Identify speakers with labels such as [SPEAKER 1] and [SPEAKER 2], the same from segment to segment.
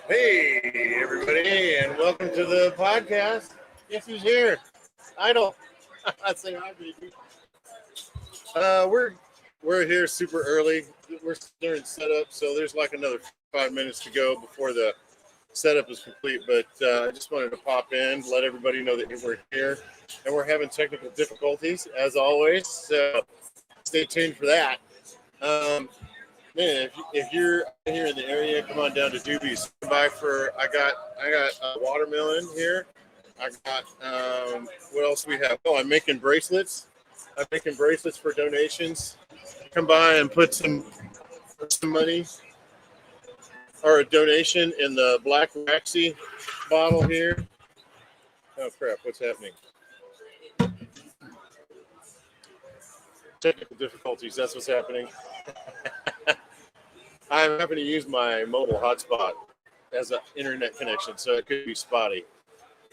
[SPEAKER 1] Hey, everybody, and welcome to the podcast. Guess who's here? Idle. Say hi, baby. We're here super early. We're during setup, so there's like another 5 minutes to go before the setup is complete. But I just wanted to pop in, let everybody know that we're here, and we're having technical difficulties as always. So stay tuned for that. Man, if you're here in the area, come on down to Doobies. Come by for I got a watermelon here. I got what else we have? Oh, I'm making bracelets. I'm making bracelets for donations. Come by and put some money or a donation in the black Waxy bottle here. Oh crap! What's happening? Technical difficulties. That's what's happening. I'm having to use my mobile hotspot as an internet connection, so it could be spotty.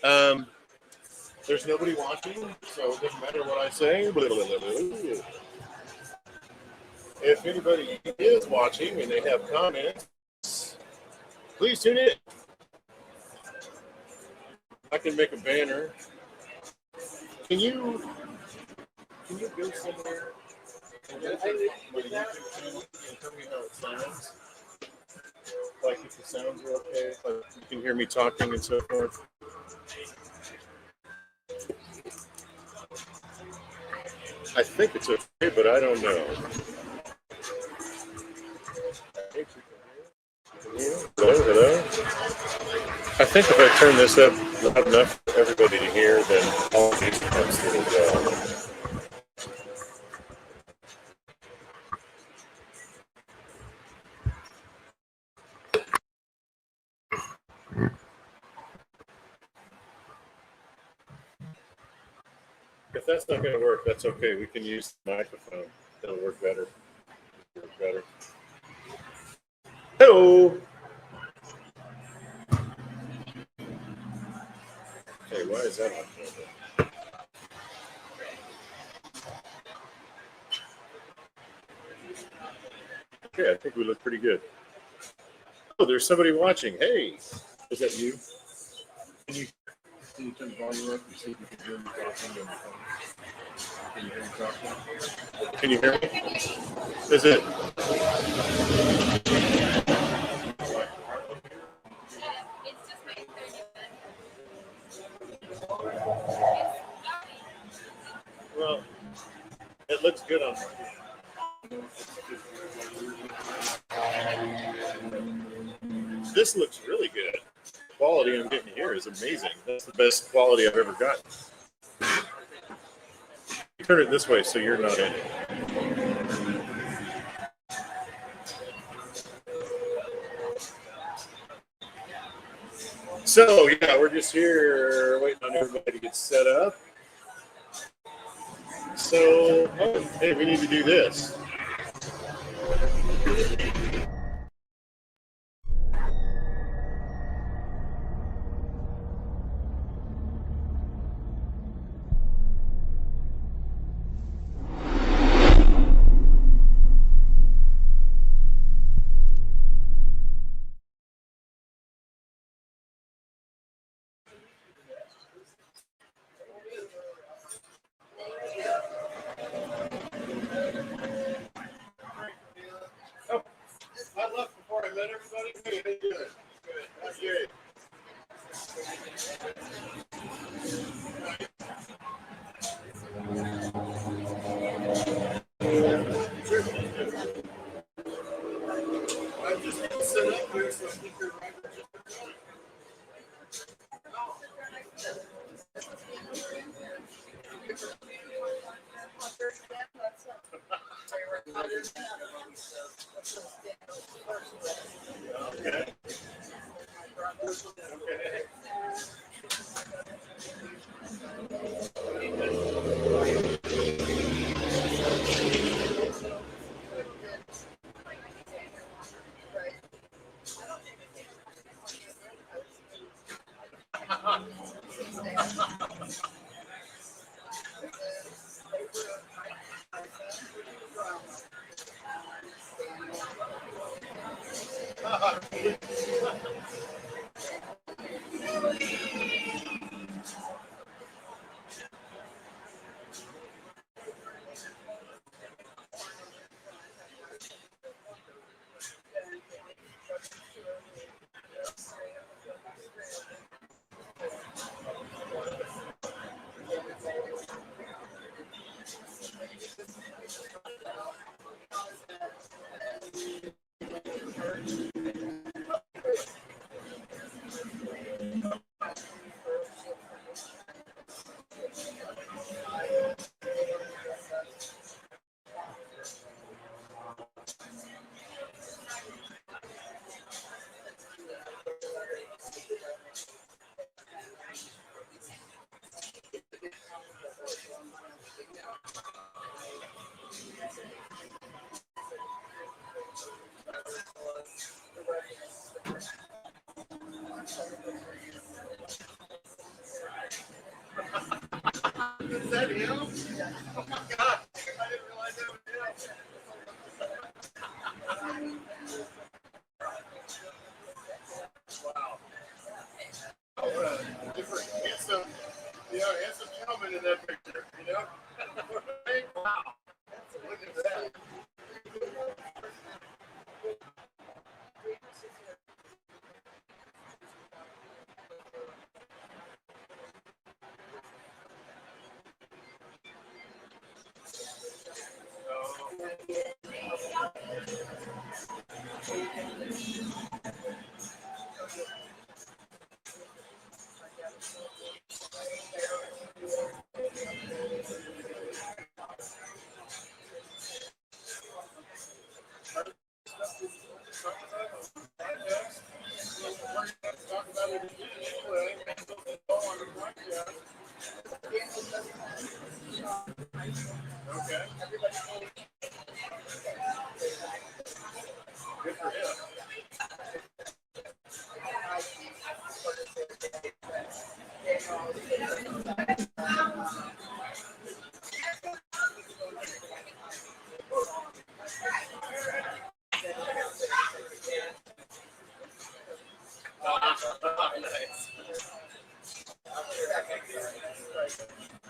[SPEAKER 1] There's nobody watching, so it doesn't matter what I say. If anybody is watching and they have comments, please tune in. I can make a banner. Can you go somewhere and tell me how it sounds? Like if the sounds are okay, like you can hear me talking and so forth. I think it's okay, but I don't know. Hello. I think if I turn this up loud enough for everybody to hear, then all of these comes through as well. If that's not going to work, that's okay. We can use the microphone. That'll work better. Hello. Hey, why is that on? Okay, I think we look pretty good. Oh, there's somebody watching. Hey, is that you? Can you turn the volume up and see if you can hear me talking? Can you hear me talking? Can you hear me? Is it? Well, it looks good on This looks really good. The quality I'm getting here is amazing. That's the best quality I've ever gotten. Turn it this way so you're not in it. So, yeah, we're just here waiting on everybody to get set up. So, hey, we need to do this. Oh, I left before I met everybody. Hey, how you doing? Good. How's you? I'm just going to set up here so I think you're right. Okay. Is that him? Oh my God! I didn't realize that was him. Wow. Oh, what a different, handsome, handsome gentleman in that picture. Right? Wow. Look at that. Okay. Good for him. Nice.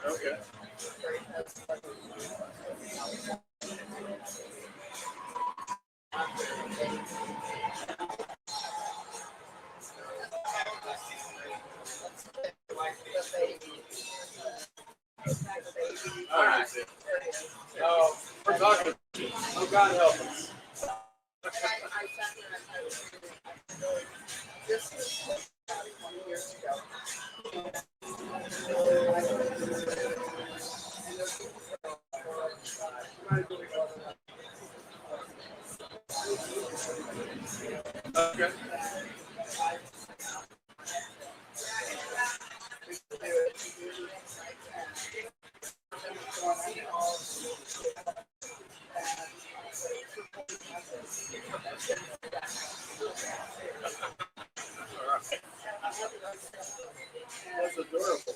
[SPEAKER 1] Okay. All right. Oh, we're talking. Oh, God help us. Okay. All right. That's adorable.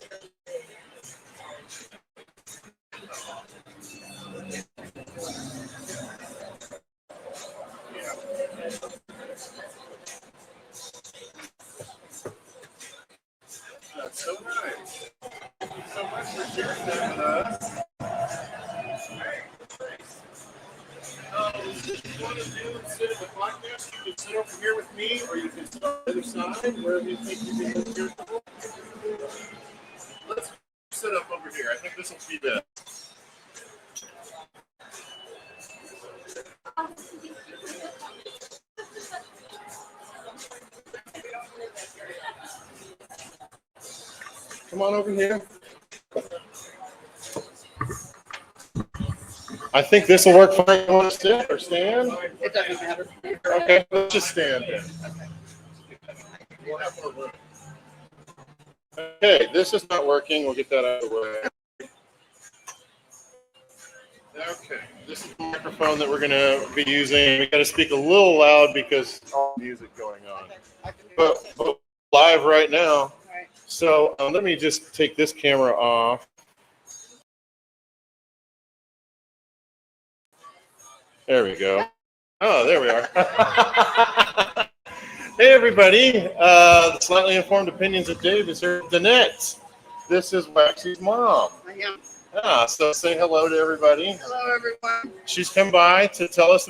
[SPEAKER 1] That's so nice. Thank you so much for sharing that with us. If you want to do sit in the podcast, you can sit over here with me, or you can sit on the other side, wherever you think you can hear. Let's sit up over here. I think this will be best. Come on over here. I think this will work fine. You want to sit or stand?
[SPEAKER 2] It doesn't matter.
[SPEAKER 1] Okay, let's just stand then. We'll have more room. Okay, this is not working. We'll get that out of the way. Okay, this is the microphone that we're going to be using. We got to speak a little loud because all the music going on. But live right now. So let me just take this camera off. There we go. Oh, there we are. Hey, everybody. everybody. The Slightly Informed Opinions of Dave is here with Danette. This is Waxy's mom.
[SPEAKER 2] I am.
[SPEAKER 1] So say hello to everybody.
[SPEAKER 2] Hello, everyone.
[SPEAKER 1] She's come by to tell us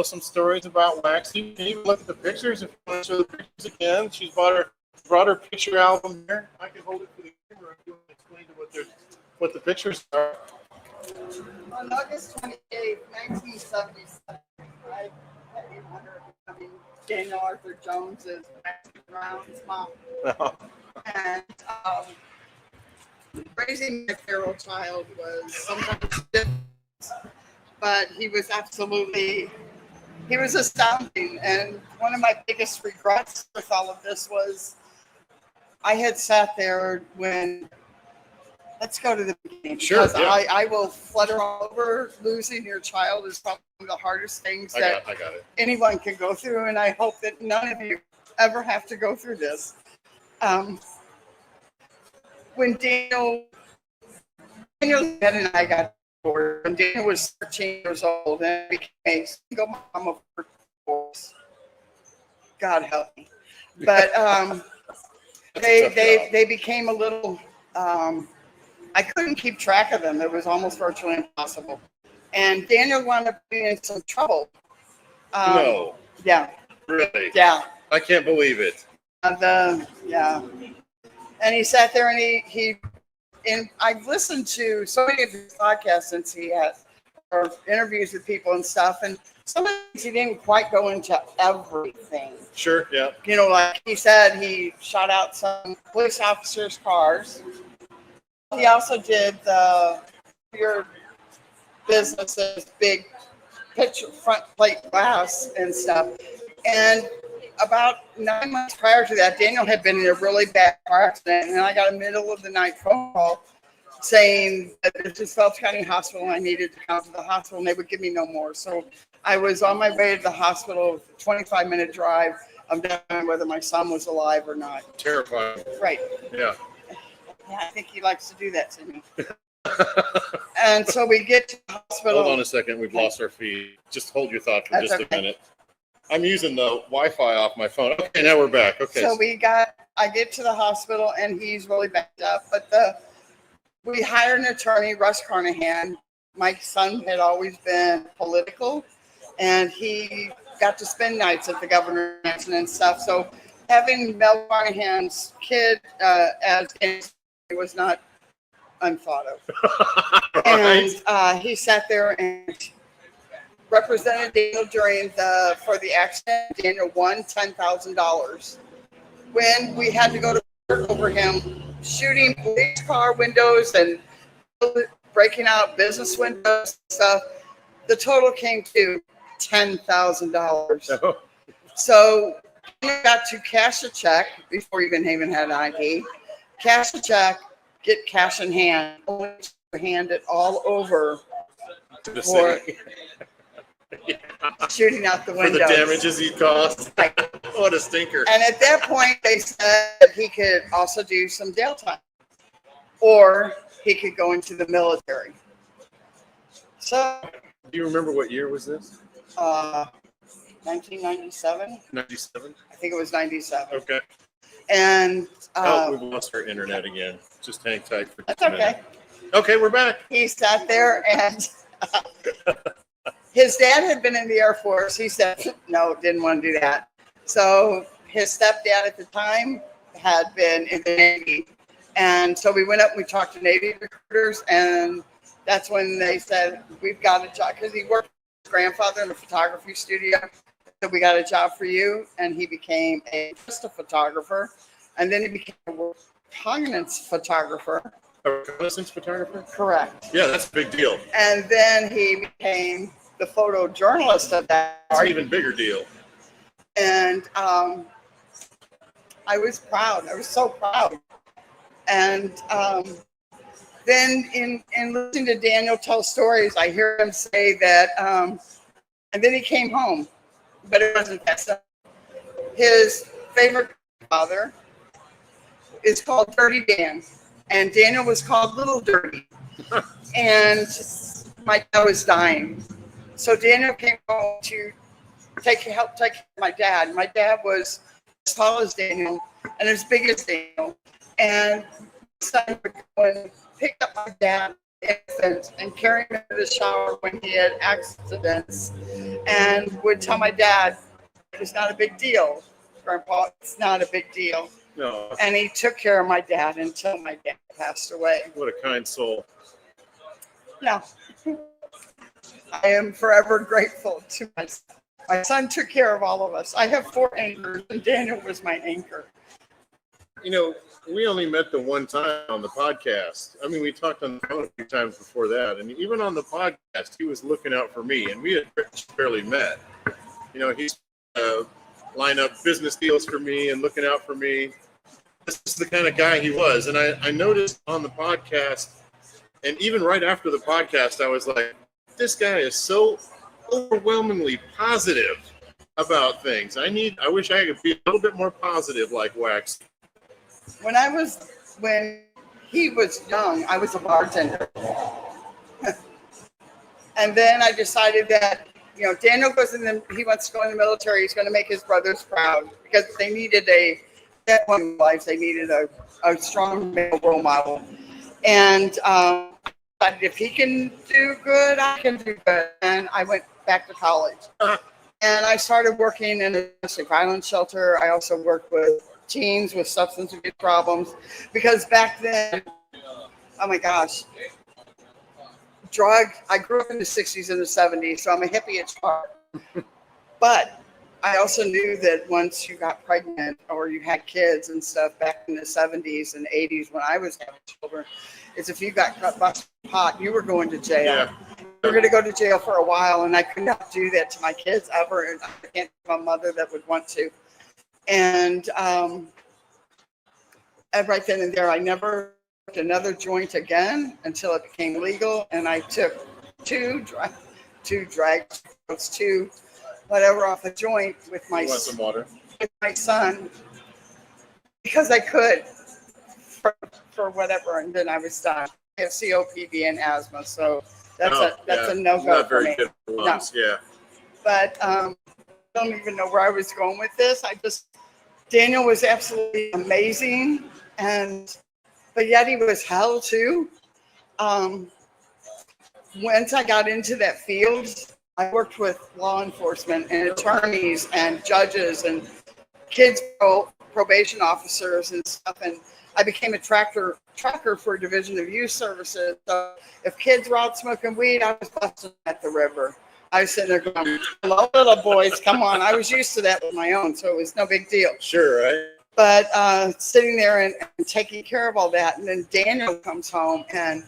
[SPEAKER 1] some stories about Waxy. You can even look at the pictures if you want to show the pictures again. She's brought her picture album here. I can hold it for the camera if you want to explain to what the pictures are.
[SPEAKER 2] On August 28th, 1977, I Daniel Arthur Jones is Brown's mom. And raising my feral child was sometimes difficult, but he was astounding. And one of my biggest regrets with all of this was I had sat there when, let's go to the beginning.
[SPEAKER 1] Sure.
[SPEAKER 2] Because
[SPEAKER 1] Yeah.
[SPEAKER 2] I will flutter all over. Losing your child is probably one of the hardest things that
[SPEAKER 1] I got it.
[SPEAKER 2] anyone can go through. And I hope that none of you ever have to go through this. When Daniel and I got divorced, when Daniel was 13 years old and became a single mom of 4. God help me. But they became a little, I couldn't keep track of them. It was almost virtually impossible. And Daniel wound up being in some trouble.
[SPEAKER 1] No.
[SPEAKER 2] Yeah.
[SPEAKER 1] Really?
[SPEAKER 2] Yeah.
[SPEAKER 1] I can't believe it.
[SPEAKER 2] Yeah. And he sat there and I've listened to so many of his podcasts since he has, or interviews with people and stuff. And some of things he didn't quite go into everything.
[SPEAKER 1] Sure, yeah.
[SPEAKER 2] You know, like he said, he shot out some police officers' cars. He also did your businesses, big picture front plate glass and stuff. And about 9 months prior to that, Daniel had been in a really bad car accident, and I got a middle of the night phone call saying that this is Phelps County Hospital and I needed to come to the hospital, and they would give me no more. So I was on my way to the hospital, 25-minute drive. I'm doubting whether my son was alive or not.
[SPEAKER 1] Terrifying.
[SPEAKER 2] Right.
[SPEAKER 1] Yeah.
[SPEAKER 2] Yeah, I think he likes to do that to me. And so we get to the hospital.
[SPEAKER 1] Hold on a second. We've lost our feed. Just hold your thought for
[SPEAKER 2] That's
[SPEAKER 1] just
[SPEAKER 2] okay.
[SPEAKER 1] a minute. I'm using the Wi-Fi off my phone. Okay, now we're back. Okay.
[SPEAKER 2] So I get to the hospital and he's really backed up. But we hired an attorney, Russ Carnahan. My son had always been political, and he got to spend nights at the governor's mansion and stuff. So having Mel Carnahan's kid as was not unthought of.
[SPEAKER 1] Right.
[SPEAKER 2] And he sat there and represented Daniel for the accident. Daniel won $10,000. When we had to go to court over him shooting police car windows and breaking out business windows and stuff, the total came to $10,000.
[SPEAKER 1] Oh.
[SPEAKER 2] So we got to cash a check before even had an ID. Cash a check, get cash in hand, only to hand it all over
[SPEAKER 1] To the
[SPEAKER 2] for
[SPEAKER 1] city.
[SPEAKER 2] shooting out the
[SPEAKER 1] For
[SPEAKER 2] windows.
[SPEAKER 1] the damages he caused. What a stinker.
[SPEAKER 2] And at that point, they said he could also do some jail time, or he could go into the military. So,
[SPEAKER 1] Do you remember what year was this?
[SPEAKER 2] 1997.
[SPEAKER 1] 97?
[SPEAKER 2] I think it was 97.
[SPEAKER 1] Okay.
[SPEAKER 2] And
[SPEAKER 1] We've lost our internet again. Just hang tight for just
[SPEAKER 2] that's
[SPEAKER 1] a minute.
[SPEAKER 2] okay.
[SPEAKER 1] Okay, we're back.
[SPEAKER 2] He sat there and his dad had been in the Air Force. He said, no, didn't want to do that. So his stepdad at the time had been in the Navy. And so we went up and we talked to Navy recruiters, and that's when they said, we've got a job, because he worked with his grandfather in a photography studio. So we got a job for you. And he became just a photographer. And then he became a reconnaissance photographer.
[SPEAKER 1] A reconnaissance photographer?
[SPEAKER 2] Correct.
[SPEAKER 1] Yeah, that's a big deal.
[SPEAKER 2] And then he became the photojournalist of that.
[SPEAKER 1] It's an even bigger deal.
[SPEAKER 2] And I was proud. I was so proud. And then in listening to Daniel tell stories, I hear him say that, and then he came home, but it wasn't that simple. His favorite father is called Dirty Dan, and Daniel was called Little Dirty. And my dad was dying. So Daniel came home to help take care of my dad. My dad was as tall as Daniel and as big as Daniel. And my son would go and pick up my dad, infant, and carry him into the shower when he had accidents, and would tell my dad, it's not a big deal, Grandpa, it's not a big deal.
[SPEAKER 1] No.
[SPEAKER 2] And he took care of my dad until my dad passed away.
[SPEAKER 1] What a kind soul.
[SPEAKER 2] No. I am forever grateful to my son. My son took care of all of us. I have 4 anchors, and Daniel was my anchor.
[SPEAKER 1] You know, we only met the one time on the podcast. I mean, we talked on the phone a few times before that. And even on the podcast, he was looking out for me. And we had barely met. You know, he's line up business deals for me and looking out for me. This is the kind of guy he was. And I noticed on the podcast, and even right after the podcast, I was like, this guy is so overwhelmingly positive about things. I wish I could be a little bit more positive like Waxy.
[SPEAKER 2] When he was young, I was a bartender. And then I decided that, you know, Daniel he wants to go in the military. He's going to make his brothers proud because they needed at one in life, they needed a strong male role model. And if he can do good, I can do good. And I went back to college. And I started working in a domestic violence shelter. I also worked with teens with substance abuse problems. Because back then, oh my gosh, I grew up in the 60s and the 70s, so I'm a hippie at heart. But I also knew that once you got pregnant or you had kids and stuff back in the 70s and 80s when I was having children, is if you got busted pot, you were going to jail.
[SPEAKER 1] Yeah.
[SPEAKER 2] You were going to go to jail for a while, and I could not do that to my kids ever, and I can't have a mother that would want to. And right then and there, I never took another joint again until it became legal, and I took two whatever off a joint with my
[SPEAKER 1] Want some water?
[SPEAKER 2] With my son because I could for whatever, and then I was done. I have COPD and asthma, so that's a no-go
[SPEAKER 1] Not
[SPEAKER 2] for
[SPEAKER 1] very
[SPEAKER 2] me.
[SPEAKER 1] good for lungs, yeah.
[SPEAKER 2] But I don't even know where I was going with this. Daniel was absolutely amazing, but yet he was hell too. Once I got into that field, I worked with law enforcement and attorneys and judges and kids probation officers and stuff, and I became a tracker for Division of Youth Services. So if kids were out smoking weed, I was busting at the river. I was sitting there going, hello, little boys, come on. I was used to that with my own, so it was no big deal.
[SPEAKER 1] Sure, right?
[SPEAKER 2] But sitting there and taking care of all that, and then Daniel comes home, and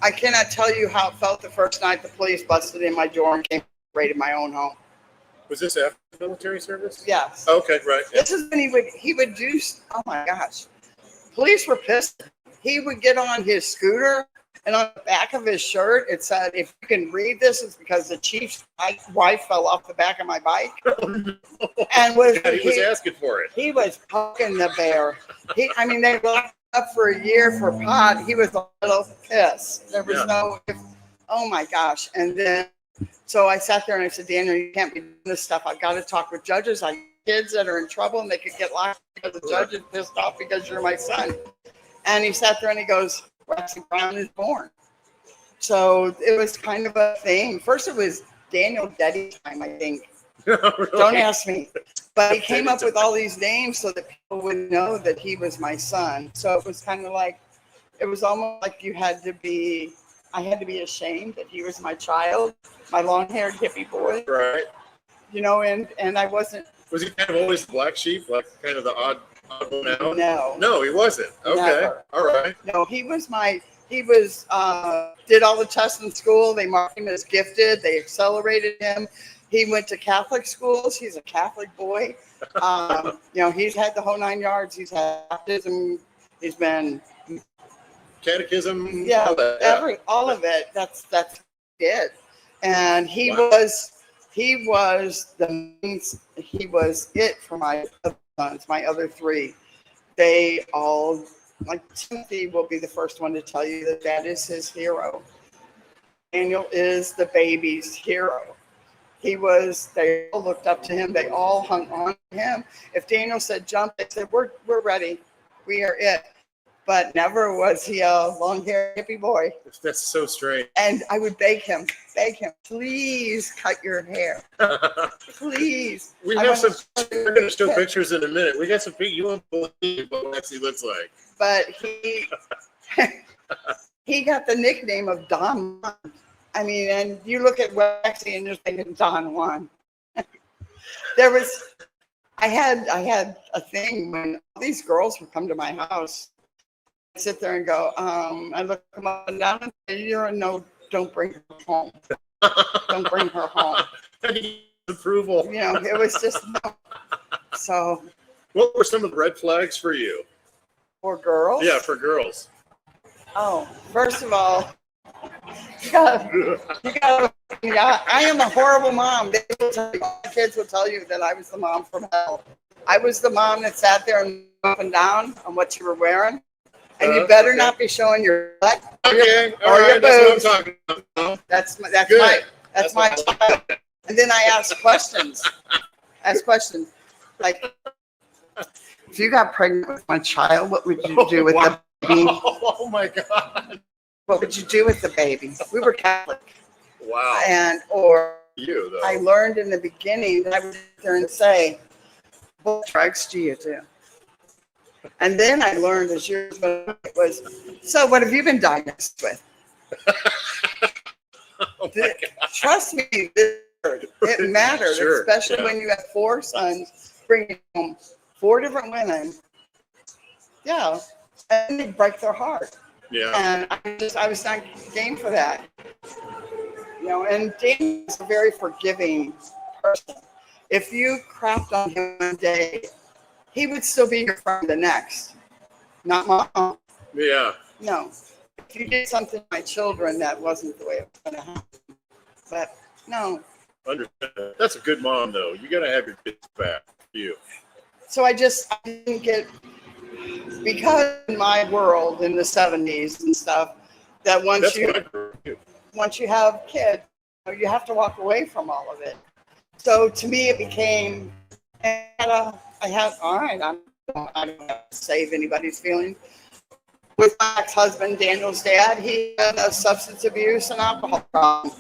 [SPEAKER 2] I cannot tell you how it felt the first night the police busted in my door and came and raided my own home.
[SPEAKER 1] Was this after military service?
[SPEAKER 2] Yes.
[SPEAKER 1] Okay, right. Yeah.
[SPEAKER 2] This is when he would do, oh my gosh. Police were pissed. He would get on his scooter, and on the back of his shirt, it said, if you can read this, it's because the chief's wife fell off the back of my bike.
[SPEAKER 1] Oh, no.
[SPEAKER 2] And
[SPEAKER 1] he was asking for it.
[SPEAKER 2] He was poking the bear. They locked up for a year for pot. He was a little pissed. There was oh my gosh. And then, so I sat there and I said, Daniel, you can't be doing this stuff. I've got to talk with judges. I have kids that are in trouble and they could get locked because the judge is pissed off because you're my son. And he sat there and he goes, Waxy Brown is born. So it was kind of a thing. First it was Daniel Daddy time, I think.
[SPEAKER 1] Really?
[SPEAKER 2] Don't ask me. But he came up with all these names so that people would know that he was my son. So it was kind of like, it was almost like I had to be ashamed that he was my child, my long-haired hippie boy.
[SPEAKER 1] Right.
[SPEAKER 2] You know, and I wasn't.
[SPEAKER 1] Was he kind of always the black sheep, like kind of the odd one out?
[SPEAKER 2] No.
[SPEAKER 1] No, he wasn't. Okay.
[SPEAKER 2] Never.
[SPEAKER 1] All right.
[SPEAKER 2] No, he did all the tests in school. They marked him as gifted. They accelerated him. He went to Catholic schools. He's a Catholic boy. He's had the whole 9 yards. He's had baptism. He's been
[SPEAKER 1] Catechism.
[SPEAKER 2] all of it. That's it. And he was it for my other sons, my other three. They all, like Timothy will be the first one to tell you that is his hero. Daniel is the baby's hero. They all looked up to him. They all hung on to him. If Daniel said jump, they said, we're ready. We are it. But never was he a long-haired hippie boy.
[SPEAKER 1] That's so strange.
[SPEAKER 2] And I would beg him, please cut your hair. Please.
[SPEAKER 1] We're going to show pictures in a minute. We got some pictures. You won't believe what Waxy looks like.
[SPEAKER 2] But he got the nickname of Don Juan. I mean, and you look at Waxy and you're thinking Don Juan. I had a thing when all these girls would come to my house. I'd sit there and go, I look them up and down and say, don't bring her home. Don't bring her home.
[SPEAKER 1] Approval.
[SPEAKER 2] It was just no. So.
[SPEAKER 1] What were some of the red flags for you?
[SPEAKER 2] For girls?
[SPEAKER 1] Yeah, for girls.
[SPEAKER 2] Oh, first of all, I am a horrible mom. My kids will tell you that I was the mom from hell. I was the mom that sat there and up and down on what you were wearing. And you better not be showing your butt or your boobs.
[SPEAKER 1] That's what I'm talking about.
[SPEAKER 2] That's my child. And then I ask questions. Like, if you got pregnant with my child, what would you do with the baby?
[SPEAKER 1] Oh my God.
[SPEAKER 2] What would you do with the baby? We were Catholic.
[SPEAKER 1] Wow. You, though.
[SPEAKER 2] I learned in the beginning that I would sit there and say, what drugs do you do? And then I learned as years went on, it was, so what have you been diagnosed with?
[SPEAKER 1] Oh my God.
[SPEAKER 2] Trust me, it mattered,
[SPEAKER 1] Sure,
[SPEAKER 2] especially when you have 4 sons, bringing home 4 different women. Yeah, and they break their heart.
[SPEAKER 1] Yeah.
[SPEAKER 2] And I was not game for that. And Daniel's a very forgiving person. If you crapped on him one day, he would still be your friend the next. Not mom.
[SPEAKER 1] Yeah.
[SPEAKER 2] No. If you did something to my children, that wasn't the way it was going to happen. But no.
[SPEAKER 1] Understand. That's a good mom, though. You got to have your kids back. You.
[SPEAKER 2] So I didn't get, because in my world in the 70s and stuff, that once you have kids, you have to walk away from all of it. So to me, it became, all right, I don't have to save anybody's feelings. With my ex-husband, Daniel's dad, he had a substance abuse and alcohol problem.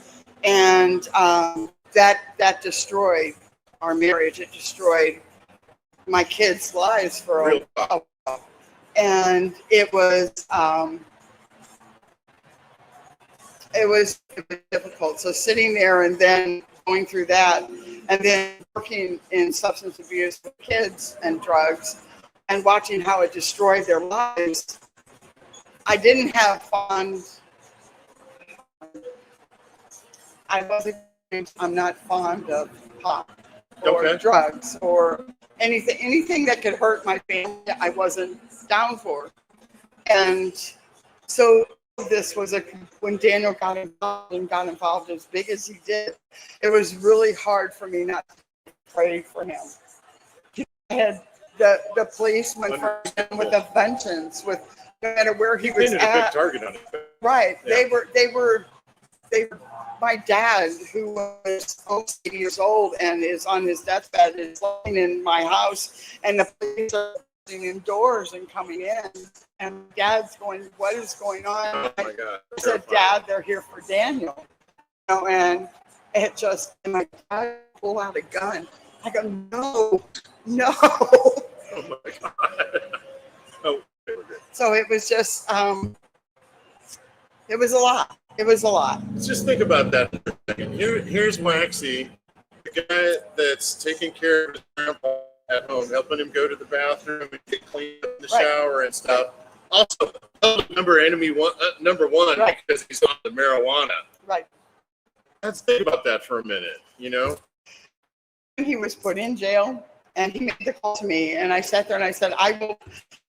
[SPEAKER 2] And that destroyed our marriage. It destroyed my kids' lives for a while. And it was difficult. So sitting there and then going through that, and then working in substance abuse with kids and drugs, and watching how it destroyed their lives, I didn't have fun. I'm not fond of pot or drugs or anything that could hurt my family. I wasn't down for. And so this was when Daniel got involved as big as he did, it was really hard for me not to pray for him. I had the policeman for him with a vengeance, with no matter where he was at.
[SPEAKER 1] A big target on it.
[SPEAKER 2] Right. Yeah. They were my dad, who was almost 80 years old and is on his deathbed, is lying in my house, and the police are in doors and coming in, and Dad's going, what is going on?
[SPEAKER 1] Oh my God.
[SPEAKER 2] I said, Dad, they're here for Daniel. And it just, and my dad pulled out a gun. I go, no.
[SPEAKER 1] Oh my God. Oh,
[SPEAKER 2] so it was just, it was a lot. It was a lot.
[SPEAKER 1] Let's just think about that for a second. Here's Waxy, the guy that's taking care of his grandpa at home, helping him go to the bathroom and get cleaned up in the shower and stuff. Also, number one,
[SPEAKER 2] right,
[SPEAKER 1] because he's on the marijuana.
[SPEAKER 2] Right.
[SPEAKER 1] Let's think about that for a minute,
[SPEAKER 2] He was put in jail, and he made the call to me, and I sat there and I said, I will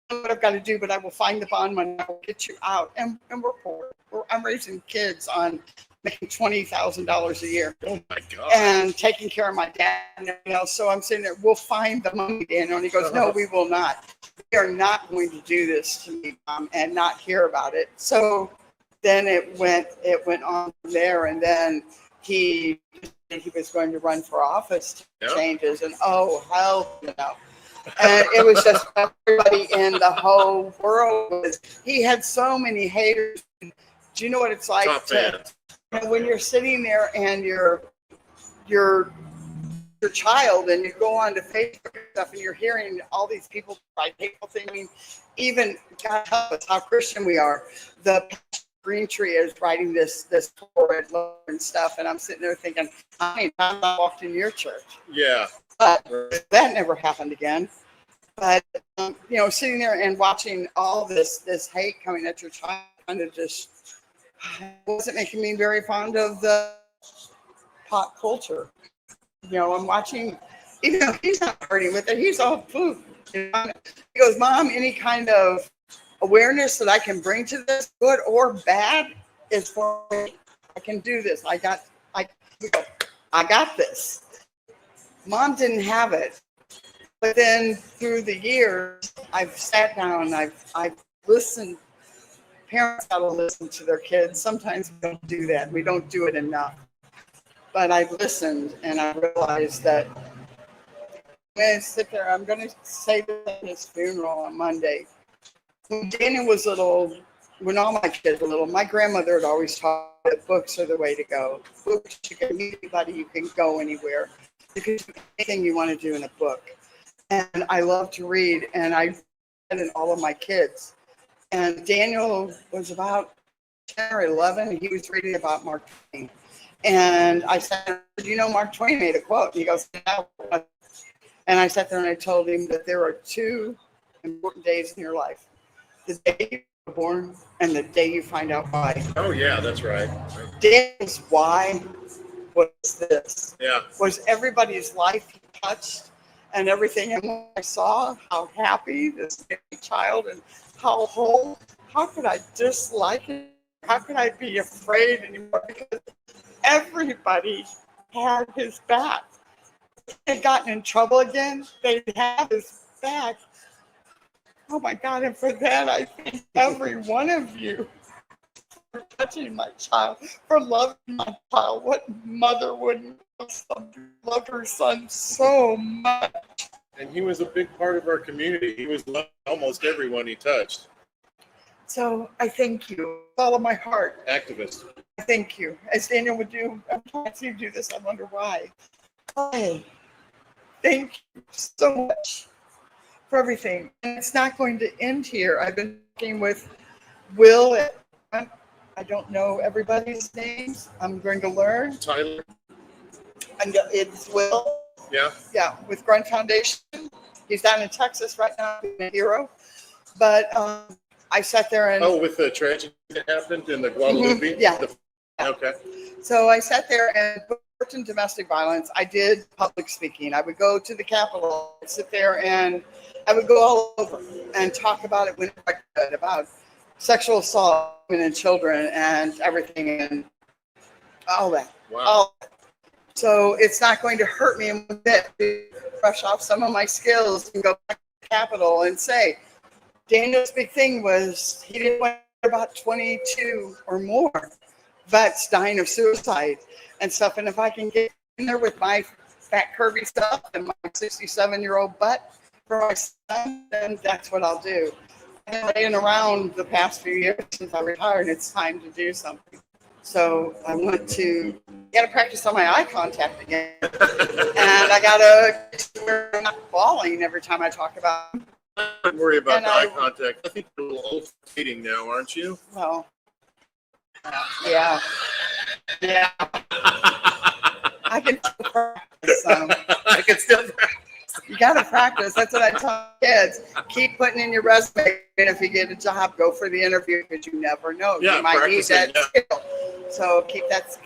[SPEAKER 2] do what I've got to do, but I will find the bond money. I will get you out. And we're poor. I'm raising kids on making $20,000 a year.
[SPEAKER 1] Oh my God.
[SPEAKER 2] And taking care of my dad and everything else. So I'm sitting there, we'll find the money, Daniel. And he goes, no, we will not. We are not going to do this to me, Mom, and not hear about it. So then it went on from there. And then he he was going to run for office
[SPEAKER 1] Yeah.
[SPEAKER 2] changes, and oh hell, and it was just everybody in the whole world he had so many haters. Do you know what it's like
[SPEAKER 1] Top fans.
[SPEAKER 2] when you're sitting there and you're your child and you go on to Facebook and stuff and you're hearing all these people write hateful things. I mean, even God help us how Christian we are. The Green Tree is writing this horrid and stuff, and I'm sitting there thinking, how many times I walked in your church?
[SPEAKER 1] Yeah.
[SPEAKER 2] But that never happened again. But sitting there and watching all this hate coming at your child kind of just wasn't making me very fond of the pop culture. I'm watching, even though he's not hurting with it, he's all food. He goes, Mom, any kind of awareness that I can bring to this, good or bad, is for me. I can do this. I got this. Mom didn't have it. But then through the years, I've sat down, I've listened. Parents got to listen to their kids. Sometimes we don't do that. We don't do it enough. But I've listened and I realized that when I sit there, I'm going to say this at his funeral on Monday. When Daniel was little, when all my kids were little, my grandmother had always taught me that books are the way to go. Books, you can meet anybody, you can go anywhere. You can do anything you want to do in a book. And I love to read, and I read in all of my kids. And Daniel was about 10 or 11. He was reading about Mark Twain. And I said, Mark Twain made a quote. And he goes, no. And I sat there and I told him that there are two important days in your life. The day you were born and the day you find out why.
[SPEAKER 1] Oh, yeah, that's right.
[SPEAKER 2] Daniel's why was this.
[SPEAKER 1] Yeah.
[SPEAKER 2] Was everybody's life he touched and everything. And when I saw how happy this child and how whole, how could I dislike it? How could I be afraid anymore? Because everybody had his back. If he had gotten in trouble again, they'd have his back. Oh my God, and for that, I thank every one of you for touching my child, for loving my child. What mother wouldn't love her son so much?
[SPEAKER 1] And he was a big part of our community. He was loved almost everyone he touched.
[SPEAKER 2] So I thank you with all of my heart.
[SPEAKER 1] Activist.
[SPEAKER 2] I thank you. As Daniel would do, every time I see him do this, I wonder why. Why? Thank you so much for everything. And it's not going to end here. I've been working with Will. I don't know everybody's names. I'm going to learn.
[SPEAKER 1] Tyler.
[SPEAKER 2] And it's Will.
[SPEAKER 1] Yeah.
[SPEAKER 2] Yeah, with Grunt Foundation. He's down in Texas right now, being a hero. But I sat there and...
[SPEAKER 1] Oh, with the tragedy that happened in the Guadalupe?
[SPEAKER 2] Mm-hmm, yeah.
[SPEAKER 1] Okay.
[SPEAKER 2] So I sat there and worked in domestic violence. I did public speaking. I would go to the Capitol, sit there, and I would go all over and talk about it whenever I could, about sexual assault of women and children and everything and all that.
[SPEAKER 1] Wow.
[SPEAKER 2] All that. So it's not going to hurt me a bit to brush off some of my skills and go back to the Capitol and say, Daniel's big thing was he didn't want about 22 or more vets dying of suicide and stuff. And if I can get in there with my fat, curvy stuff and my 67-year-old butt for my son, then that's what I'll do. I've been laying around the past few years since I retired. It's time to do something. So I went to got to practice on my eye contact again. And I got to where I'm not falling every time I talk about it.
[SPEAKER 1] Don't worry about the eye contact. I think you're a little old for dating now, aren't you?
[SPEAKER 2] Well, yeah. Yeah. I can still practice some.
[SPEAKER 1] I can still practice.
[SPEAKER 2] You got to practice. That's what I tell kids. Keep putting in your resume. And if you get a job, go for the interview because you never know.
[SPEAKER 1] Yeah,
[SPEAKER 2] you might need that
[SPEAKER 1] yeah.
[SPEAKER 2] skill. So keep that.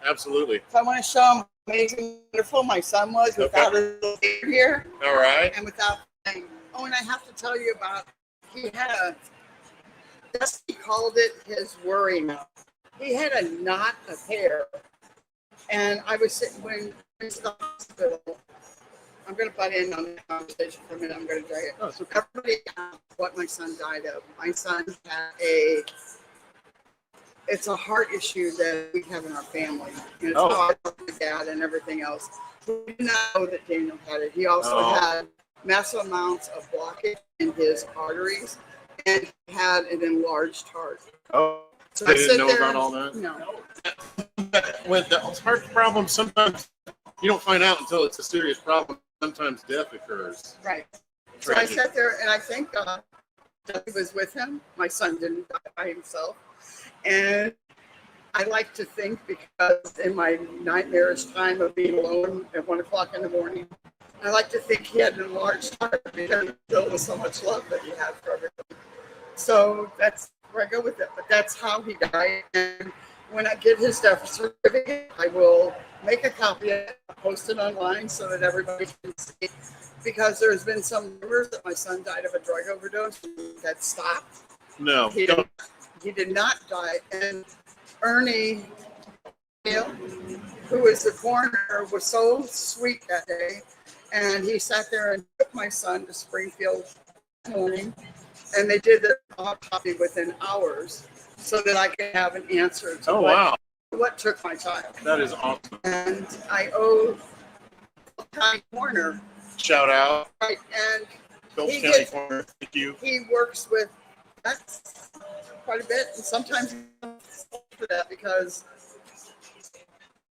[SPEAKER 1] Absolutely.
[SPEAKER 2] So I want to show them how amazing, wonderful my son was without a little beard here.
[SPEAKER 1] All right.
[SPEAKER 2] And without. Oh, and I have to tell you about. He had a. Dusty called it his worry knot. He had a knot of hair, and I was sitting when he was in the hospital. I'm going to butt in on the conversation for a minute. I'm going to tell you.
[SPEAKER 1] Oh, okay.
[SPEAKER 2] Everybody asked what my son died of. My son had a it's a heart issue that we have in our family. And it's
[SPEAKER 1] Oh.
[SPEAKER 2] how I talk to my dad and everything else. We did not know that Daniel had it. He also
[SPEAKER 1] Oh.
[SPEAKER 2] had massive amounts of blockage in his arteries, and he had an enlarged heart.
[SPEAKER 1] Oh,
[SPEAKER 2] So
[SPEAKER 1] they
[SPEAKER 2] I
[SPEAKER 1] didn't
[SPEAKER 2] sit
[SPEAKER 1] know
[SPEAKER 2] there
[SPEAKER 1] about all that?
[SPEAKER 2] No.
[SPEAKER 1] With the heart problem, sometimes you don't find out until it's a serious problem. Sometimes death occurs.
[SPEAKER 2] Right. So I
[SPEAKER 1] Tragic.
[SPEAKER 2] sat there and I thank God that he was with him. My son didn't die by himself. And I like to think, because in my nightmarish time of being alone at 1 o'clock in the morning, I like to think he had an enlarged heart because he filled with so much love that he had for everyone. So that's where I go with it. But that's how he died. And when I get his death certificate, I will make a copy of it, post it online so that everybody can see. Because there's been some rumors that my son died of a drug overdose that stopped.
[SPEAKER 1] No.
[SPEAKER 2] He did not die. And Ernie, who was the coroner, was so sweet that day. And he sat there and took my son to Springfield that morning. And they did the autopsy within hours so that I could have an answer to what took my child.
[SPEAKER 1] That is awesome.
[SPEAKER 2] And I owe County Coroner.
[SPEAKER 1] Shout out.
[SPEAKER 2] Right. And
[SPEAKER 1] Phillips County Coroner. Thank you.
[SPEAKER 2] he works with vets quite a bit. And sometimes for that because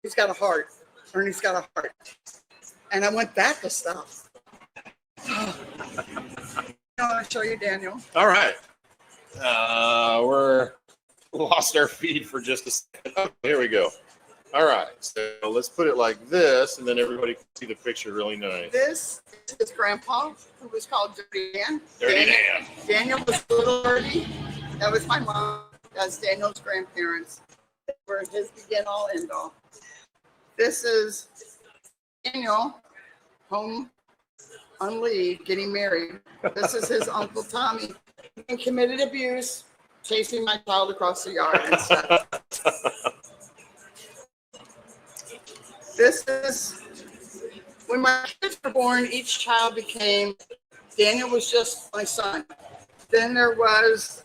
[SPEAKER 2] he's got a heart. Ernie's got a heart. And I want that to stop. I want to show you, Daniel.
[SPEAKER 1] All right. We're lost our feed for just a second. Oh, here we go. All right. So let's put it like this, and then everybody can see the picture really nice.
[SPEAKER 2] This is his grandpa, who was called Dirty Dan.
[SPEAKER 1] Dirty Dan.
[SPEAKER 2] Daniel was little Dirty. That was my mom. That's Daniel's grandparents. They were his begin all end all. This is Daniel home on leave, getting married. This is his Uncle Tommy. He committed abuse, chasing my child across the yard and stuff. This is when my kids were born, each child became, Daniel was just my son. Then there was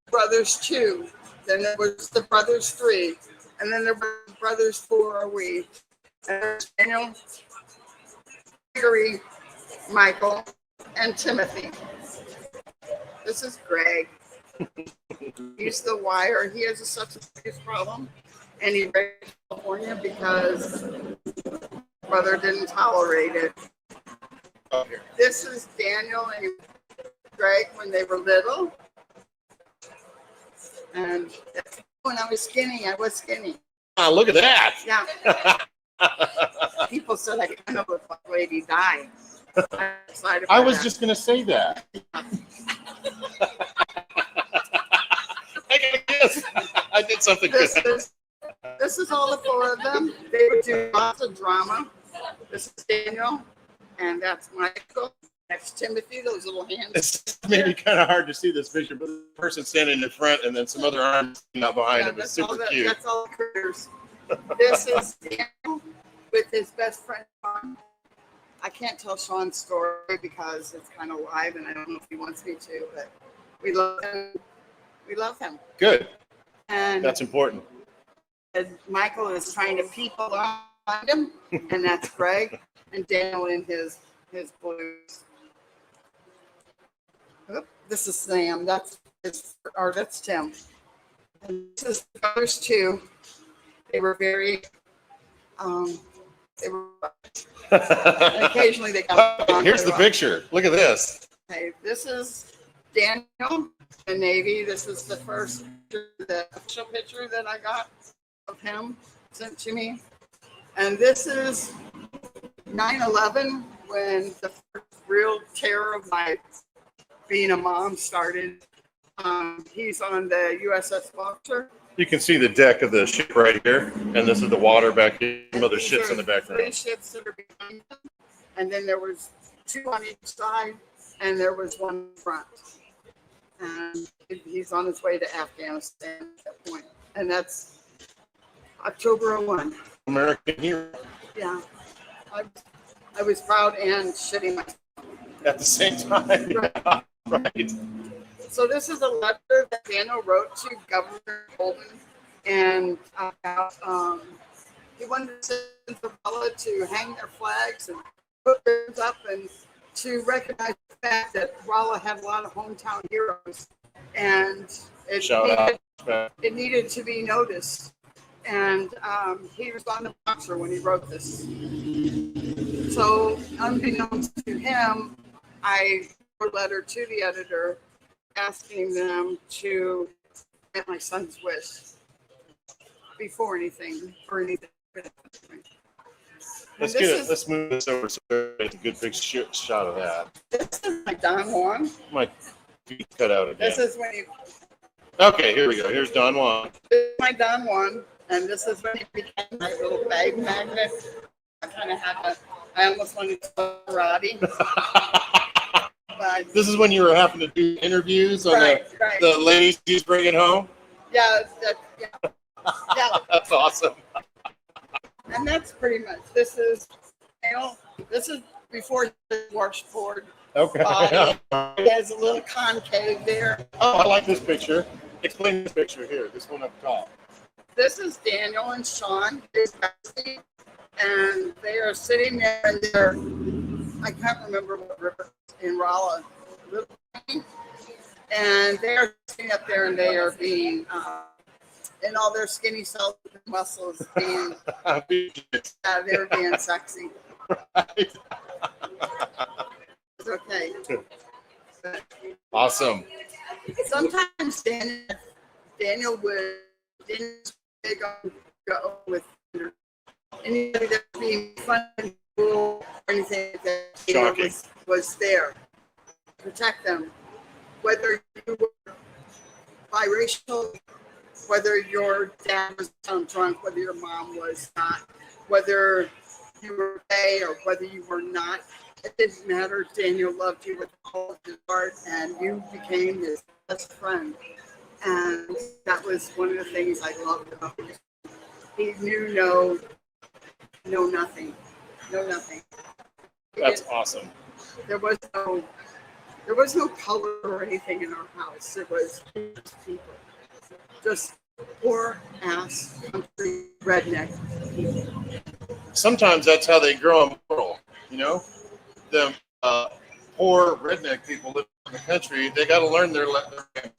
[SPEAKER 2] brothers 2. Then there was the brothers 3. And then there were brothers 4 or we. And there's Daniel, Gregory, Michael, and Timothy. This is Greg. He's the wire. He has a substance abuse problem, and he ran to California because brother didn't tolerate it. This is Daniel and Greg when they were little, and when I was skinny, I was skinny.
[SPEAKER 1] Oh, look at that.
[SPEAKER 2] Yeah. People said I kind of looked like Lady Di.
[SPEAKER 1] I was just going to say that. I did something good.
[SPEAKER 2] This is all the 4 of them. They would do lots of drama. This is Daniel, and that's Michael. That's Timothy, those little hands.
[SPEAKER 1] It's maybe kind of hard to see this picture, but the person standing in front and then some other arms out behind him is super cute.
[SPEAKER 2] That's all the critters. This is Daniel with his best friend, Sean. I can't tell Sean's story because it's kind of live, and I don't know if he wants me to, but we love him. We love him.
[SPEAKER 1] Good.
[SPEAKER 2] And
[SPEAKER 1] that's important.
[SPEAKER 2] Michael is trying to people around him, and that's Greg and Daniel in his blues. This is Sam. That's Tim. And this is the brothers 2. They were very. They were. And occasionally they got.
[SPEAKER 1] Here's the picture. Look at this.
[SPEAKER 2] Okay, this is Daniel, the Navy. This is the first the official picture that I got of him sent to me. And this is 9/11 when the first real terror of my being a mom started. He's on the USS Foster.
[SPEAKER 1] You can see the deck of the ship right here, and this is the water back here. Some other ships in the background.
[SPEAKER 2] 3 ships that are behind them, and then there was 2 on each side, and there was 1 in front. And he's on his way to Afghanistan at that point, and that's October 01.
[SPEAKER 1] American hero.
[SPEAKER 2] Yeah, I was proud and shitting myself
[SPEAKER 1] at the same time.
[SPEAKER 2] Right.
[SPEAKER 1] Right.
[SPEAKER 2] So this is a letter that Daniel wrote to Governor Holden and about he wanted to send Rolla to hang their flags and put theirs up and to recognize the fact that Rolla had a lot of hometown heroes, and it needed to be noticed. And he was on the boxer when he wrote this. So, unbeknownst to him, I wrote a letter to the editor asking them to get my son's wish before anything or anything.
[SPEAKER 1] Let's move this over so it's a good big shot of that.
[SPEAKER 2] This is my Don Juan.
[SPEAKER 1] My feet cut out again.
[SPEAKER 2] This is when you.
[SPEAKER 1] Okay, here we go. Here's Don Juan.
[SPEAKER 2] This is my Don Juan, and this is when he became my little bag magnet. I kind of had I almost wanted to go karate. But,
[SPEAKER 1] this is when you were having to do interviews on the ladies he's bringing home?
[SPEAKER 2] Yeah.
[SPEAKER 1] That's awesome.
[SPEAKER 2] And that's pretty much, this is before the washboard.
[SPEAKER 1] Okay.
[SPEAKER 2] It has a little concave there.
[SPEAKER 1] Oh, I like this picture. Explain this picture here, this one up top.
[SPEAKER 2] This is Daniel and Sean, his bestie, and they are sitting there and they're, I can't remember what river in Rolla, and they are sitting up there and they are being, in all their skinny self muscles, being, they're being sexy.
[SPEAKER 1] Right.
[SPEAKER 2] It's okay. But
[SPEAKER 1] Awesome.
[SPEAKER 2] sometimes Daniel would go with anybody that was being fun and cool or anything that was there to protect them. Whether you were biracial, whether your dad was drunk, whether your mom was not, whether you were gay or whether you were not, it didn't matter. Daniel loved you with all of his heart, and you became his best friend. And that was one of the things I loved about him. He knew nothing.
[SPEAKER 1] That's awesome.
[SPEAKER 2] There was no color or anything in our house. It was just people. Just poor ass country redneck people.
[SPEAKER 1] Sometimes that's how they grow in rural, you know? The poor redneck people live in the country, they got to learn their language.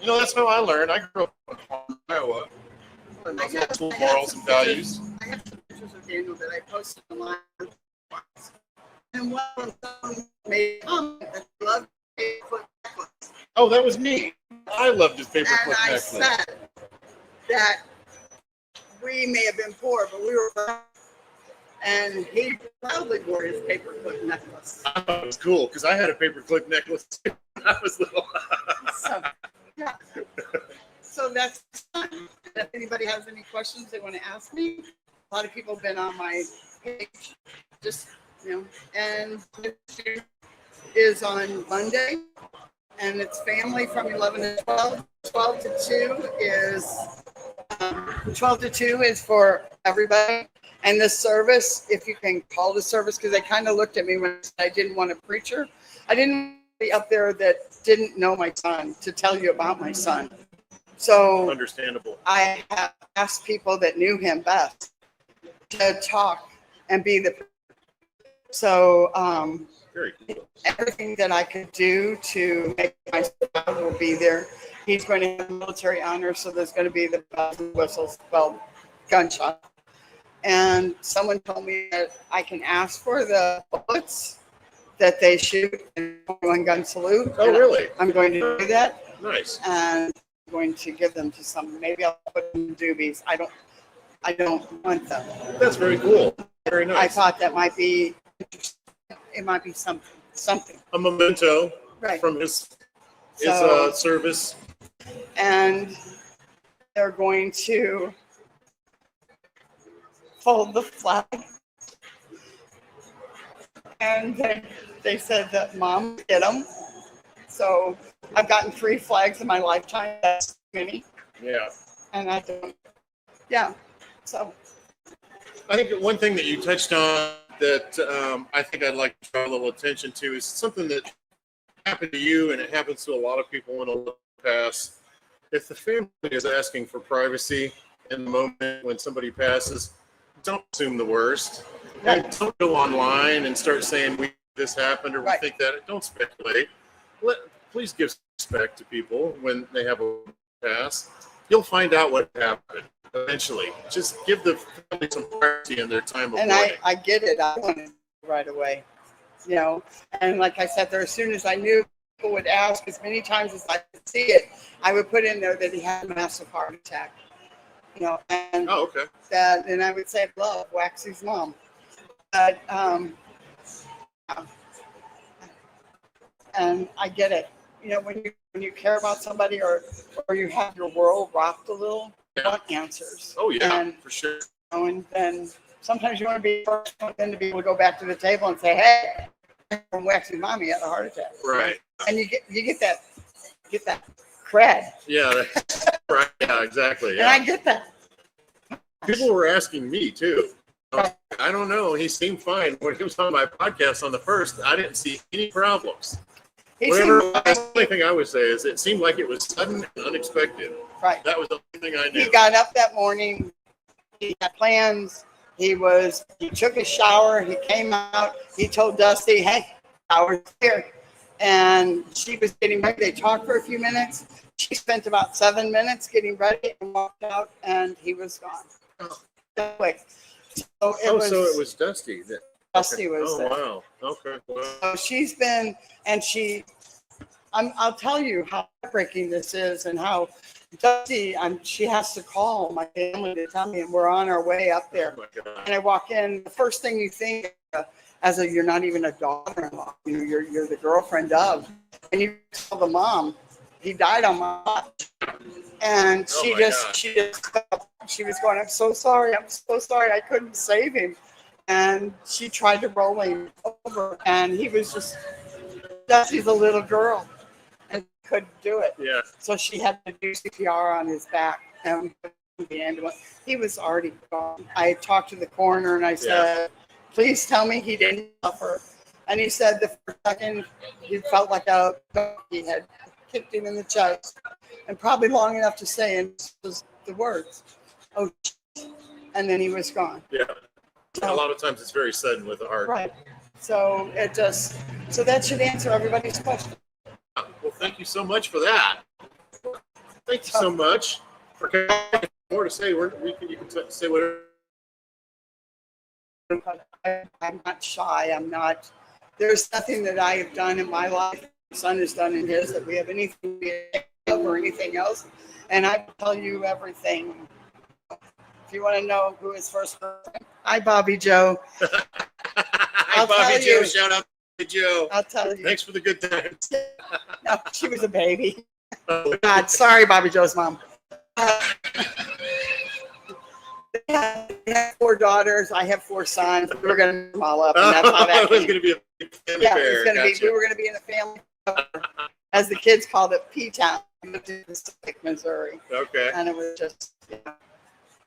[SPEAKER 1] You know, that's how I learned. I grew up in Iowa. I got school morals and values.
[SPEAKER 2] I have some pictures of Daniel that I posted online. And one of them made a comment that he loved paperclip necklace.
[SPEAKER 1] Oh, that was me. I loved his paperclip
[SPEAKER 2] necklace. And I
[SPEAKER 1] necklace.
[SPEAKER 2] said that we may have been poor, but we were proud. And he proudly wore his paperclip necklace.
[SPEAKER 1] I thought it was cool because I had a paperclip necklace too when I was little.
[SPEAKER 2] So, yeah. So that's fun. If anybody has any questions they want to ask me, a lot of people have been on my page. Just, and this is on Monday, and it's family from 11 to 12. 12 to 2 is 12 to 2 is for everybody. And the service, if you can call the service, because they kind of looked at me when I didn't want a preacher. I didn't be up there that didn't know my son to tell you about my son. So
[SPEAKER 1] understandable.
[SPEAKER 2] I have asked people that knew him best to talk and be the. So
[SPEAKER 1] very cool.
[SPEAKER 2] Everything that I could do to make my son will be there. He's going to have military honor, so there's going to be the bells and whistles, gunshot. And someone told me that I can ask for the bullets that they shoot in 21-gun salute.
[SPEAKER 1] Oh, really?
[SPEAKER 2] I'm going to do that.
[SPEAKER 1] Nice.
[SPEAKER 2] And I'm going to give them to someone. Maybe I'll put them in Doobies. I don't want them.
[SPEAKER 1] That's very cool. Very nice.
[SPEAKER 2] I thought that might be interesting. It might be something.
[SPEAKER 1] A memento from his service.
[SPEAKER 2] And they're going to fold the flag. And they said that Mom would get them. So I've gotten 3 flags in my lifetime. That's many.
[SPEAKER 1] Yeah.
[SPEAKER 2] And I don't. Yeah. So.
[SPEAKER 1] I think one thing that you touched on that I think I'd like to draw a little attention to is something that happened to you, and it happens to a lot of people in the past. if the family is asking for privacy in the moment when somebody passes, don't assume the worst.
[SPEAKER 2] Right.
[SPEAKER 1] And don't go online and start saying this happened or we
[SPEAKER 2] Right.
[SPEAKER 1] think that. Don't speculate. Please give respect to people when they have a pass. You'll find out what happened eventually. Just give the family some privacy in their time of
[SPEAKER 2] And
[SPEAKER 1] mourning.
[SPEAKER 2] I get it. I wanted right away, you know. And like I said, there, as soon as I knew people would ask, as many times as I could see it, I would put in there that he had a massive heart attack, you know. And
[SPEAKER 1] Oh, okay.
[SPEAKER 2] that, and I would say, love, Waxy's mom. But and I get it. You know, when you care about somebody or you have your world rocked a little, you want answers.
[SPEAKER 1] Oh yeah,
[SPEAKER 2] and,
[SPEAKER 1] for sure.
[SPEAKER 2] you know, and then sometimes you want to be the first one then to be able to go back to the table and say, hey, from Waxy's mommy had a heart attack.
[SPEAKER 1] Right.
[SPEAKER 2] And you get that cred.
[SPEAKER 1] Yeah, that's right. Yeah, exactly.
[SPEAKER 2] And
[SPEAKER 1] Yeah.
[SPEAKER 2] I get that.
[SPEAKER 1] People were asking me too. I don't know. He seemed fine when he was on my podcast on the first. I didn't see any problems. That's the only thing I would say is it seemed like it was sudden and unexpected.
[SPEAKER 2] Right.
[SPEAKER 1] That was the only thing I knew.
[SPEAKER 2] He got up that morning. He had plans. He took a shower. He came out. He told Dusty, hey, shower's here. And she was getting ready. They talked for a few minutes. She spent about 7 minutes getting ready and walked out, and he was gone. So quick. So it
[SPEAKER 1] was Dusty.
[SPEAKER 2] Dusty was there.
[SPEAKER 1] Wow. Okay. Well,
[SPEAKER 2] So she's been, and I'll tell you how heartbreaking this is and how Dusty, she has to call my family to tell me, and we're on our way up there.
[SPEAKER 1] oh my God.
[SPEAKER 2] And I walk in, the first thing you think you're not even a daughter-in-law, you're the girlfriend of, and you tell the mom, he died on my watch. And she was going, I'm so sorry, I couldn't save him. And she tried to roll him over, and he was just, Dusty's a little girl, and couldn't do it.
[SPEAKER 1] Yeah.
[SPEAKER 2] So she had to do CPR on his back, and the ambulance. He was already gone. I talked to the coroner, and I said, please tell me he didn't suffer. And he said the first second he felt like he had kicked him in the chest, and probably long enough to say, and this was the words, oh, and then he was gone.
[SPEAKER 1] Yeah. A lot of times it's very sudden with the heart.
[SPEAKER 2] Right. So so that should answer everybody's question.
[SPEAKER 1] Well, thank you so much for that. Thank you so much for coming. More to say. You can say whatever.
[SPEAKER 2] I'm not shy. There's nothing that I have done in my life, my son has done in his, that we have anything of or anything else. And I will tell you everything. If you want to know who his first girlfriend, hi, Bobby Joe.
[SPEAKER 1] Hi, Bobby Joe. Shout out to Joe.
[SPEAKER 2] I'll tell you.
[SPEAKER 1] Thanks for the good times.
[SPEAKER 2] No, she was a baby. God, sorry, Bobby Joe's mom. They have 4 daughters. I have 4 sons. We were going to move them all up. And that's how that
[SPEAKER 1] it was
[SPEAKER 2] came.
[SPEAKER 1] going to be a big family
[SPEAKER 2] Yeah,
[SPEAKER 1] fair.
[SPEAKER 2] it was going to be. We were going to be in a family, as the kids called it, P-Town, in Pacific, Missouri.
[SPEAKER 1] Okay.
[SPEAKER 2] And it was just,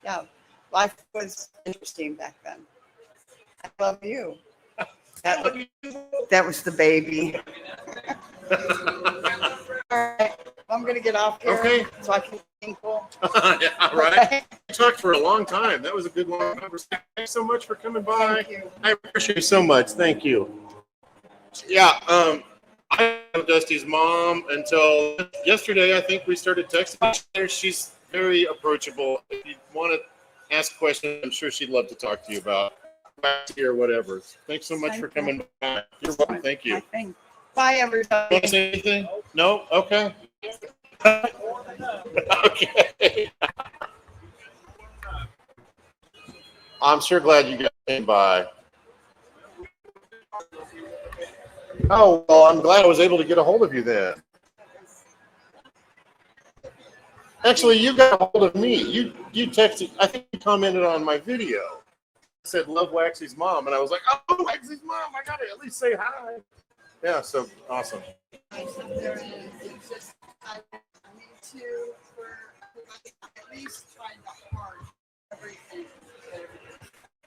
[SPEAKER 2] yeah, life was interesting back then. I love you. That was the baby. All right, I'm going to get off here so I can tinkle.
[SPEAKER 1] Yeah, right. We talked for a long time. That was a good long conversation. Thanks so much for coming by.
[SPEAKER 2] Thank you.
[SPEAKER 1] I appreciate you so much. Thank you. Yeah, I know Dusty's mom until yesterday. I think we started texting each other. She's very approachable. If you want to ask questions, I'm sure she'd love to talk to you about Waxy or whatever. Thanks so much for coming by. You're welcome. Thank you.
[SPEAKER 2] Bye, everybody.
[SPEAKER 1] Want to say anything? No? Okay. Okay. I'm sure glad you guys came by. Oh, well, I'm glad I was able to get a hold of you then. Actually, you got a hold of me. You texted, I think you commented on my video. It said, love Waxy's mom. And I was like, oh, Waxy's mom, I got to at least say hi. Yeah, so awesome.
[SPEAKER 2] I need to, at least try to hard everything.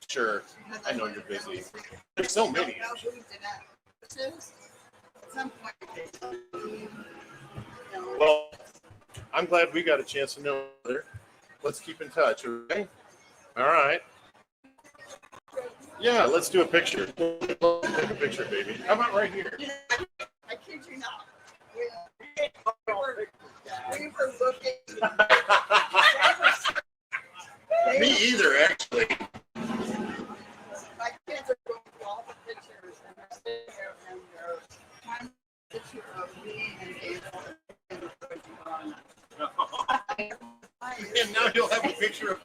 [SPEAKER 1] Sure. I know you're busy. There's so many. Well, I'm glad we got a chance to know each other. Let's keep in touch, okay? All right. Yeah, let's do a picture. Take a picture, baby. How about right here?
[SPEAKER 2] I kid you not. We were looking.
[SPEAKER 1] Me either, actually.
[SPEAKER 2] My kids are going through all the pictures and they're sitting there and they're trying to picture of me and Abel.
[SPEAKER 1] And now you'll have a picture of.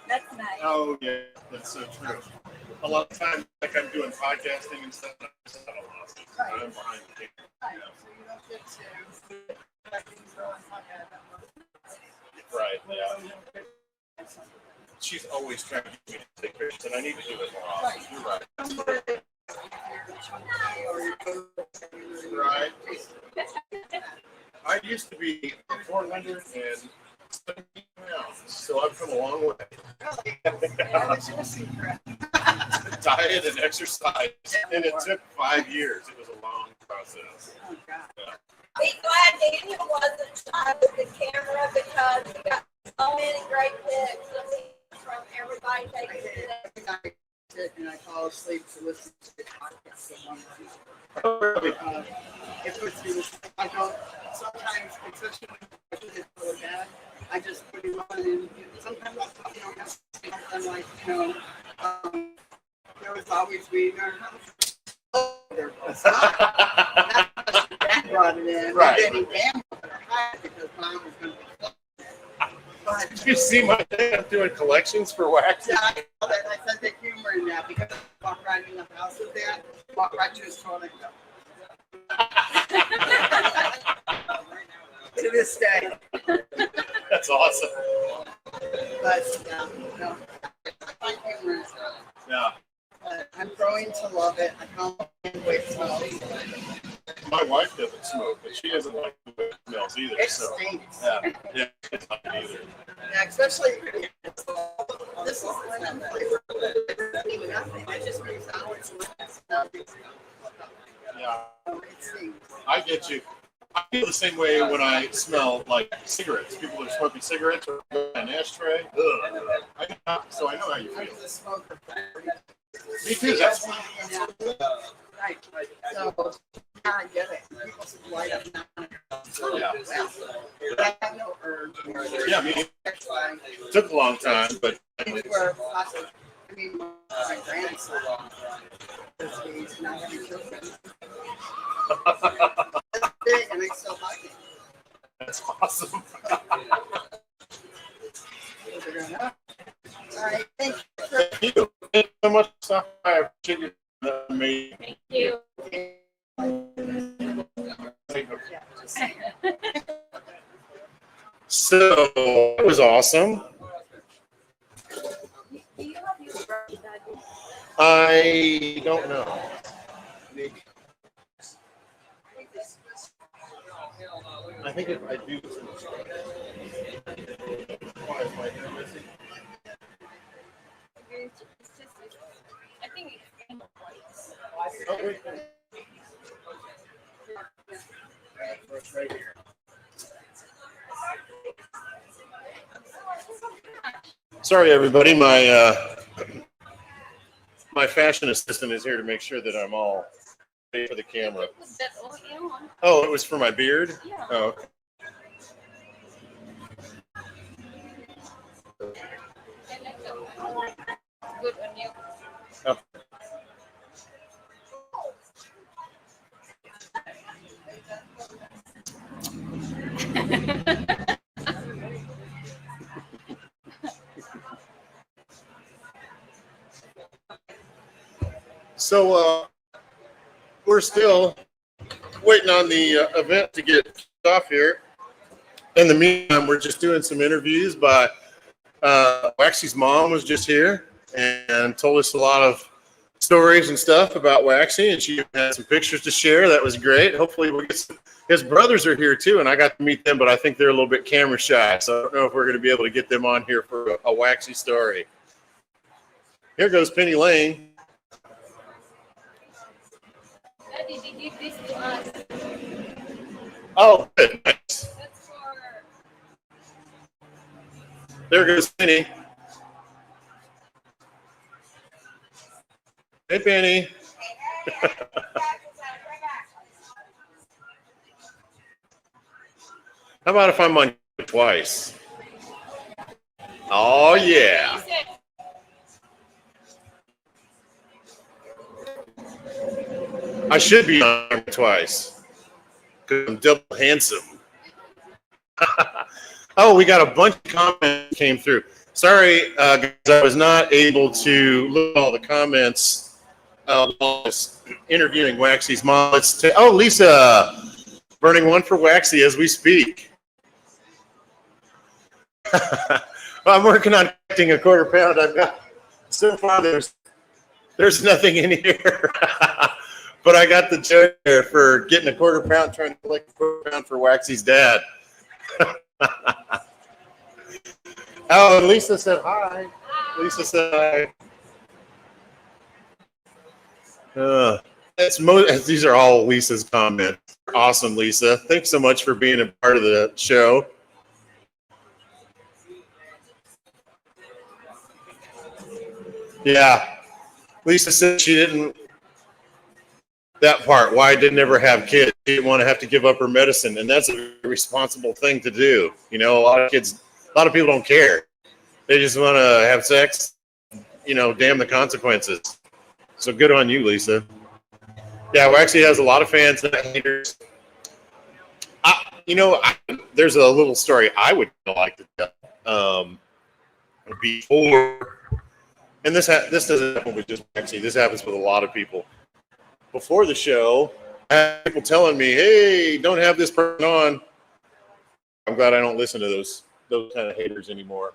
[SPEAKER 3] That's nice.
[SPEAKER 1] Oh yeah, that's so true. A lot of times, like I'm doing podcasting and stuff, I'm just at a loss. I'm behind the camera.
[SPEAKER 2] So you don't get to.
[SPEAKER 1] Right. Yeah. She's always trying to get me to take pictures, and I need to do it more often. You're right. Right. I used to be 470 pounds, so I've come a long way. Diet and exercise, and it took 5 years. It was a long process. Yeah.
[SPEAKER 3] Be glad Daniel wasn't shy with the camera because we got so many great pics from everybody taking it.
[SPEAKER 2] And I fall asleep to listen to the podcast. It puts me. I don't. Sometimes, especially when it's really bad, I just put it on, and sometimes I'll have something like, there was always we in our house. That brought it in.
[SPEAKER 1] Right.
[SPEAKER 2] And then he gambled because mom was going to be.
[SPEAKER 1] Did you see my thing? I'm doing collections for Waxy.
[SPEAKER 2] Yeah, I know that. I said the humor in that because I walk right in the house with that, walk right to his toilet and go. To this day.
[SPEAKER 1] That's awesome.
[SPEAKER 2] But, no. I find humor is
[SPEAKER 1] Yeah.
[SPEAKER 2] I'm growing to love it. I can't wait to smell it.
[SPEAKER 1] My wife doesn't smoke, but she doesn't like the way it smells either.
[SPEAKER 2] It
[SPEAKER 1] So
[SPEAKER 2] stinks.
[SPEAKER 1] yeah, it's not either.
[SPEAKER 2] Yeah, especially this is lemon flavor. Nothing. It just makes out.
[SPEAKER 1] Yeah,
[SPEAKER 2] It stinks.
[SPEAKER 1] I get you. I feel the same way when I smell like cigarettes. People are smoking cigarettes or an ashtray. Ugh. So I know how you
[SPEAKER 2] I'm
[SPEAKER 1] feel.
[SPEAKER 2] a smoker.
[SPEAKER 1] Me too. That's fine.
[SPEAKER 2] Right. So, yeah, I get it. People light up now.
[SPEAKER 1] Yeah.
[SPEAKER 2] Well, I have no urge.
[SPEAKER 1] Yeah, me.
[SPEAKER 2] That's fine.
[SPEAKER 1] It took a long time, but
[SPEAKER 2] These were possible. I mean, my grandson, because he's not having children. That's big, and I still like it.
[SPEAKER 1] that's awesome.
[SPEAKER 2] All right, thank you.
[SPEAKER 1] Thank you. Thank you so much. I appreciate you. Amazing.
[SPEAKER 3] Thank you.
[SPEAKER 1] So it was awesome.
[SPEAKER 3] Do you have your brush, Daddy?
[SPEAKER 1] I don't know. I think if I do this, why is my hair missing?
[SPEAKER 3] I think it's
[SPEAKER 1] Oh, wait. Right here. Sorry, everybody. My fashion assistant is here to make sure that I'm all ready for the camera.
[SPEAKER 3] Was that oil on?
[SPEAKER 1] Oh, it was for my beard?
[SPEAKER 3] Yeah.
[SPEAKER 1] Oh, okay.
[SPEAKER 3] Good on you.
[SPEAKER 1] Oh. So we're still waiting on the event to get off here. In the meantime, we're just doing some interviews. But Waxy's mom was just here and told us a lot of stories and stuff about Waxy, and she had some pictures to share. That was great. Hopefully we'll get some. His brothers are here too, and I got to meet them, but I think they're a little bit camera shy, so I don't know if we're going to be able to get them on here for a Waxy story. Here goes Penny Lane. Oh, good. Nice.
[SPEAKER 3] That's for
[SPEAKER 1] There goes Penny. Hey, Penny. How about if I'm on twice? Oh, yeah. I should be on twice because I'm double handsome. Oh, we got a bunch of comments came through. Sorry, guys, I was not able to look at all the comments while I was interviewing Waxy's mom. Oh, Lisa, burning one for Waxy as we speak. Well, I'm working on getting a quarter pound. I've got so far there's nothing in here. But I got the joke there for getting a quarter pound, trying to collect a quarter pound for Waxy's dad. Oh, and Lisa said hi. Lisa said hi. These are all Lisa's comments. Awesome, Lisa. Thanks so much for being a part of the show. Yeah. Lisa said she didn't, that part, why I didn't ever have kids. She didn't want to have to give up her medicine. And that's a responsible thing to do. You know, a lot of people don't care. They just want to have sex, damn the consequences. So good on you, Lisa. Yeah, Waxy has a lot of fans and haters. There's a little story I would like to tell. Before, and this doesn't happen with just Waxy. This happens with a lot of people. Before the show, I had people telling me, "Hey, don't have this person on." I'm glad I don't listen to those kind of haters anymore.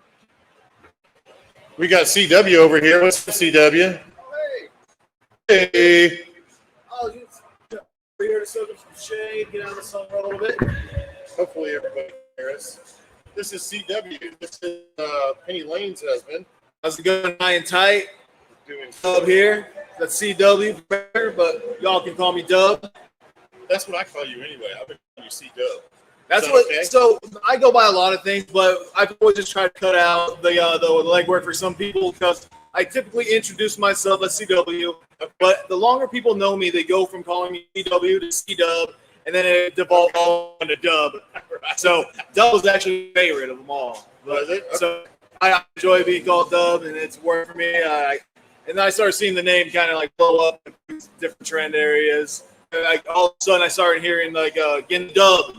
[SPEAKER 1] We got CW over here. What's up, CW? Hey. Hey.
[SPEAKER 4] Oh, we're here to soak up some shade, get out of the sun for a little bit.
[SPEAKER 1] Hopefully everybody can hear us. This is CW. This is Penny Lane's husband.
[SPEAKER 4] How's it going? High and tight.
[SPEAKER 1] Doing
[SPEAKER 4] Dub here. That's CW, but y'all can call me Dub.
[SPEAKER 1] That's what I call you anyway. I've been calling you C-Dub.
[SPEAKER 4] That's
[SPEAKER 1] that
[SPEAKER 4] what.
[SPEAKER 1] okay?
[SPEAKER 4] So I go by a lot of things, but I've always just tried to cut out the legwork for some people because I typically introduce myself as CW. But the longer people know me, they go from calling me CW to C-Dub, and then it devolved all into Dub. So Dub was actually my favorite of them all.
[SPEAKER 1] Was it? Okay.
[SPEAKER 4] So I enjoy being called Dub, and it's worked for me. And then I started seeing the name kind of like blow up in different trend areas. Like all of a sudden, I started hearing like getting Dub,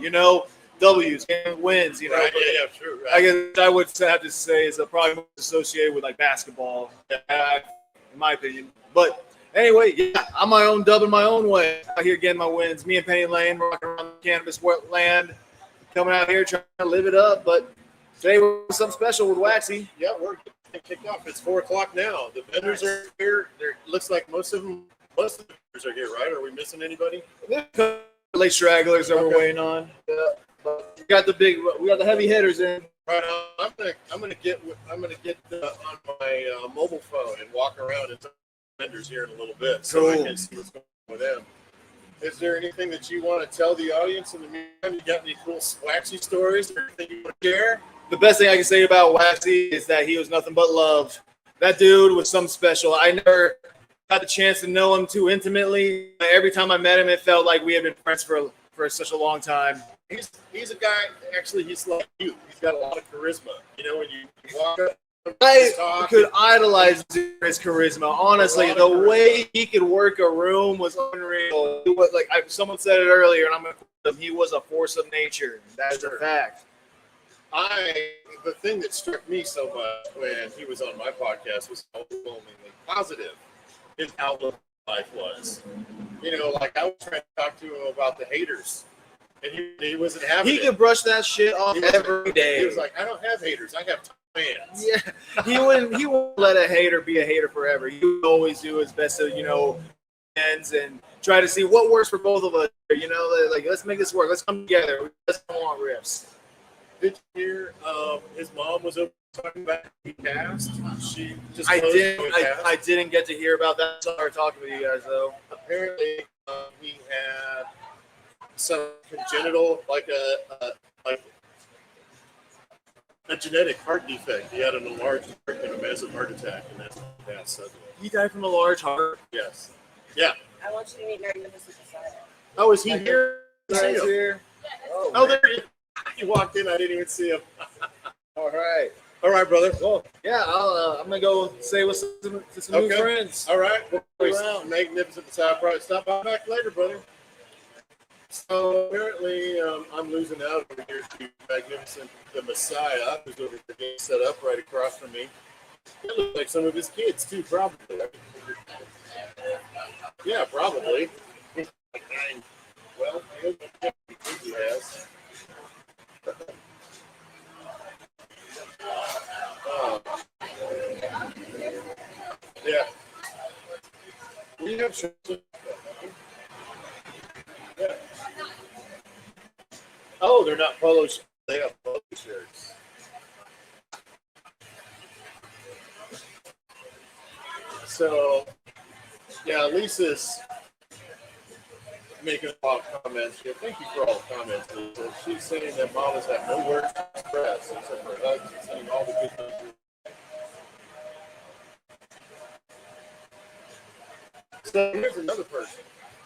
[SPEAKER 4] W's, getting wins,
[SPEAKER 1] Right, yeah, true. Right.
[SPEAKER 4] I guess I would have to say is probably most associated with like basketball, in my opinion. But anyway, yeah, I'm my own Dub in my own way. Out here getting my wins. Me and Penny Lane rocking around the cannabis wetland, coming out here trying to live it up. But today we're doing something special with Waxy.
[SPEAKER 1] Yeah, we're getting kicked off. It's 4:00 now. The vendors are here. Looks like most of the vendors are here, right? Are we missing anybody?
[SPEAKER 4] Late stragglers that we're waiting on. But we got the heavy hitters in.
[SPEAKER 1] Right on. I'm gonna get on my mobile phone and walk around and talk to vendors here in a little bit, so I can see what's going on with them. Is there anything that you want to tell the audience in the meantime? You got any cool Waxy stories or anything you want to share?
[SPEAKER 4] The best thing I can say about Waxy is that he was nothing but love. That dude was something special. I never got the chance to know him too intimately. Every time I met him, it felt like we had been friends for such a long time.
[SPEAKER 1] He's a guy, actually, he's like you. He's got a lot of charisma. When you walk up,
[SPEAKER 4] I could idolize his charisma. Honestly, the way he could work a room was unreal. He was someone said it earlier, and I'm going to quote him. He was a force of nature. That's a fact.
[SPEAKER 1] The thing that struck me so much when he was on my podcast was how overwhelmingly positive his outlook on life was. I was trying to talk to him about the haters. And he wasn't having it.
[SPEAKER 4] He could brush that shit off every day.
[SPEAKER 1] He was like, I don't have haters. I have fans.
[SPEAKER 4] Yeah. He wouldn't let a hater be a hater forever. He would always do his best to, fans and try to see what works for both of us. Let's make this work. Let's come together. Let's come on riffs.
[SPEAKER 1] Did you hear his mom was over talking about he passed? She just
[SPEAKER 4] I didn't get to hear about that. Sorry talking with you guys though.
[SPEAKER 1] Apparently he had some congenital, like a genetic heart defect. He had an enlarged heart and a massive heart attack, and that's what he passed suddenly.
[SPEAKER 4] He died from a large heart.
[SPEAKER 1] Yes. Yeah.
[SPEAKER 3] I want you to meet Magnificent Messiah.
[SPEAKER 1] Oh, is he here?
[SPEAKER 4] Guys here.
[SPEAKER 1] Oh, there he is. He walked in. I didn't even see him.
[SPEAKER 4] All right.
[SPEAKER 1] All right, brother.
[SPEAKER 4] Well, yeah, I'm gonna go say what's to some new friends.
[SPEAKER 1] All right.
[SPEAKER 4] Around.
[SPEAKER 1] Magnificent Messiah. Probably stop by back later, brother. So apparently, I'm losing out over here to Magnificent the Messiah, who's over here getting set up right across from me. It looks like some of his kids too, probably. Yeah, probably. Well, he has. Yeah. We have shirts. Yeah. Oh, they're not polo shirts. They have polo shirts. So, yeah, Lisa's making a lot of comments here. Thank you for all the comments, Lisa. She's saying that mamas have no words to express except for hugs and saying all the good things. So here's another person.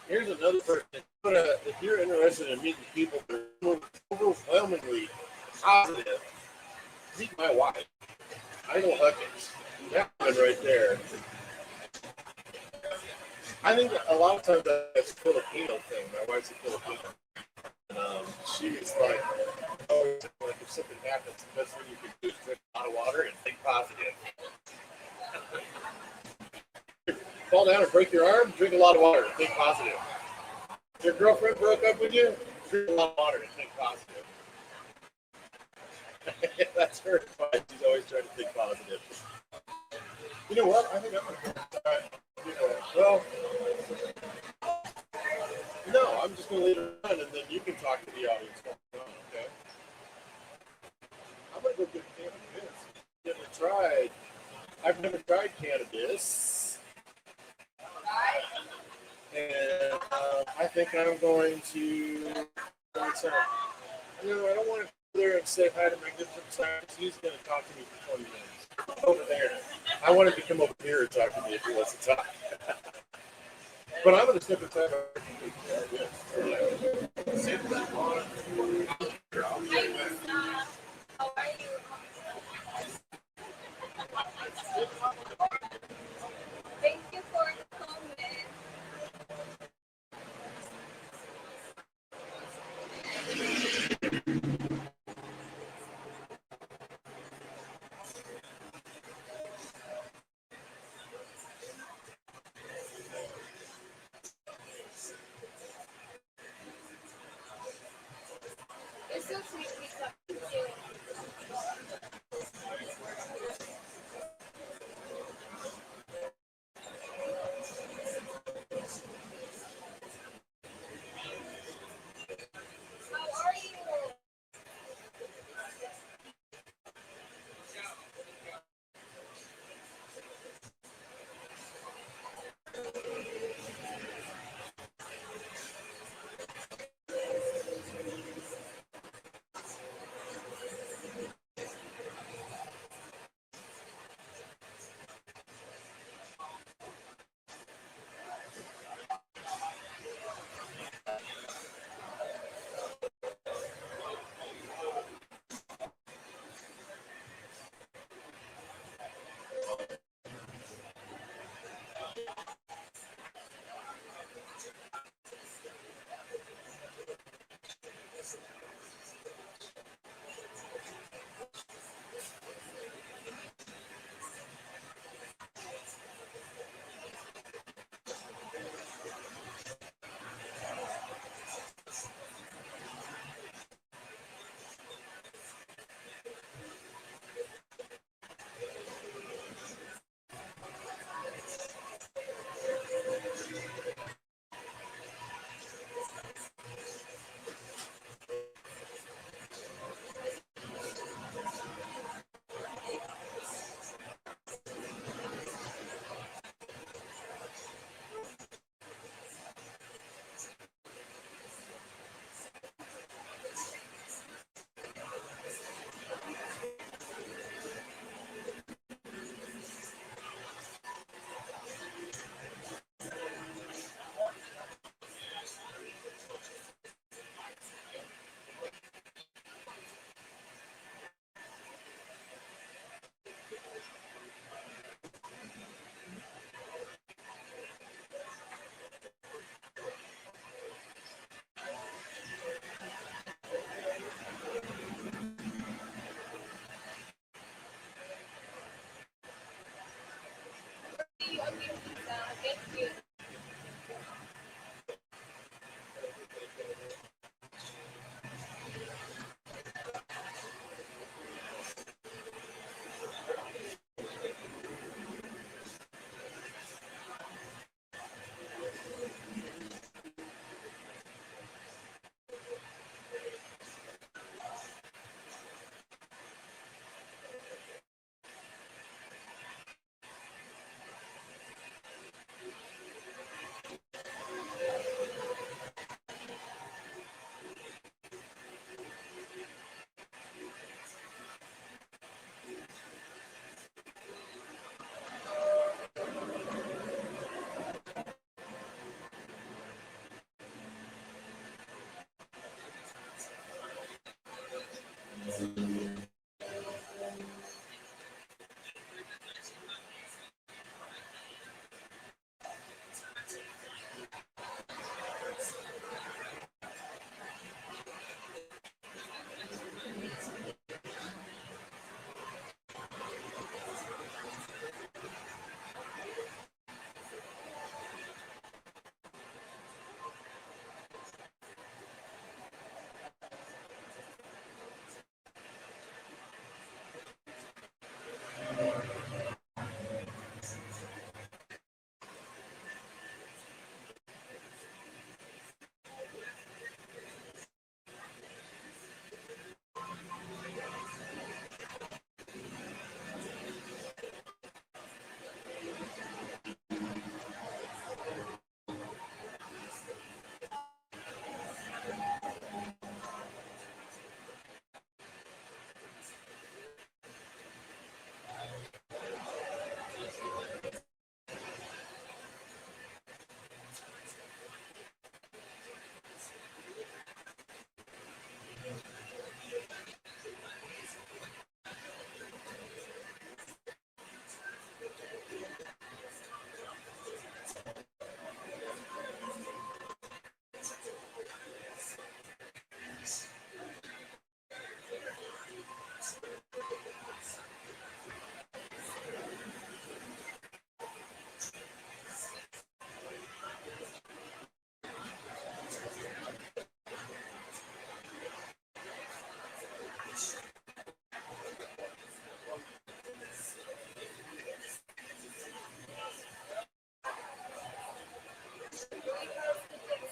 [SPEAKER 1] If you're interested in meeting people that are overwhelmingly positive, meet my wife. Idle Huckins. That one right there. I think a lot of times that's a Filipino thing. My wife's a Filipino. She's like, oh, like if something happens, the best thing you can do is drink a lot of water and think positive. Fall down and break your arm, drink a lot of water, think positive. If your girlfriend broke up with you, drink a lot of water and think positive. That's her advice. She's always trying to think positive. You know what? I think I'm going to try. Well, no, I'm just going to leave it on, and then you can talk to the audience. Okay? I'm going to go get cannabis. I've never tried cannabis. And I think I'm going to. I don't want to go there and say hi to Magnificent Science. He's going to talk to me for 20 minutes. Over there. I want him to come over here and talk to me if he wants to talk. But I'm going to step inside.
[SPEAKER 3] How are you? Thank you for the comment. It's so sweet to be talking to you. How are you?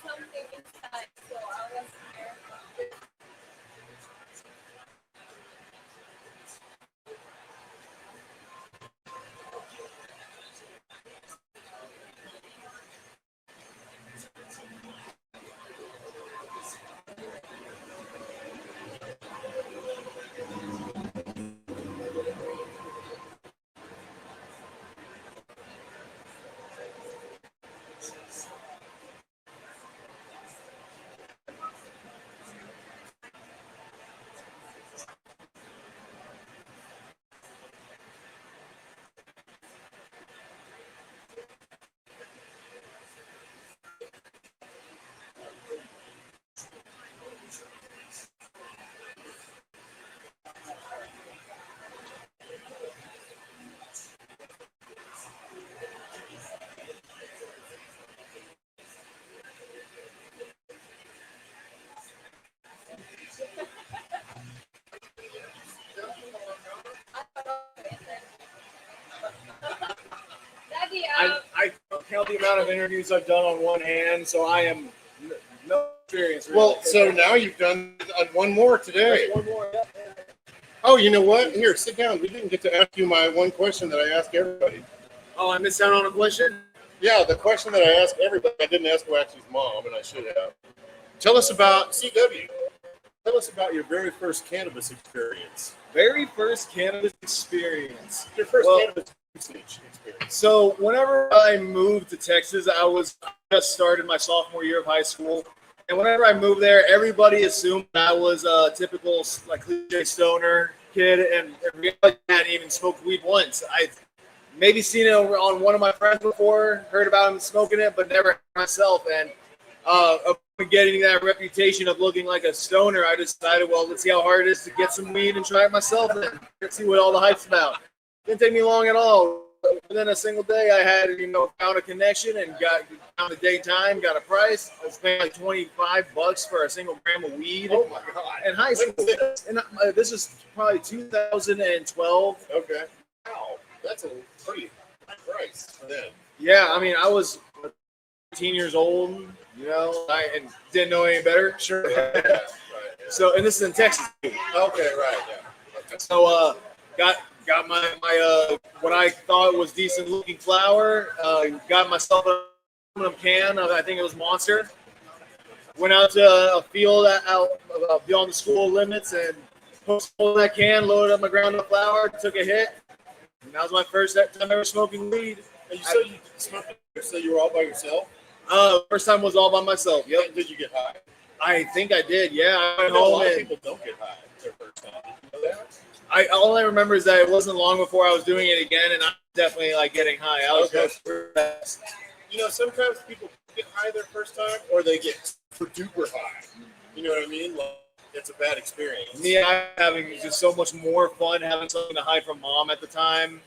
[SPEAKER 3] Something inside, so I wasn't there. Daddy,
[SPEAKER 4] I count the amount of interviews I've done on one hand, so I am no experience. Really.
[SPEAKER 1] Well, so now you've done one more today.
[SPEAKER 4] One more.
[SPEAKER 1] Oh, you know what? Here, sit down. We didn't get to ask you my one question that I ask everybody.
[SPEAKER 4] Oh, I missed out on a question.
[SPEAKER 1] Yeah, the question that I ask everybody. I didn't ask Waxy's mom, and I should have. Tell us about CW. Tell us about your very first cannabis experience.
[SPEAKER 4] Very first cannabis experience.
[SPEAKER 1] Your first
[SPEAKER 4] Well,
[SPEAKER 1] cannabis usage experience.
[SPEAKER 4] So whenever I moved to Texas, I was just started my sophomore year of high school, and whenever I moved there, everybody assumed I was a typical like cliche stoner kid, and I hadn't even smoked weed once. I maybe seen it on one of my friends before, heard about him smoking it, but never myself. And getting that reputation of looking like a stoner, I decided, well, let's see how hard it is to get some weed and try it myself, and let's see what all the hype's about. Didn't take me long at all. Within a single day, I had, found a connection and found a day time, got a price. I was paying like $25 for a single gram of weed.
[SPEAKER 1] Oh my God!
[SPEAKER 4] In high school, and this is probably 2012.
[SPEAKER 1] Okay. Wow, that's a pretty high price for them.
[SPEAKER 4] Yeah, I mean, I was 18 years old, and didn't know any better. Sure.
[SPEAKER 1] Right, yeah.
[SPEAKER 4] So, and this is in Texas.
[SPEAKER 1] Okay, right, yeah. Okay.
[SPEAKER 4] So, got my what I thought was decent looking flower. Got myself an aluminum can of, I think it was Monster. Went out to a field out beyond the school limits and put that can, loaded up my ground up flower, took a hit. And that was my first time ever smoking weed.
[SPEAKER 1] And you said you smoked it, so you were all by yourself?
[SPEAKER 4] First time was all by myself. Yep.
[SPEAKER 1] Did you get high?
[SPEAKER 4] I think I did. Yeah, I went
[SPEAKER 1] A
[SPEAKER 4] home
[SPEAKER 1] lot of
[SPEAKER 4] and
[SPEAKER 1] people don't get high. their first time. You know that?
[SPEAKER 4] All I remember is that it wasn't long before I was doing it again, and I'm definitely like getting high. I was super fast.
[SPEAKER 1] You know, sometimes people get high their first time, or they get super duper high. You know what I mean? Like, it's a bad experience.
[SPEAKER 4] Me, I'm having just so much more fun having something to hide from mom at the time.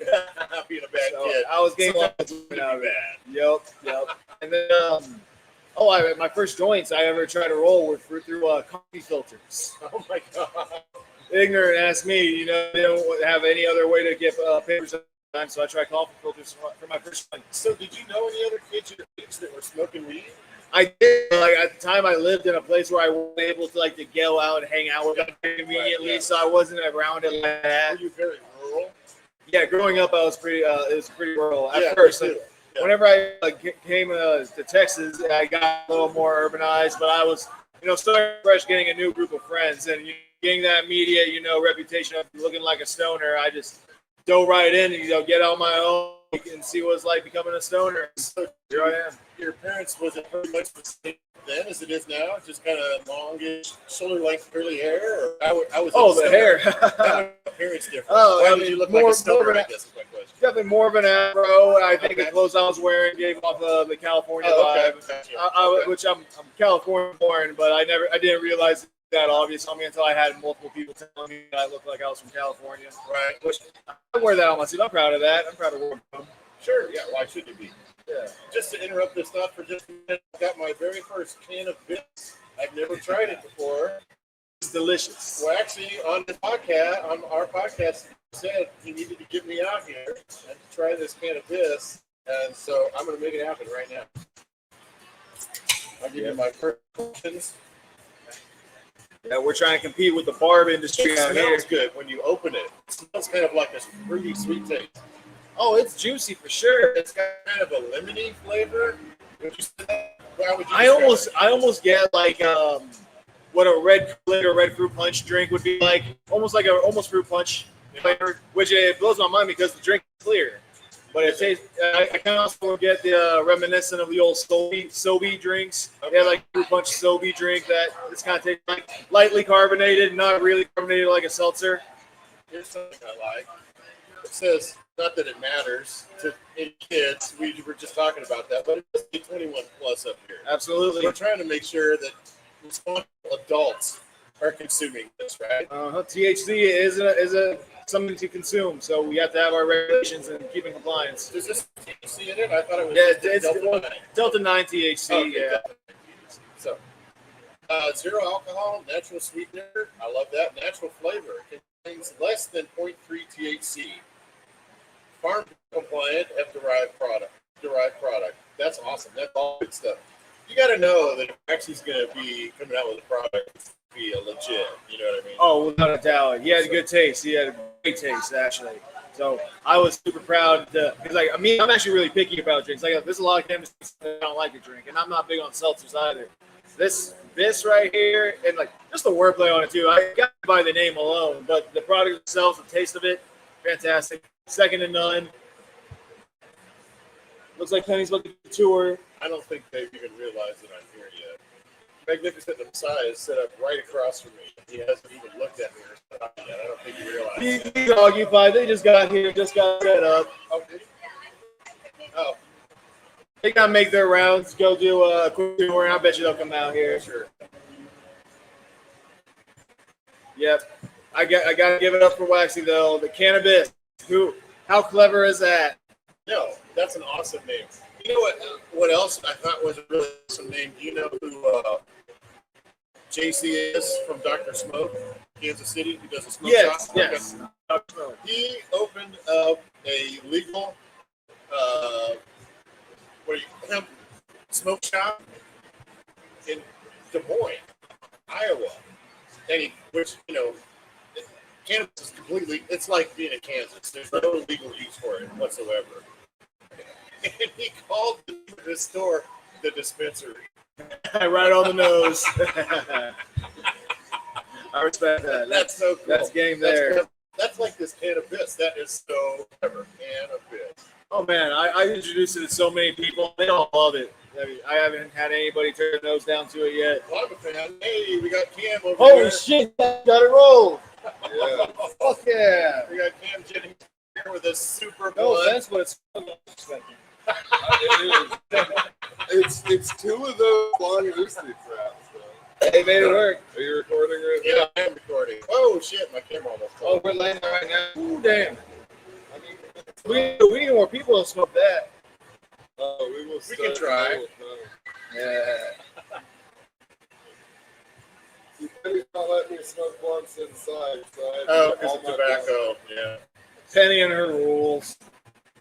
[SPEAKER 1] Being a bad kid.
[SPEAKER 4] I was getting
[SPEAKER 1] so bad.
[SPEAKER 4] Yep. And then, my first joints I ever tried to roll were through coffee filters.
[SPEAKER 1] Oh my god.
[SPEAKER 4] Ignorant asked me, you know, they don't have any other way to get papers at the time, so I tried coffee filters for my first joint.
[SPEAKER 1] So did you know any other kids your age that were smoking weed?
[SPEAKER 4] I did. Like at the time, I lived in a place where I wasn't able to to go out and hang out with them immediately, so I wasn't around it like that.
[SPEAKER 1] Were you very rural?
[SPEAKER 4] Yeah, growing up, I was pretty. It was pretty rural at first.
[SPEAKER 1] Me too. Yeah.
[SPEAKER 4] Whenever I came to Texas, I got a little more urbanized, but I was, starting fresh, getting a new group of friends, and getting that immediate, reputation of looking like a stoner. I just dove right in and get on my own and see what it's like becoming a stoner. So here I am.
[SPEAKER 1] Your parents, was it pretty much the same then as it is now? Just kind of longish, shoulder length, curly hair? Or I was
[SPEAKER 4] the hair.
[SPEAKER 1] Appearance different.
[SPEAKER 4] Oh,
[SPEAKER 1] Why did you look like a stoner? I guess is my question.
[SPEAKER 4] Definitely more of an afro. I think the clothes I was wearing gave off the California vibe.
[SPEAKER 1] Gotcha.
[SPEAKER 4] Which I'm California born, but I didn't realize that obvious on me until I had multiple people telling me that I looked like I was from California.
[SPEAKER 1] Right.
[SPEAKER 4] Which I wear that on my suit. I'm proud of that. I'm proud of where I'm from.
[SPEAKER 1] Sure. Yeah. Why should you be?
[SPEAKER 4] Yeah.
[SPEAKER 1] Just to interrupt this thought for just a minute, I got my very first can of bits. I've never tried it before.
[SPEAKER 4] It's delicious.
[SPEAKER 1] Waxy on our podcast, said he needed to get me out here and try this can of this, and so I'm going to make it happen right now. I'll give you my first questions.
[SPEAKER 4] Yeah, we're trying to compete with the barb industry
[SPEAKER 1] It
[SPEAKER 4] out here.
[SPEAKER 1] smells good when you open it. It smells kind of like a fruity sweet taste.
[SPEAKER 4] Oh, it's juicy for sure.
[SPEAKER 1] It's got kind of a lemony flavor. Would you say that? How would you
[SPEAKER 4] I almost get like what a red Kool-Aid or red fruit punch drink would be like, almost fruit punch flavor, which it blows my mind because the drink is clear, but it tastes. I kind of also get the reminiscent of the old Sobe drinks.
[SPEAKER 1] Okay.
[SPEAKER 4] They had like fruit punch Sobe drink that it's kind of tastes like lightly carbonated, not really carbonated like a seltzer.
[SPEAKER 1] Here's something I like. It says, not that it matters to any kids, we were just talking about that, but it does say 21 plus up here.
[SPEAKER 4] Absolutely.
[SPEAKER 1] We're trying to make sure that responsible adults are consuming this, right?
[SPEAKER 4] THC is a something to consume, so we have to have our regulations and keep in compliance.
[SPEAKER 1] Does this THC in it? I thought it was
[SPEAKER 4] It's
[SPEAKER 1] Delta 9.
[SPEAKER 4] Delta 9 THC.
[SPEAKER 1] Okay,
[SPEAKER 4] Yeah.
[SPEAKER 1] Delta 9. So, zero alcohol, natural sweetener. I love that. Natural flavor. Contains less than 0.3 THC. Farm compliant, F-derived product. That's awesome. That's all good stuff. You got to know that if Waxy's going to be coming out with a product, it's be a legit. You know what I mean?
[SPEAKER 4] Oh, without a doubt. He had a good taste. He had a great taste, actually. So I was super proud because, I'm actually really picky about drinks. There's a lot of chemists that I don't like to drink, and I'm not big on seltzers either. This right here, and just the wordplay on it too. I got it by the name alone, but the product itself, the taste of it, fantastic. Second to none. Looks like Penny's looking for the tour.
[SPEAKER 1] I don't think they've even realized that I'm here yet. Magnificent Messiah is set up right across from me. He hasn't even looked at me or something yet. I don't think he realized.
[SPEAKER 4] He's occupied. They just got here, just got set up.
[SPEAKER 1] Oh, did he? Oh,
[SPEAKER 4] They gotta make their rounds, go do a quick tour, and I bet you they'll come out here.
[SPEAKER 1] sure.
[SPEAKER 4] Yep. I gotta give it up for Waxy though. The cannabis. How clever is that?
[SPEAKER 1] No, that's an awesome name. You know what else I thought was a really awesome name? Do you know who JC is from Dr. Smoke, Kansas City, who does a smoke shop?
[SPEAKER 4] Yes.
[SPEAKER 1] He opened up a legal hemp smoke shop in Des Moines, Iowa. And cannabis is completely, it's like being in Kansas. There's no legal use for it whatsoever. And he called this store the dispensary.
[SPEAKER 4] Right on the nose. I respect that.
[SPEAKER 1] That's so cool.
[SPEAKER 4] That's game there.
[SPEAKER 1] That's like this cannabis. That is so clever. Cannabis.
[SPEAKER 4] Oh man, I introduced it to so many people. They all love it. I haven't had anybody turn their nose down to it yet.
[SPEAKER 1] Well, I'm a fan. Hey, we got Cam over
[SPEAKER 4] Holy
[SPEAKER 1] there.
[SPEAKER 4] shit, got it rolled.
[SPEAKER 5] Yeah.
[SPEAKER 4] Fuck yeah.
[SPEAKER 1] We got Cam Jennings here with a super
[SPEAKER 4] No
[SPEAKER 1] blood.
[SPEAKER 4] offense, but
[SPEAKER 5] It's two of those long distance traps. So.
[SPEAKER 4] they made it work.
[SPEAKER 5] Are you recording right
[SPEAKER 1] Yeah, I am recording. Oh shit, my camera almost fell.
[SPEAKER 4] Oh, we're landing right now. Ooh, damn. We need more people to smoke that.
[SPEAKER 5] now? Oh, we will.
[SPEAKER 1] We can try.
[SPEAKER 4] Yeah.
[SPEAKER 5] You better not let me smoke blunts inside. So I have
[SPEAKER 1] Oh,
[SPEAKER 5] to get
[SPEAKER 1] because
[SPEAKER 5] all
[SPEAKER 1] of
[SPEAKER 5] my
[SPEAKER 1] tobacco. Yeah.
[SPEAKER 4] Penny and her rules.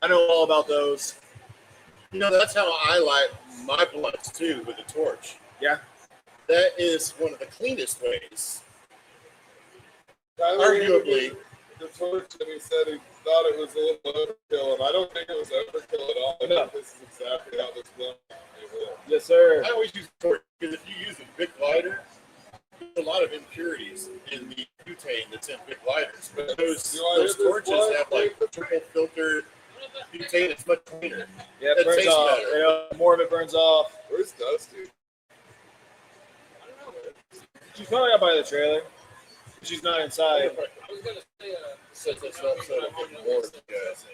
[SPEAKER 4] I know all about those.
[SPEAKER 1] You know, that's how I light my blunts too, with a torch.
[SPEAKER 4] Yeah.
[SPEAKER 1] That is one of the cleanest ways.
[SPEAKER 5] Tyler
[SPEAKER 1] Arguably.
[SPEAKER 5] the torch, and he said he thought it was a little overkill, and I don't think it was overkill at all. I
[SPEAKER 4] No.
[SPEAKER 5] think this is exactly how this blunt is.
[SPEAKER 4] Yes, sir.
[SPEAKER 1] I always use torch because if you use a big lighter, there's a lot of impurities in the butane that's in big lighters. But those torches have like triple filtered butane. It's much cleaner.
[SPEAKER 4] Yeah, it
[SPEAKER 1] It
[SPEAKER 4] burns
[SPEAKER 1] tastes
[SPEAKER 4] off.
[SPEAKER 1] better.
[SPEAKER 4] Yeah, more of it burns off.
[SPEAKER 5] Where's Dusty?
[SPEAKER 4] She's probably out by the trailer. She's not inside.
[SPEAKER 6] I was gonna say,
[SPEAKER 1] Set this up so that we can warn you guys.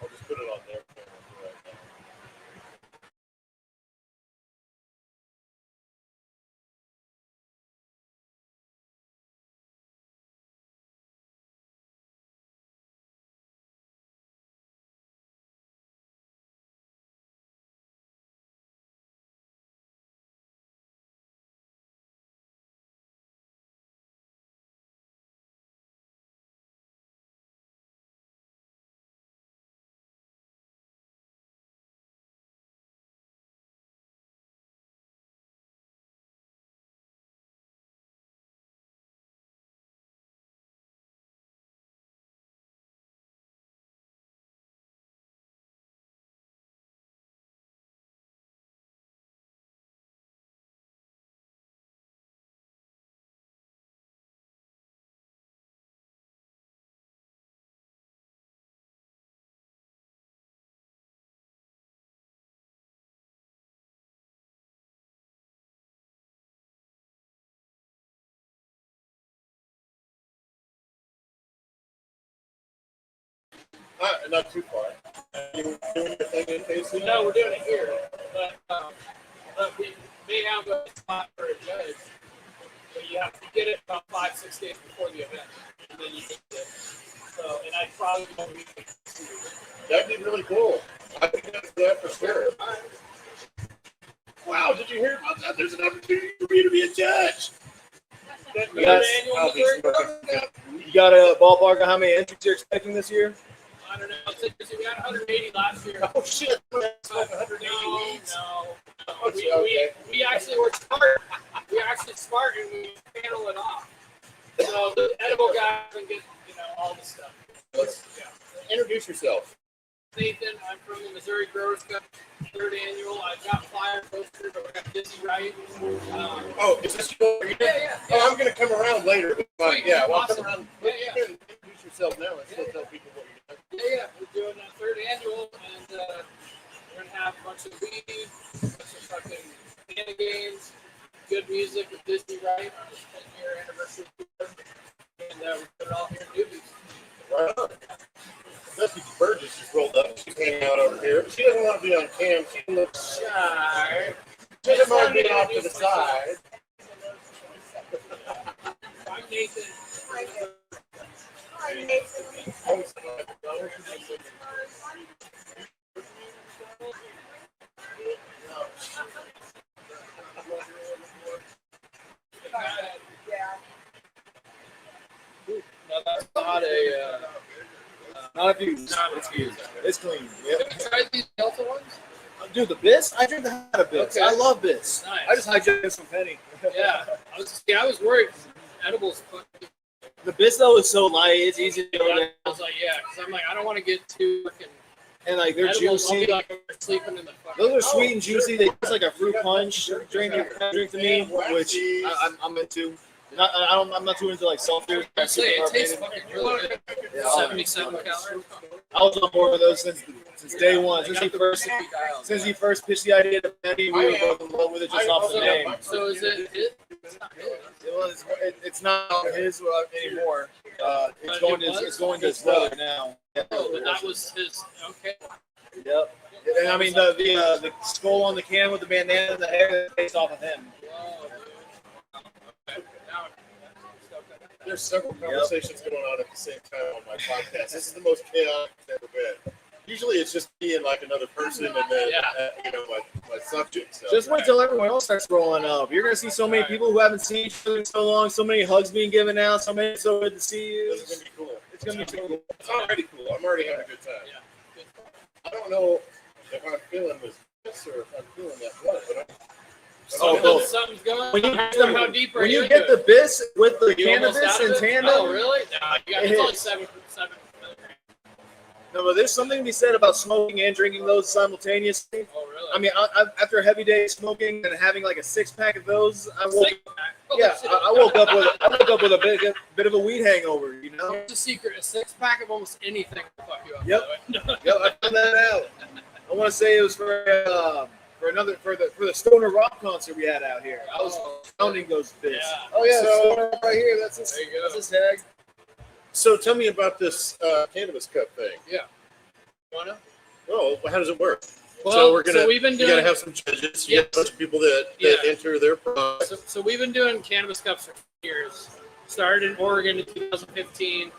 [SPEAKER 1] I'll just put it on their camera for right now. Not too far. You doing your thing in Casey?
[SPEAKER 6] no, we're doing it here, but we may have a spot for a judge, but you have to get it about 5-6 days before the event, and then you get it. So, and I probably won't be able to see it.
[SPEAKER 1] That'd be really cool. I think that's that for sure. Wow, did you hear about that? There's an opportunity for me to be a judge.
[SPEAKER 6] That
[SPEAKER 4] Yes,
[SPEAKER 6] annual
[SPEAKER 1] I'll be
[SPEAKER 6] Missouri
[SPEAKER 1] smoking.
[SPEAKER 4] You got a ballpark on how many entries you're expecting this year?
[SPEAKER 6] I don't know. We had 180 last year.
[SPEAKER 1] Oh shit! I'm gonna smoke
[SPEAKER 6] No,
[SPEAKER 1] 180 weeds.
[SPEAKER 6] no.
[SPEAKER 1] Okay.
[SPEAKER 6] We actually were smart. We actually smart and we panel it off. So the edible guy can get, all the stuff. Yeah.
[SPEAKER 1] Introduce yourself.
[SPEAKER 6] Nathan, I'm from the Missouri Growers Cup, 3rd annual. I've got flyer poster, but we got Dizzy Wright.
[SPEAKER 1] Oh, is this your?
[SPEAKER 6] Yeah.
[SPEAKER 1] Oh, I'm gonna come around later. But fine. Yeah, well,
[SPEAKER 6] Awesome.
[SPEAKER 1] come around.
[SPEAKER 6] Yeah.
[SPEAKER 1] You can introduce yourself now and still tell people what you're doing.
[SPEAKER 6] Yeah, we're doing a 3rd annual, and we're gonna have a bunch of weed, a bunch of fucking Canada games, good music with Disney Wright, 10-year anniversary tour, and we're doing it all here in Doobies.
[SPEAKER 1] Right on. Dusty Burgess just rolled up. She's hanging out over here. She doesn't want to be on cam. She looks shy. She doesn't mind being off to the side.
[SPEAKER 6] I'm Nathan.
[SPEAKER 3] Hi, Nathan. Yeah.
[SPEAKER 4] No, that's not a. Not a fuse. It's fused. It's clean.
[SPEAKER 6] Have you tried these Delta ones?
[SPEAKER 4] Dude, the Bits? I drink the hell out of Bits.
[SPEAKER 6] Okay.
[SPEAKER 4] I love Bits.
[SPEAKER 6] Nice.
[SPEAKER 4] I just hijacked this from Penny.
[SPEAKER 6] Yeah. I was worried. Edibles fucking.
[SPEAKER 4] The Bits though is so light. It's easy to go
[SPEAKER 6] I
[SPEAKER 4] down.
[SPEAKER 6] was like, yeah, because I'm like, I don't want to get too fucking.
[SPEAKER 4] And like they're
[SPEAKER 6] edibles. I'll
[SPEAKER 4] juicy.
[SPEAKER 6] be like sleeping in the fucking.
[SPEAKER 4] Those are sweet and juicy. They taste like a fruit punch drink to me, which I'm into. I'm not too into like self-food.
[SPEAKER 6] I say it tastes fucking really good.
[SPEAKER 4] Yeah,
[SPEAKER 6] 77 calories.
[SPEAKER 4] I was on board with those since day one. Since he first pitched the idea to Penny, we were both in love with it just off the name.
[SPEAKER 6] So is it? It's not his.
[SPEAKER 4] It's not his anymore. It's going to his brother now. Yeah.
[SPEAKER 6] Oh, but that was his. Okay.
[SPEAKER 4] Yep. And I mean the skull on the can with the bandana and the hair that's based off of him.
[SPEAKER 1] There's several conversations going on at the same time on my podcast. This is the most chaotic it's ever been. Usually it's just me and like another person and then my subject. So.
[SPEAKER 4] Just wait till everyone else starts rolling up. You're gonna see so many people who haven't seen each other in so long, so many hugs being given out, so many so good to see you.
[SPEAKER 1] It's gonna be cool.
[SPEAKER 4] It's gonna be cool.
[SPEAKER 1] It's already cool. I'm already having a good time. I don't know if I'm feeling this or if I'm feeling that one, but
[SPEAKER 4] both.
[SPEAKER 6] Something's going.
[SPEAKER 4] When you
[SPEAKER 6] on.
[SPEAKER 4] get
[SPEAKER 6] How deep are
[SPEAKER 4] when you
[SPEAKER 6] into
[SPEAKER 4] get
[SPEAKER 6] it?
[SPEAKER 4] the bis with the
[SPEAKER 6] You almost
[SPEAKER 4] cannabis
[SPEAKER 6] out of
[SPEAKER 4] in
[SPEAKER 6] it?
[SPEAKER 4] tandem.
[SPEAKER 6] Oh, really? No, it's only 7 milligrams.
[SPEAKER 4] No, but there's something to be said about smoking and drinking those simultaneously.
[SPEAKER 6] Oh, really?
[SPEAKER 4] I mean, after a heavy day of smoking and having like a 6-pack of those, I woke up with a bit of a weed hangover. You know.
[SPEAKER 6] It's a secret. A 6-pack of almost anything will fuck you up.
[SPEAKER 4] Yep.
[SPEAKER 6] By the way.
[SPEAKER 4] Yep, I found that out. I want to say it was for the Stoner Rock concert we had out here. I was pounding those bits.
[SPEAKER 6] Yeah.
[SPEAKER 4] Oh yeah,
[SPEAKER 1] So-
[SPEAKER 4] Stoner right here. That's his.
[SPEAKER 6] There you go.
[SPEAKER 4] That's his tag.
[SPEAKER 1] so tell me about this cannabis cup thing.
[SPEAKER 6] Wanna?
[SPEAKER 1] Well, how does it work?
[SPEAKER 6] Well,
[SPEAKER 1] so we're gonna.
[SPEAKER 6] we've been
[SPEAKER 1] You gotta
[SPEAKER 6] doing.
[SPEAKER 1] have some judges. You got a bunch of people that enter their product.
[SPEAKER 6] So we've been doing cannabis cups for years. Started in Oregon in 2015.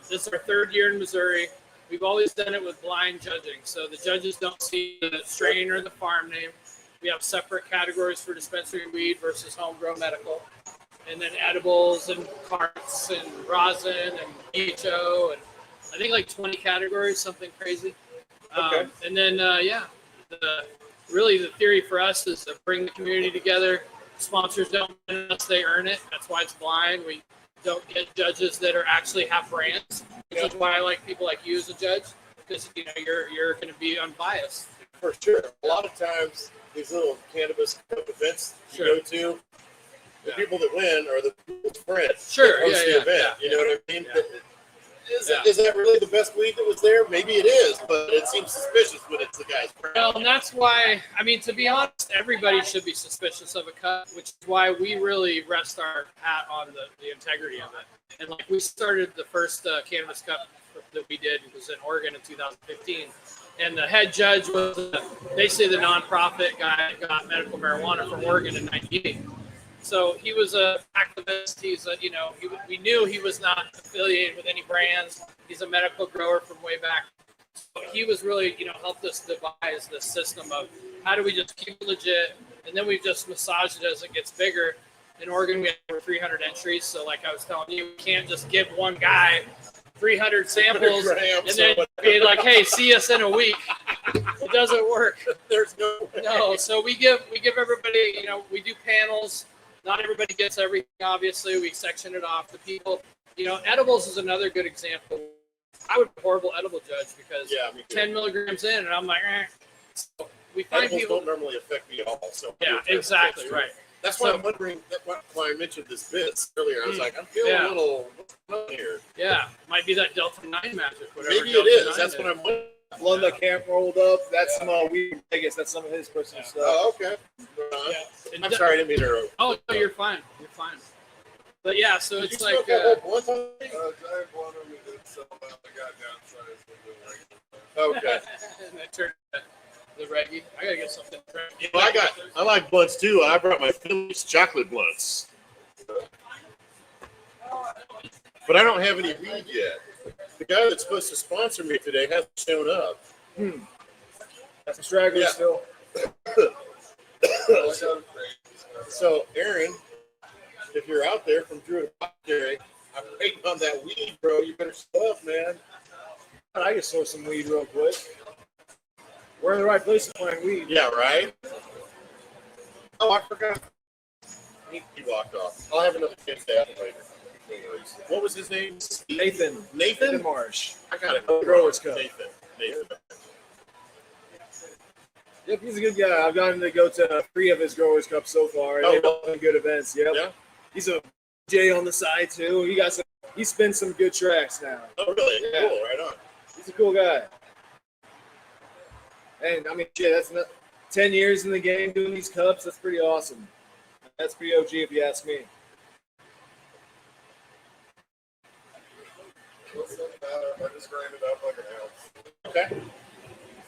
[SPEAKER 6] This is our 3rd year in Missouri. We've always done it with blind judging. So the judges don't see the strain or the farm name. We have separate categories for dispensary weed versus homegrown medical. And then edibles and carts and rosin and BHO and I think like 20 categories, something crazy.
[SPEAKER 1] Okay.
[SPEAKER 6] And then, really the theory for us is to bring the community together. Sponsors don't win unless they earn it. That's why it's blind. We don't get judges that are actually have brands, which is why I like people like you as a judge, because you're going to be unbiased.
[SPEAKER 1] For sure. A lot of times, these little cannabis cup events you go to, the people that win are the people's friends.
[SPEAKER 6] Sure,
[SPEAKER 1] that host the event. You know what I mean? Is that really the best weed that was there? Maybe it is, but it seems suspicious when it's the guy's friend.
[SPEAKER 6] Well, and that's why, I mean, to be honest, everybody should be suspicious of a cut, which is why we really rest our hat on the integrity of it. And like we started the first cannabis cup that we did was in Oregon in 2015. And the head judge was basically the nonprofit guy that got medical marijuana from Oregon in '98. So he was an activist. He's we knew he was not affiliated with any brands. He's a medical grower from way back. So he was really, helped us devise this system of how do we just keep it legit, and then we've just massaged it as it gets bigger. In Oregon, we have over 300 entries. So like I was telling you, we can't just give one guy 300 samples and then be like, hey, see us in a week. It doesn't work.
[SPEAKER 1] There's no way.
[SPEAKER 6] No, so we give everybody, we do panels. Not everybody gets everything, obviously. We section it off. The people, edibles is another good example. I would be a horrible edible judge because 10 milligrams in, and I'm like, eh. So we find
[SPEAKER 1] Edibles
[SPEAKER 6] people.
[SPEAKER 1] don't normally affect me at all. So
[SPEAKER 6] Yeah, exactly, right.
[SPEAKER 1] That's why I'm wondering. Why I mentioned this bits earlier. I was like, I'm feeling a little what's going on here.
[SPEAKER 6] Yeah, might be that Delta 9 magic. Whatever
[SPEAKER 1] Maybe it
[SPEAKER 6] Delta
[SPEAKER 1] is.
[SPEAKER 6] 9
[SPEAKER 1] That's what I'm wondering.
[SPEAKER 4] One that camp rolled up. That's some weed from Vegas. That's some of his personal stuff.
[SPEAKER 1] Oh, okay.
[SPEAKER 6] Yeah.
[SPEAKER 1] I'm sorry, I didn't mean to.
[SPEAKER 6] Oh, no, you're fine. You're fine. But yeah, so
[SPEAKER 1] Did
[SPEAKER 6] it's
[SPEAKER 1] you
[SPEAKER 6] like.
[SPEAKER 1] smoke that whole blunt on me?
[SPEAKER 5] Giant one of them did so well, I got downsized.
[SPEAKER 1] Okay.
[SPEAKER 6] And I turned the reggae. I gotta get something.
[SPEAKER 1] Well, I like blunts too. I brought my Phillies chocolate blunts, but I don't have any weed yet. The guy that's supposed to sponsor me today hasn't shown up.
[SPEAKER 4] That's a straggler still.
[SPEAKER 1] So, Aaron, if you're out there from Drew and Apothecary, I'm waiting on that weed, bro. You better show up, man.
[SPEAKER 4] I can source some weed real quick. We're in the right place to find weed.
[SPEAKER 1] Yeah, right? Oh, I forgot. He walked off. I'll have another chance to ask him later. What was his name?
[SPEAKER 4] Nathan
[SPEAKER 1] Nathan?
[SPEAKER 4] Marsh.
[SPEAKER 1] I got it.
[SPEAKER 4] Growers Cup.
[SPEAKER 1] Nathan.
[SPEAKER 4] Yep, he's a good guy. I've gotten to go to 3 of his Growers Cups so far. And they've all been good events. Yep.
[SPEAKER 1] Yeah.
[SPEAKER 4] He's a Jay on the side too. He spins some good tracks now.
[SPEAKER 1] Oh, really?
[SPEAKER 4] Yeah.
[SPEAKER 1] Cool. Right on.
[SPEAKER 4] He's a cool guy. And I mean, shit, that's 10 years in the game doing these cups. That's pretty awesome. That's pretty OG if you ask me.
[SPEAKER 5] What's the matter? I just ran it up like an ounce.
[SPEAKER 1] Okay.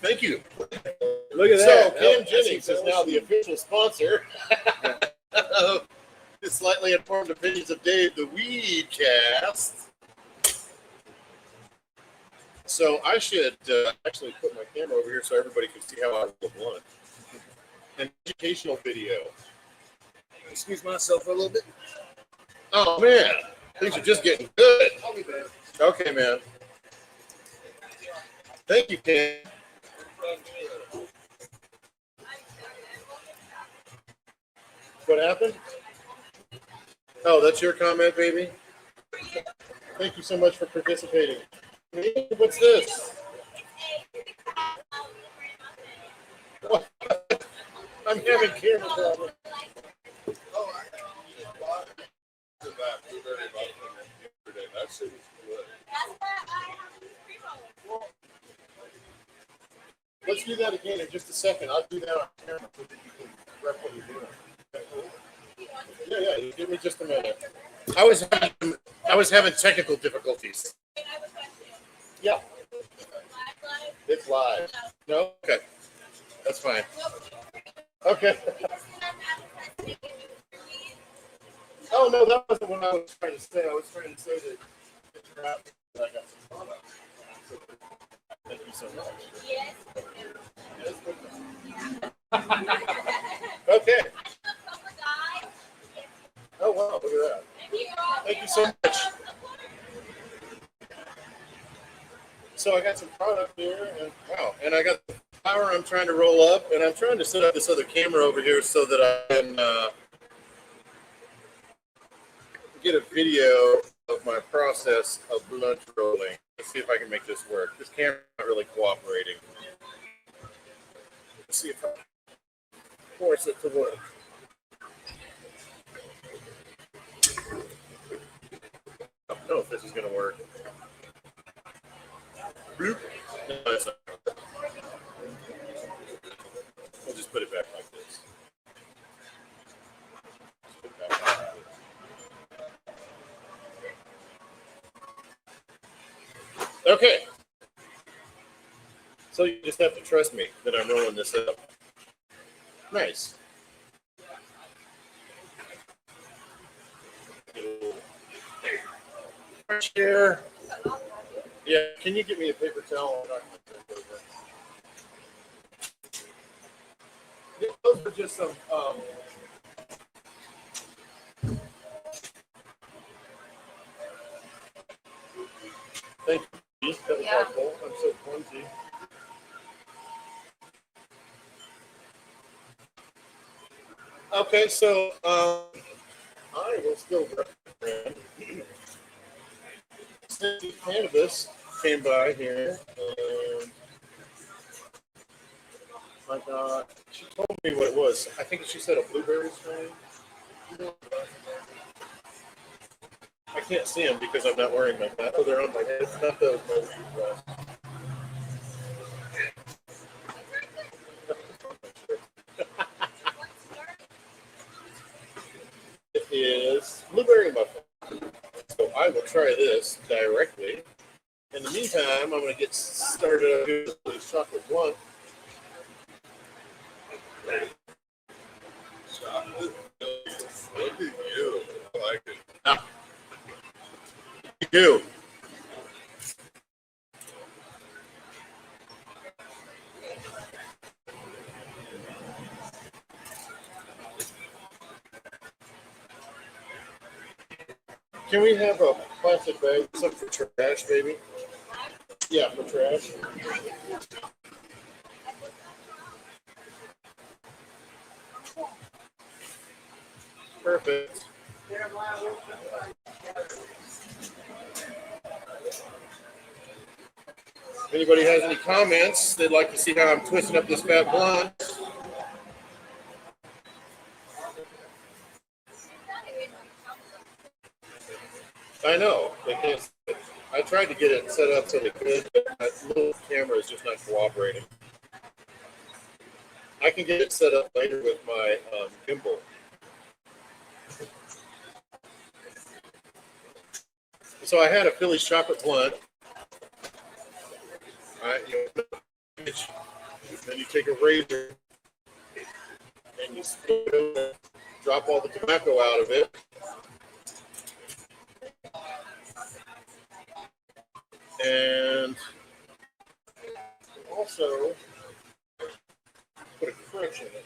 [SPEAKER 1] Thank you.
[SPEAKER 4] Look at
[SPEAKER 1] So,
[SPEAKER 4] that.
[SPEAKER 1] Cam Jennings is now the official sponsor of the Slightly Informed Opinions of Dave, the Weedcast. So I should actually put my camera over here so everybody can see how I roll a blunt. An educational video.
[SPEAKER 4] Excuse myself for a little bit.
[SPEAKER 1] Oh, man. Things are just getting good.
[SPEAKER 4] I'll be back.
[SPEAKER 1] Okay, man. Thank you, Cam. What happened? Oh, that's your comment, baby? Thank you so much for participating. What's this? What? I'm having camera problems.
[SPEAKER 5] Oh, I actually bought that blueberry muffin yesterday. That shit was good.
[SPEAKER 1] Let's do that again in just a second. I'll do that on camera so that you can rep what you're doing. Okay, cool? Yeah. Give me just a minute. I was having technical difficulties. Yeah. It's live. No? Okay. That's fine. Okay. Oh, no, that wasn't what I was trying to say. I was trying to say that I got some product. Thank you so much. Okay. Oh, wow. Look at that. Thank you so much. So I got some product here, and wow, and I got the flour I'm trying to roll up, and I'm trying to set up this other camera over here so that I can get a video of my process of blunt rolling. Let's see if I can make this work. This camera's not really cooperating. Let's see if I can force it to work. I don't know if this is going to work. Bloop. No, it's not. We'll just put it back like this. Put it back like this. Okay. So you just have to trust me that I'm rolling this up. Nice. Fresh air. Yeah, can you get me a paper towel? Yeah, those are just some. Thank you. That was helpful. I'm so clumsy. Okay, so I will still recommend. Cindy Cannabis came by here, and I got. She told me what it was. I think she said a blueberry strain. I can't see them because I'm not wearing my hat. Oh, they're on my head. Not those. It is blueberry muffin. So I will try this directly. In the meantime, I'm going to get started on this chocolate blunt.
[SPEAKER 5] Chocolate. Look at you. I like it.
[SPEAKER 1] Ah, you do. Can we have a plastic bag? Something for trash, baby? Yeah, for trash. Perfect. If anybody has any comments, they'd like to see how I'm twisting up this fat blunt. I know. They can't. I tried to get it set up so they could, but that little camera is just not cooperating. I can get it set up later with my gimbal. So I had a Philly's chocolate blunt. Then you take a razor and you split it over, drop all the tobacco out of it. And also put a crunch in it.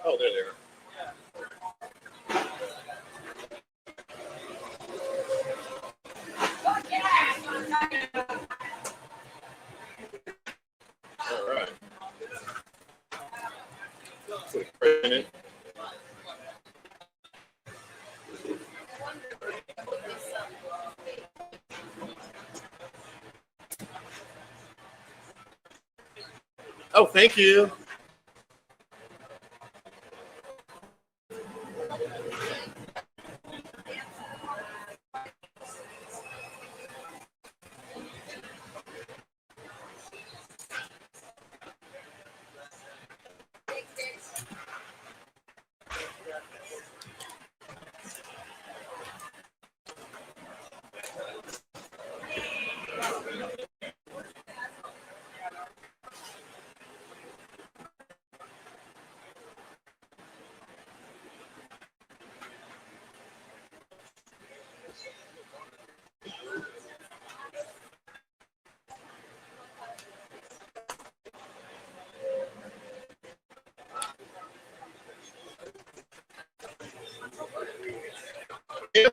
[SPEAKER 1] Oh, there they are. All right. Put a crunch in it. Oh, thank you.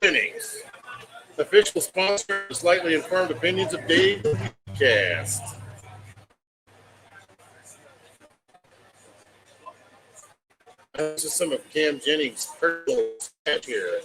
[SPEAKER 1] Innings. Official sponsor, slightly informed opinions of Dave Cast. This is some of Cam Jennings' personal sketch here.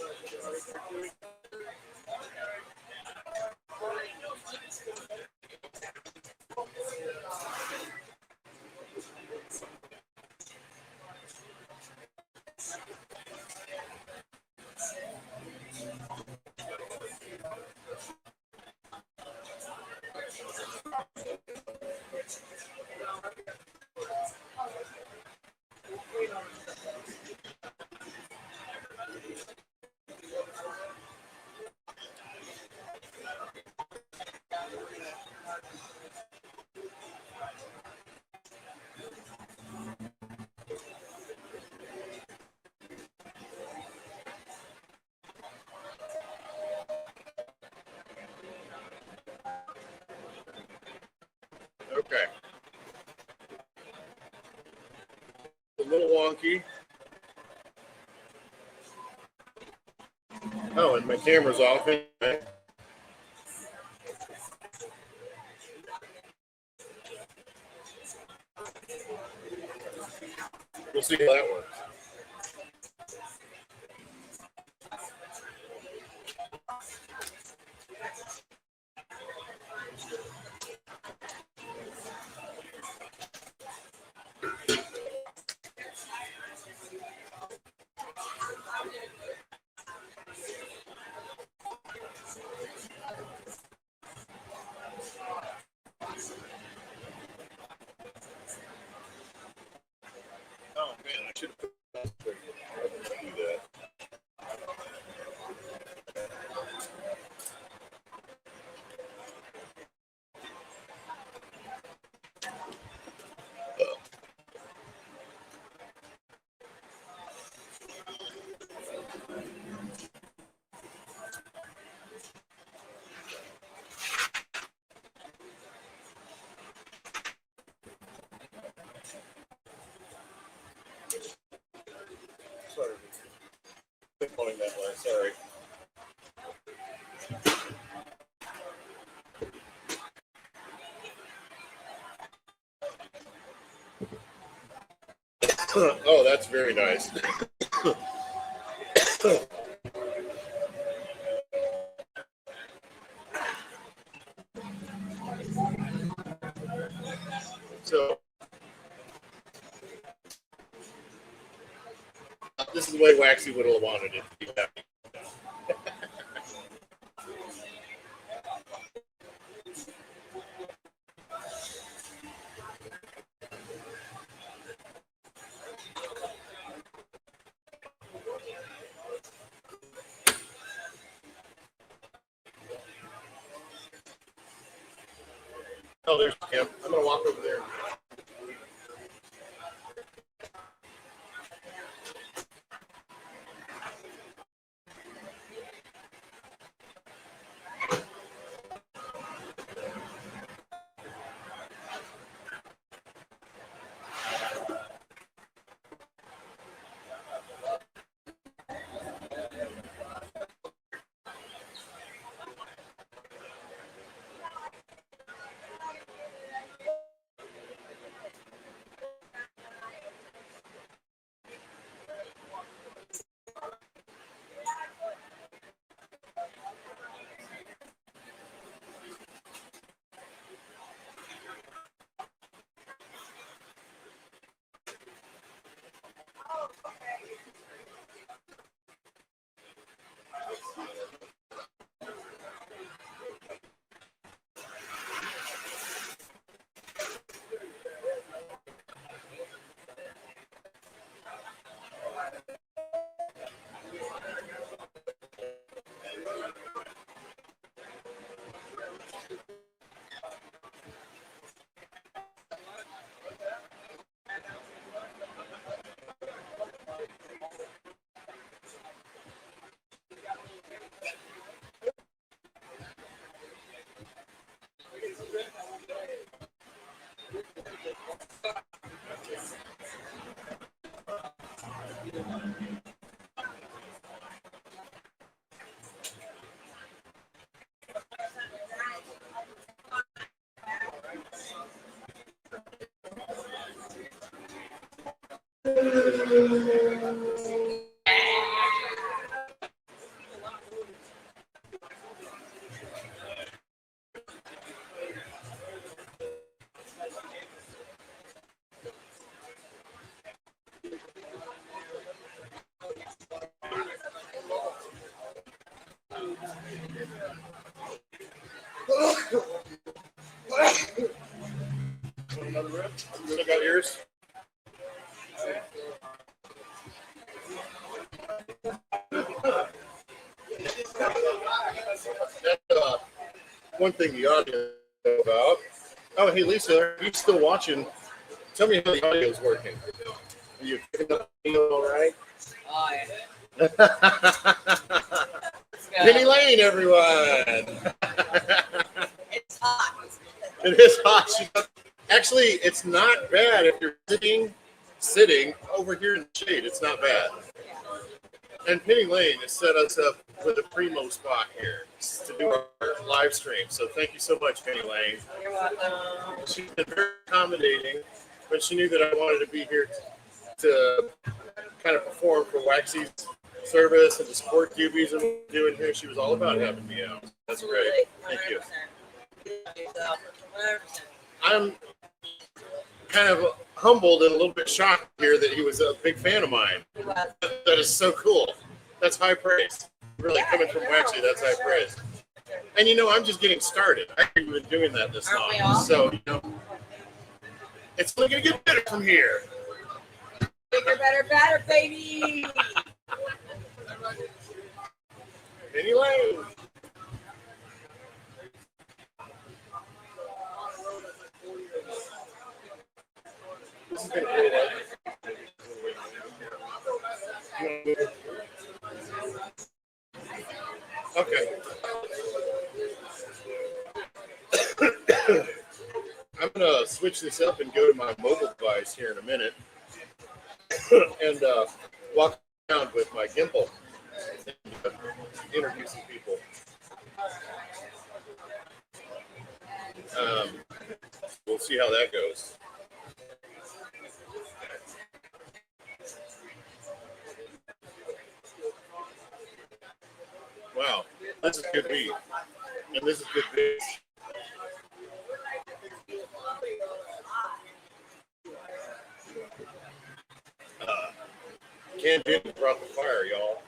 [SPEAKER 1] Okay. A little wonky. Oh, and my camera's off. We'll see how that works. Oh man, I should have put that. Do that. Sorry. Going that way. Sorry. Oh, that's very nice. So this is the way Waxy would have wanted it to be. Oh, there's Kim. I'm gonna walk over there. Another rip. Still got yours. That's one thing the audio about. Oh, hey Lisa, are you still watching? Tell me how the audio is working. Are you picking up the audio all right?
[SPEAKER 6] Oh, yeah.
[SPEAKER 1] Penny Lane, everyone.
[SPEAKER 3] It's hot.
[SPEAKER 1] It is hot. Actually, it's not bad if you're sitting over here in the shade. It's not bad. And Penny Lane has set us up with a primo spot here to do our live stream. So thank you so much, Penny Lane.
[SPEAKER 3] You're welcome.
[SPEAKER 1] She's been very accommodating, but she knew that I wanted to be here to kind of perform for Waxy's service and to support Doobies and what we're doing here. She was all about having me out. That's great. Thank you.
[SPEAKER 3] 100%.
[SPEAKER 1] I'm kind of humbled and a little bit shocked here that he was a big fan of mine.
[SPEAKER 3] He was.
[SPEAKER 1] That is so cool. That's high praise. Really, coming from Waxy, that's high praise. And you know, I'm just getting started. I haven't been doing that this
[SPEAKER 3] Aren't we
[SPEAKER 1] long.
[SPEAKER 3] all?
[SPEAKER 1] So, you know, it's only going to get better from here.
[SPEAKER 3] Bigger, better, better, baby.
[SPEAKER 1] Anyway. This has been cool. Okay. I'm going to switch this up and go to my mobile device here in a minute and walk around with my gimbal and interview some people. We'll see how that goes. Wow, this is good beat. And this is good beat. Cam Newton brought the fire, y'all.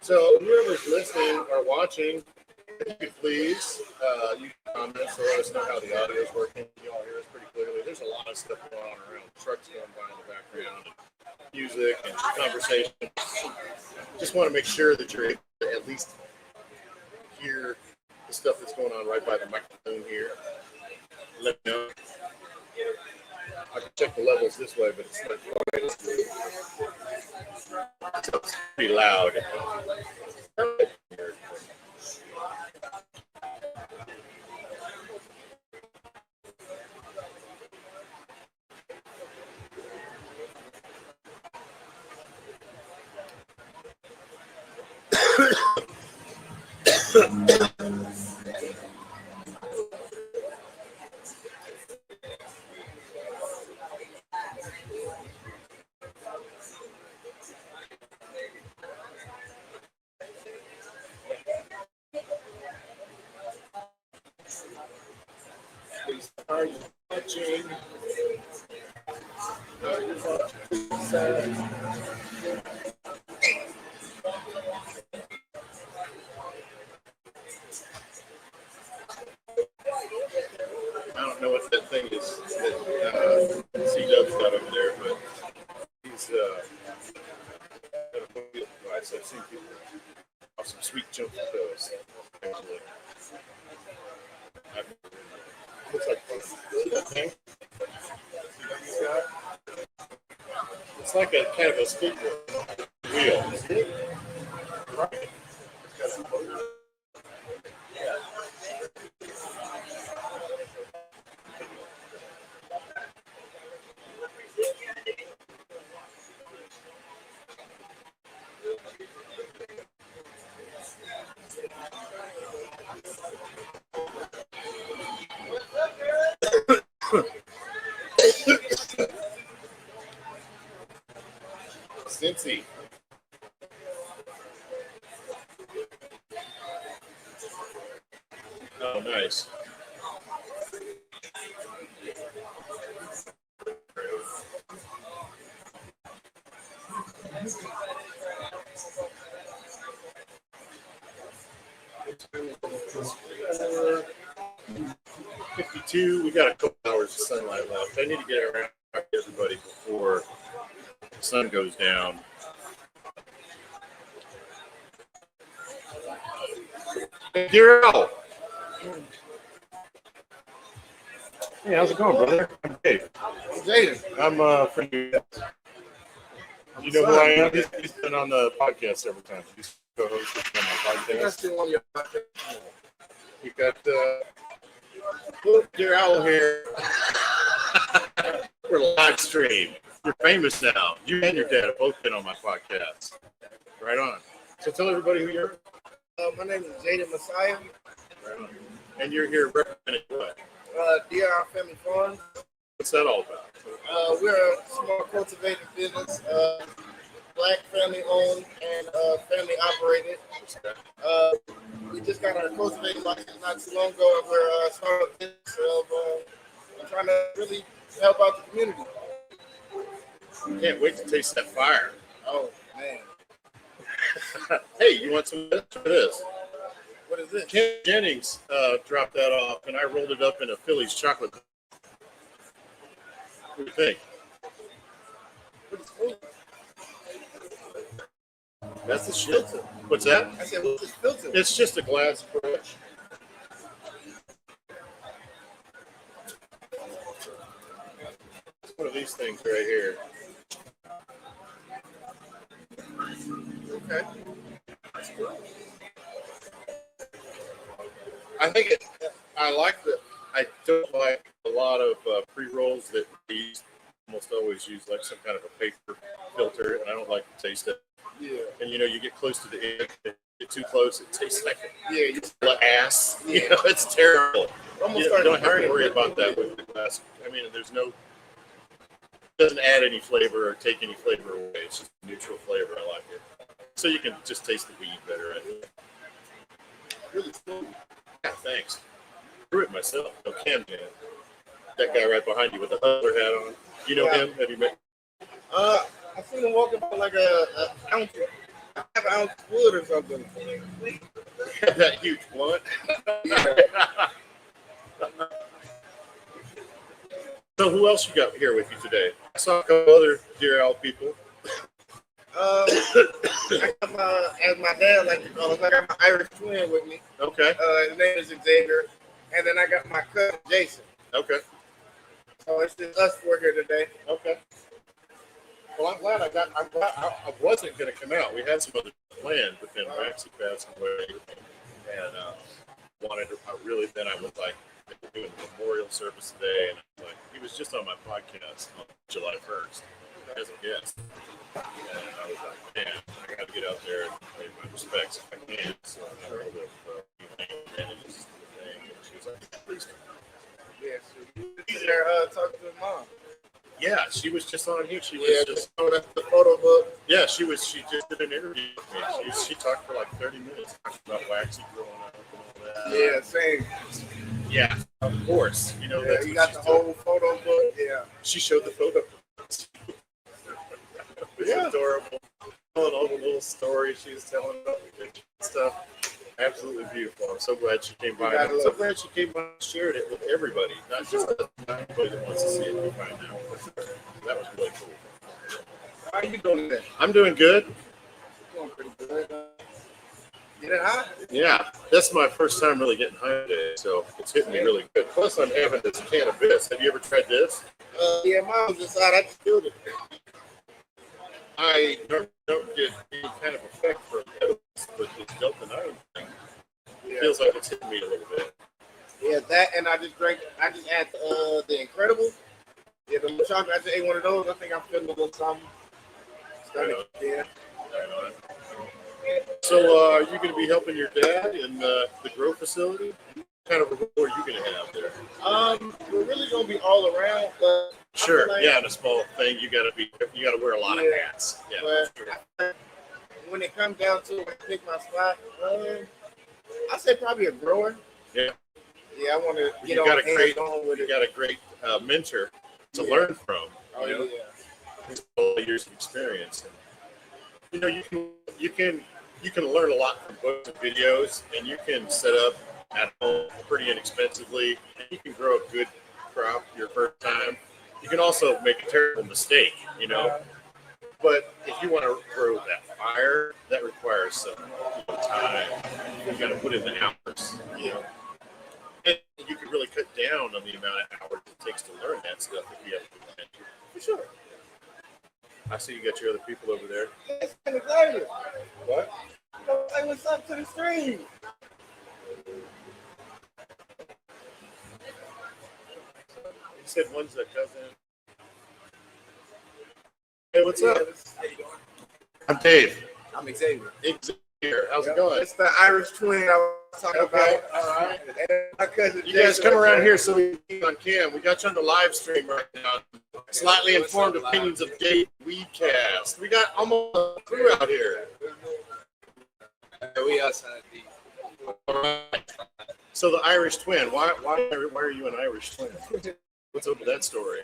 [SPEAKER 1] So whoever's listening or watching, if you could please, you can comment so let us know how the audio is working. You all hear us pretty clearly. There's a lot of stuff going on around. Trucks going by in the background, and music and conversation. Just want to make sure that you're able to at least hear the stuff that's going on right by the microphone here. Let me know. I can check the levels this way, but it's not quite as good. So it's pretty loud. Are you watching? Are you watching? I don't know what that thing is that C-Dub's got over there, but he's got a mobile device. I've seen people have some sweet jump photos. Actually, looks like that thing. It's like a kind of a skateboard wheel. Right. Cincy. Oh, nice. $52. We got a couple hours of sunlight left. I need to get around to everybody before the sun goes down. Hey, Daryl. Hey, how's it going, brother? I'm Dave.
[SPEAKER 5] Jaden.
[SPEAKER 1] I'm friend of yours. You know who I am? He's been on the podcast several times. He's co-hosted on my podcast.
[SPEAKER 5] Still on your podcast.
[SPEAKER 1] We got Daryl here. We're live stream. You're famous now. You and your dad have both been on my podcast. Right on. So tell everybody who you are.
[SPEAKER 5] My name is Jaden Messiah.
[SPEAKER 1] Right on. And you're here representing what?
[SPEAKER 5] DR Family Farm.
[SPEAKER 1] What's that all about?
[SPEAKER 5] We're a small cultivating business, black family owned and family operated. We just got our cultivating license not too long ago. We're starting a business of trying to really help out the community.
[SPEAKER 1] Can't wait to taste that fire.
[SPEAKER 5] Oh man,
[SPEAKER 1] Hey, you want some of this?
[SPEAKER 5] what is this?
[SPEAKER 1] Kim Jennings dropped that off, and I rolled it up in a Philly's chocolate. What do you think? That's the shit. What's that?
[SPEAKER 5] I said, what's this filter?
[SPEAKER 1] It's just a glass brush. One of these things right here.
[SPEAKER 5] Okay.
[SPEAKER 1] I think I like that. I don't like a lot of pre-rolls that we almost always use like some kind of a paper filter, and I don't like the taste of it.
[SPEAKER 5] Yeah.
[SPEAKER 1] And you know, you get close to the end, if you get too close, it tastes like
[SPEAKER 5] Yeah.
[SPEAKER 1] ass. You know, it's terrible.
[SPEAKER 5] Almost
[SPEAKER 1] You
[SPEAKER 5] started
[SPEAKER 1] don't have to
[SPEAKER 5] burning.
[SPEAKER 1] worry about that with the glass. I mean, there's no, it doesn't add any flavor or take any flavor away. It's just a neutral flavor. I like it. So you can just taste the weed better. I think.
[SPEAKER 5] Really smooth.
[SPEAKER 1] Yeah, thanks. Grew it myself. No, Cam did. That guy right behind you with the hustler hat on. You know
[SPEAKER 5] Yeah.
[SPEAKER 1] him? Have you met?
[SPEAKER 5] I seen him walking by like a ounce, half an ounce of wood or something.
[SPEAKER 1] That huge blunt. So who else you got here with you today? I saw a couple other Deer Owl people.
[SPEAKER 5] I got as my dad like to call him, I got my Irish twin with me.
[SPEAKER 1] Okay.
[SPEAKER 5] His name is Xavier, and then I got my cousin Jason.
[SPEAKER 1] Okay.
[SPEAKER 5] So it's just us four here today.
[SPEAKER 1] Okay. Well, I'm glad I wasn't going to come out. We had some other plans, but then Waxy passed away, and I was like, doing a memorial service today, and I'm like, he was just on my podcast on July 1st as a guest, and I was like, man, I got to get out there and pay my respects if I can. So I wrote and just the thing, and she was like, please come.
[SPEAKER 5] Yeah, so he's there talking to his mom.
[SPEAKER 1] Yeah, she was just on here. She was just
[SPEAKER 5] that's the photo book.
[SPEAKER 1] yeah. She just did an interview with me. She talked for like 30 minutes talking about Waxy growing up and all that.
[SPEAKER 5] Yeah, same.
[SPEAKER 1] Yeah, of course. You know,
[SPEAKER 5] Yeah,
[SPEAKER 1] that's
[SPEAKER 5] you
[SPEAKER 1] what
[SPEAKER 5] got the
[SPEAKER 1] she's
[SPEAKER 5] whole
[SPEAKER 1] doing.
[SPEAKER 5] photo book. Yeah.
[SPEAKER 1] She showed the photo. It was adorable. All the little stories she was telling about the picture and stuff. Absolutely beautiful. I'm so glad she came by. I'm so glad she came by and shared it with everybody, not just everybody that wants to see it and find out. That was really cool.
[SPEAKER 5] How you doing today?
[SPEAKER 1] I'm doing good.
[SPEAKER 5] Doing pretty good. Getting high?
[SPEAKER 1] Yeah, that's my first time really getting high today, so it's hitting me really good. Plus, I'm having this cannabis. Have you ever tried this?
[SPEAKER 5] Yeah, mine was inside. I just killed it.
[SPEAKER 1] I don't get any kind of effect from edibles, but this Delta 9 thing feels like it's hitting me a little bit.
[SPEAKER 5] Yeah, that, and I just had the Incredible. Yeah, the chocolate. I just ate one of those. I think I'm feeling a little something. Yeah.
[SPEAKER 1] So, are you going to be helping your dad in the grow facility? What kind of a role are you going to have there?
[SPEAKER 5] We're really gonna be all around, but
[SPEAKER 1] Sure.
[SPEAKER 5] like,
[SPEAKER 1] Yeah, in a small thing, you got to wear a lot of hats. Yeah.
[SPEAKER 5] But when it comes down to it, pick my spot, I say probably a grower.
[SPEAKER 1] Yeah.
[SPEAKER 5] Yeah, I want to get
[SPEAKER 1] You
[SPEAKER 5] on
[SPEAKER 1] got a great,
[SPEAKER 5] on with
[SPEAKER 1] you
[SPEAKER 5] it.
[SPEAKER 1] got a great mentor to learn from.
[SPEAKER 5] Oh
[SPEAKER 1] You know,
[SPEAKER 5] yeah.
[SPEAKER 1] all the years of experience. And, you know, you can learn a lot from books and videos, and you can set up at home pretty inexpensively, and you can grow a good crop your first time. You can also make a terrible mistake, you know. But if you want to grow that fire, that requires some time. You got to put in the hours, you know. And you can really cut down on the amount of hours it takes to learn that stuff if you have to do that. For sure. I see you got your other people over there.
[SPEAKER 5] It's kind of excited.
[SPEAKER 1] What?
[SPEAKER 5] Say what's up to the stream.
[SPEAKER 1] You said one's a cousin. Hey, what's up?
[SPEAKER 5] How you doing?
[SPEAKER 1] I'm Dave.
[SPEAKER 5] I'm Xavier.
[SPEAKER 1] Xavier, how's it going?
[SPEAKER 5] It's the Irish twin I was talking
[SPEAKER 1] Okay,
[SPEAKER 5] about.
[SPEAKER 1] all right.
[SPEAKER 5] And my cousin
[SPEAKER 1] You guys
[SPEAKER 5] Jason
[SPEAKER 1] come
[SPEAKER 5] was
[SPEAKER 1] around
[SPEAKER 5] there.
[SPEAKER 1] here so we can be on cam. We got you on the live stream right now. Slightly informed opinions of Dave Weedcast. We got almost a crew out here.
[SPEAKER 5] We outside
[SPEAKER 1] All right. So the Irish twin. Why are you an Irish twin? What's up with that story?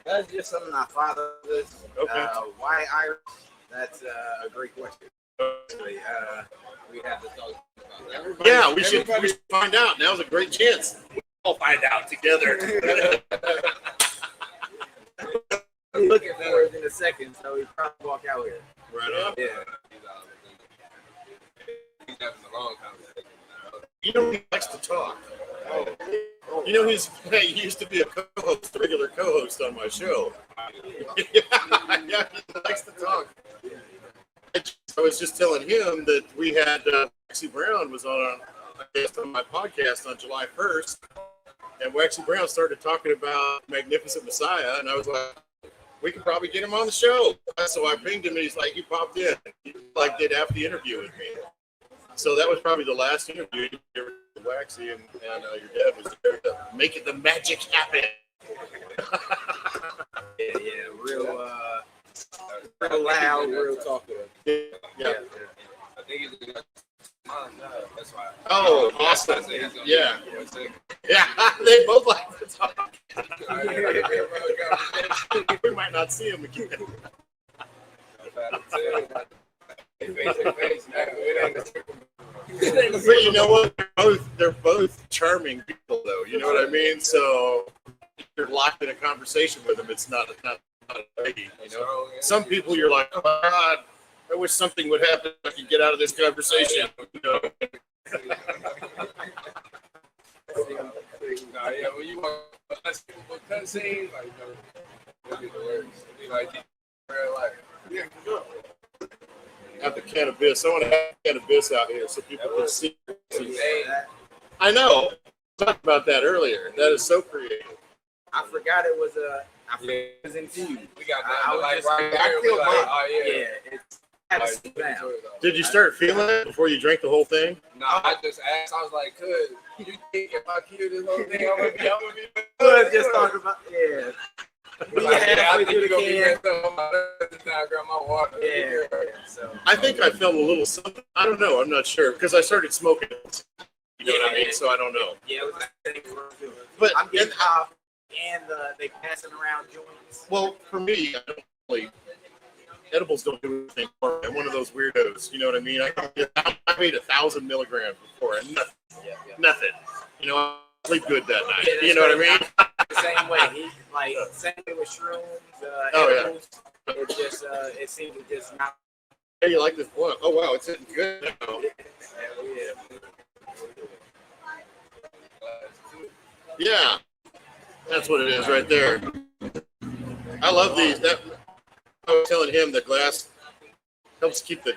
[SPEAKER 7] That's just something my father does.
[SPEAKER 1] Okay.
[SPEAKER 7] Why Irish? That's a great question. Actually, we have to talk about that.
[SPEAKER 1] Yeah, we should find out. Now's a great chance. We'll find out together.
[SPEAKER 7] I'm looking for it in a second, so he probably walk out here.
[SPEAKER 1] Right on.
[SPEAKER 7] Yeah.
[SPEAKER 5] He's having a long conversation.
[SPEAKER 1] You know he likes to talk. You know he used to be a co-host, a regular co-host on my show. Yeah, he likes to talk. I was just telling him that we had Waxy Brown was on a guest on my podcast on July 1st, and Waxy Brown started talking about Magnificent Messiah, and I was like, we could probably get him on the show. So I pinged him, and he's like, he popped in. He did half the interview with me. So that was probably the last interview you ever did with Waxy, and your dad was there to make it the magic happen.
[SPEAKER 7] Yeah, real loud, real talkative.
[SPEAKER 1] Yeah.
[SPEAKER 5] I think he's gonna. That's why.
[SPEAKER 1] Oh, awesome. Yeah. Yeah, they both like to talk. We might not see him again. But you know what? They're both charming people, though. You know what I mean? So if you're locked in a conversation with them, it's not a lady. You know, some people you're like, oh my God, I wish something would happen. I could get out of this conversation. You know?
[SPEAKER 8] Yeah, when you want to people with cutscenes, like, it'll be the worst. It'll be like, real life. Yeah, go.
[SPEAKER 1] Have the cannabis. I want to have cannabis out here so people can see. I know. We talked about that earlier. That is so creative.
[SPEAKER 7] I forgot it was it was infused.
[SPEAKER 8] We got that.
[SPEAKER 7] I was
[SPEAKER 8] like,
[SPEAKER 7] just,
[SPEAKER 8] right
[SPEAKER 7] I
[SPEAKER 8] there,
[SPEAKER 7] feel
[SPEAKER 8] like,
[SPEAKER 7] mine.
[SPEAKER 8] oh, yeah.
[SPEAKER 7] It's I had to sit down.
[SPEAKER 1] Did you start feeling it before you drank the whole thing?
[SPEAKER 8] No, I just asked. I was like, "Could you think if I kill this whole thing, I'm gonna be
[SPEAKER 7] Good, just talking about We
[SPEAKER 8] Like,
[SPEAKER 7] had
[SPEAKER 8] I
[SPEAKER 7] halfway
[SPEAKER 8] think
[SPEAKER 7] through
[SPEAKER 8] you're
[SPEAKER 7] the
[SPEAKER 8] gonna be
[SPEAKER 7] can.
[SPEAKER 8] messed up on my left and I grab my water.
[SPEAKER 7] Yeah. So
[SPEAKER 1] I think I felt a little something. I don't know. I'm not sure because I started smoking. You know what I mean? So I don't know.
[SPEAKER 7] yeah, it was like
[SPEAKER 1] But
[SPEAKER 7] I'm getting high and they passing around joints.
[SPEAKER 1] well, for me, I don't really. Edibles don't do anything for me. I'm one of those weirdos. You know what I mean? I made 1,000 milligrams before and nothing. You know, I sleep good that night.
[SPEAKER 7] Yeah,
[SPEAKER 1] You know what I mean?
[SPEAKER 7] The same way. Same way with shrooms, edibles. It just it seemed to just not.
[SPEAKER 1] Hey, you like this blunt? Oh wow, it's hitting good now. Yeah, that's what it is right there. I love these. I was telling him the glass helps keep the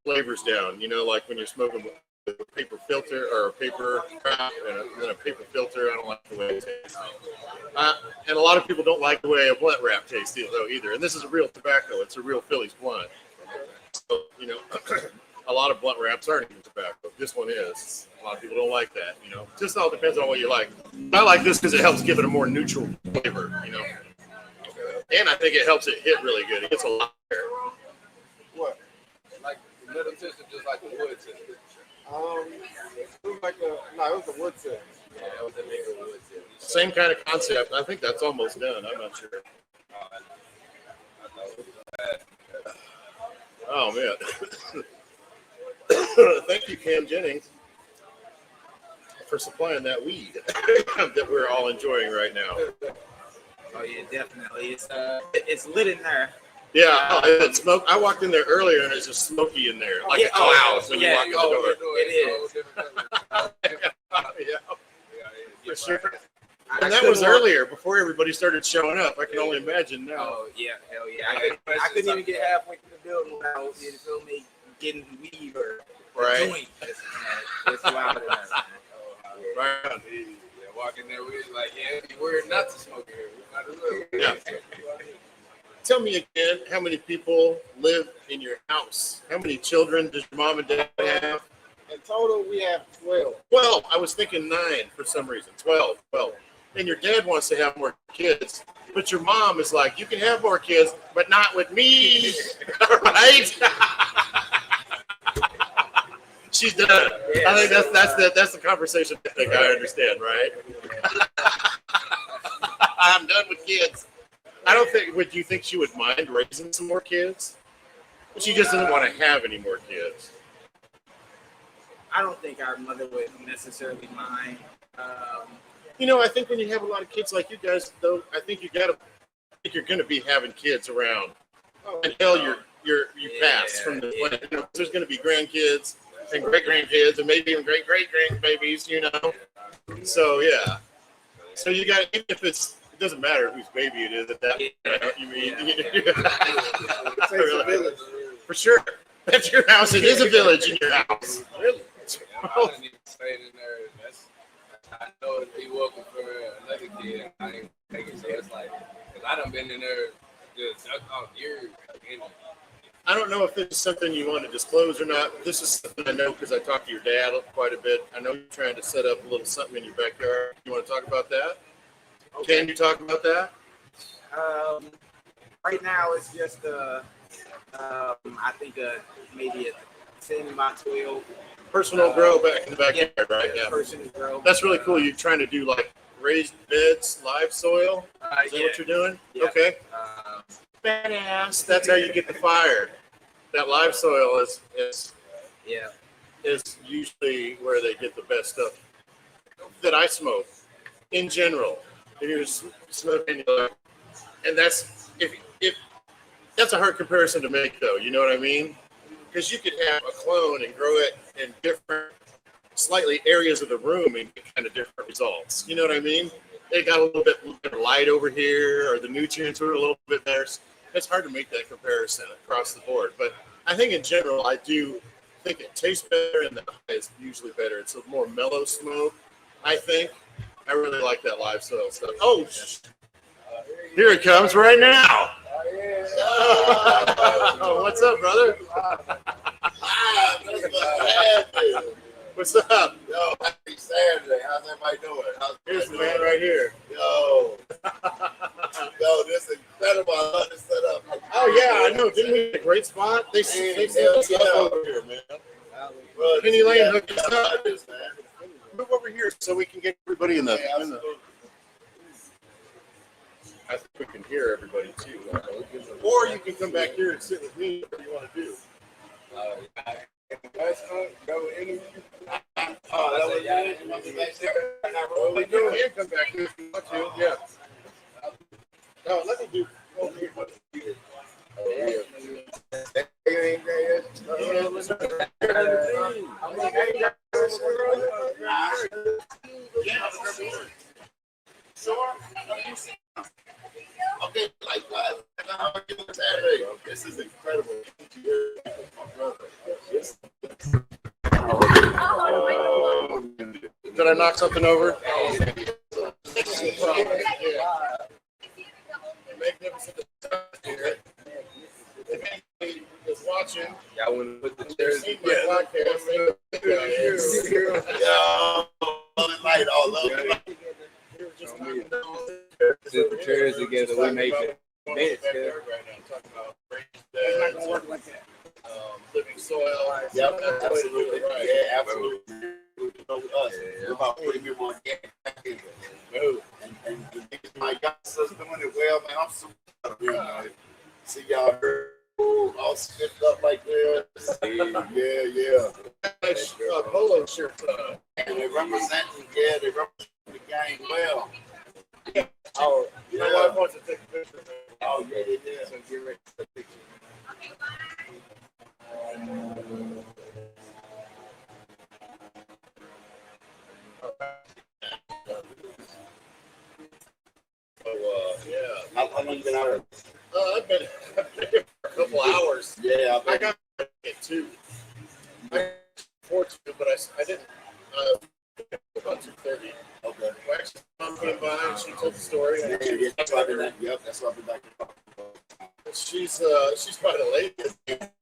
[SPEAKER 1] flavors down. You know, like when you're smoking with a paper filter or a paper wrap and a paper filter. I don't like the way it tastes. And a lot of people don't like the way a blunt wrap tastes either. And this is a real tobacco. It's a real Phillies blunt. So, you know, a lot of blunt wraps aren't even tobacco. This one is. A lot of people don't like that. You know, just all depends on what you like. I like this because it helps give it a more neutral flavor. You know. And I think it helps it hit really good. It gets a lot better.
[SPEAKER 8] What? Like the middle tip is just like the wood tip.
[SPEAKER 5] It was like it was a wood tip.
[SPEAKER 8] Yeah, it was a bigger wood tip.
[SPEAKER 1] Same kind of concept. I think that's almost done. I'm not sure. Oh, man. Thank you, Cam Jennings, for supplying that weed that we're all enjoying right now.
[SPEAKER 7] Oh yeah, definitely. It's lit in there.
[SPEAKER 1] Yeah, it's smoke. I walked in there earlier and it's just smoky in there, like a cloud when you walk in the door.
[SPEAKER 7] It is.
[SPEAKER 1] Yeah, for sure. And that was earlier, before everybody started showing up. I can only imagine now.
[SPEAKER 7] Oh yeah, hell yeah. I couldn't even get halfway through the building without getting weed or joint. It's loud in there.
[SPEAKER 1] Right.
[SPEAKER 8] Walk in there, we was like, yeah, it'd be weird not to smoke here.
[SPEAKER 1] Yeah. Tell me again, how many people live in your house? How many children does your mom and dad have?
[SPEAKER 5] In total, we have 12.
[SPEAKER 1] 12. I was thinking 9 for some reason. 12. And your dad wants to have more kids, but your mom is like, you can have more kids, but not with me. Right? She's done. I think that's the conversation I think I understand, right? I'm done with kids. I don't think. Would you think she would mind raising some more kids? But she just doesn't want to have any more kids.
[SPEAKER 7] I don't think our mother would necessarily mind.
[SPEAKER 1] You know, I think when you have a lot of kids like you guys, though, I think you're going to be having kids around until you pass from the planet. You know, there's going to be grandkids and great grandkids and maybe even great grandbabies. You know, so yeah. So you got, even if it doesn't matter whose baby it is at that point. You mean,
[SPEAKER 5] It's a village.
[SPEAKER 1] for sure. That's your house. It is a village in your house. Really?
[SPEAKER 8] I didn't even stay in there. I know it'd be welcome for another kid. I ain't taking so it's like, because I done been in there just years.
[SPEAKER 1] I don't know if this is something you want to disclose or not. This is something I know because I talked to your dad quite a bit. I know you're trying to set up a little something in your backyard. You want to talk about that? Okay. Can you talk about that?
[SPEAKER 7] Right now, it's just I think maybe a 10 by 12
[SPEAKER 1] Personal grow back in the backyard, right? Yeah.
[SPEAKER 7] personal grow.
[SPEAKER 1] That's really cool. You're trying to do like raised beds, live soil. Is that
[SPEAKER 7] Yeah.
[SPEAKER 1] what you're doing?
[SPEAKER 7] Yeah.
[SPEAKER 1] Okay.
[SPEAKER 7] Um,
[SPEAKER 1] Badass. That's how you get the fire. That live soil
[SPEAKER 7] yeah.
[SPEAKER 1] is usually where they get the best stuff that I smoke in general. If you're smoking, and that's if that's a hard comparison to make, though. You know what I mean? Because you could have a clone and grow it in different, slightly areas of the room and get kind of different results. You know what I mean? They got a little bit better light over here, or the nutrients were a little bit better. It's hard to make that comparison across the board, but I think in general, I do think it tastes better, and the high is usually better. It's a more mellow smoke, I think. I really like that live soil stuff. Oh, here it comes right now. Oh, what's up, brother? What's up?
[SPEAKER 5] Yo, happy Saturday. How's everybody doing?
[SPEAKER 1] Here's the man right here.
[SPEAKER 5] Yo. Yo, this is incredible. I love this setup.
[SPEAKER 1] Oh, yeah, I know. Didn't we get a great spot? They set us up over here, man. Penny Lane hooked us up. Move over here so we can get everybody in the. I think we can hear everybody too. Or you can come back here and sit with me. What do you want to do? We can come back here if you want to. Yeah. No, let me do.
[SPEAKER 5] Okay, likewise. How are you doing Saturday? This is incredible.
[SPEAKER 1] Did I knock something over? Magnificent here. If anybody is watching,
[SPEAKER 8] I want to put the chairs
[SPEAKER 1] see my podcast.
[SPEAKER 5] Light all over.
[SPEAKER 8] Put the chairs together. We make it.
[SPEAKER 1] Living soil.
[SPEAKER 5] Yep, absolutely. Yeah, absolutely. Us. We're about putting people on game. And my guys are doing it well, man. I'm super proud of you, man. See y'all all stiffed up like this. Yeah.
[SPEAKER 1] Polo shirt.
[SPEAKER 5] And they represent the game well.
[SPEAKER 1] Oh, you know what? I want to take a picture.
[SPEAKER 5] Oh, yeah.
[SPEAKER 8] So get ready to take a picture.
[SPEAKER 5] Yeah. How long you been out here?
[SPEAKER 1] I've been here for a couple hours.
[SPEAKER 5] Yeah,
[SPEAKER 1] I got it too. I fortunate, but I didn't. About 2:30.
[SPEAKER 5] Okay.
[SPEAKER 1] Wax's mom came by and she told the story.
[SPEAKER 5] Yeah, that's why I've been back. Yep, that's why I've been back.
[SPEAKER 1] She's quite a lady.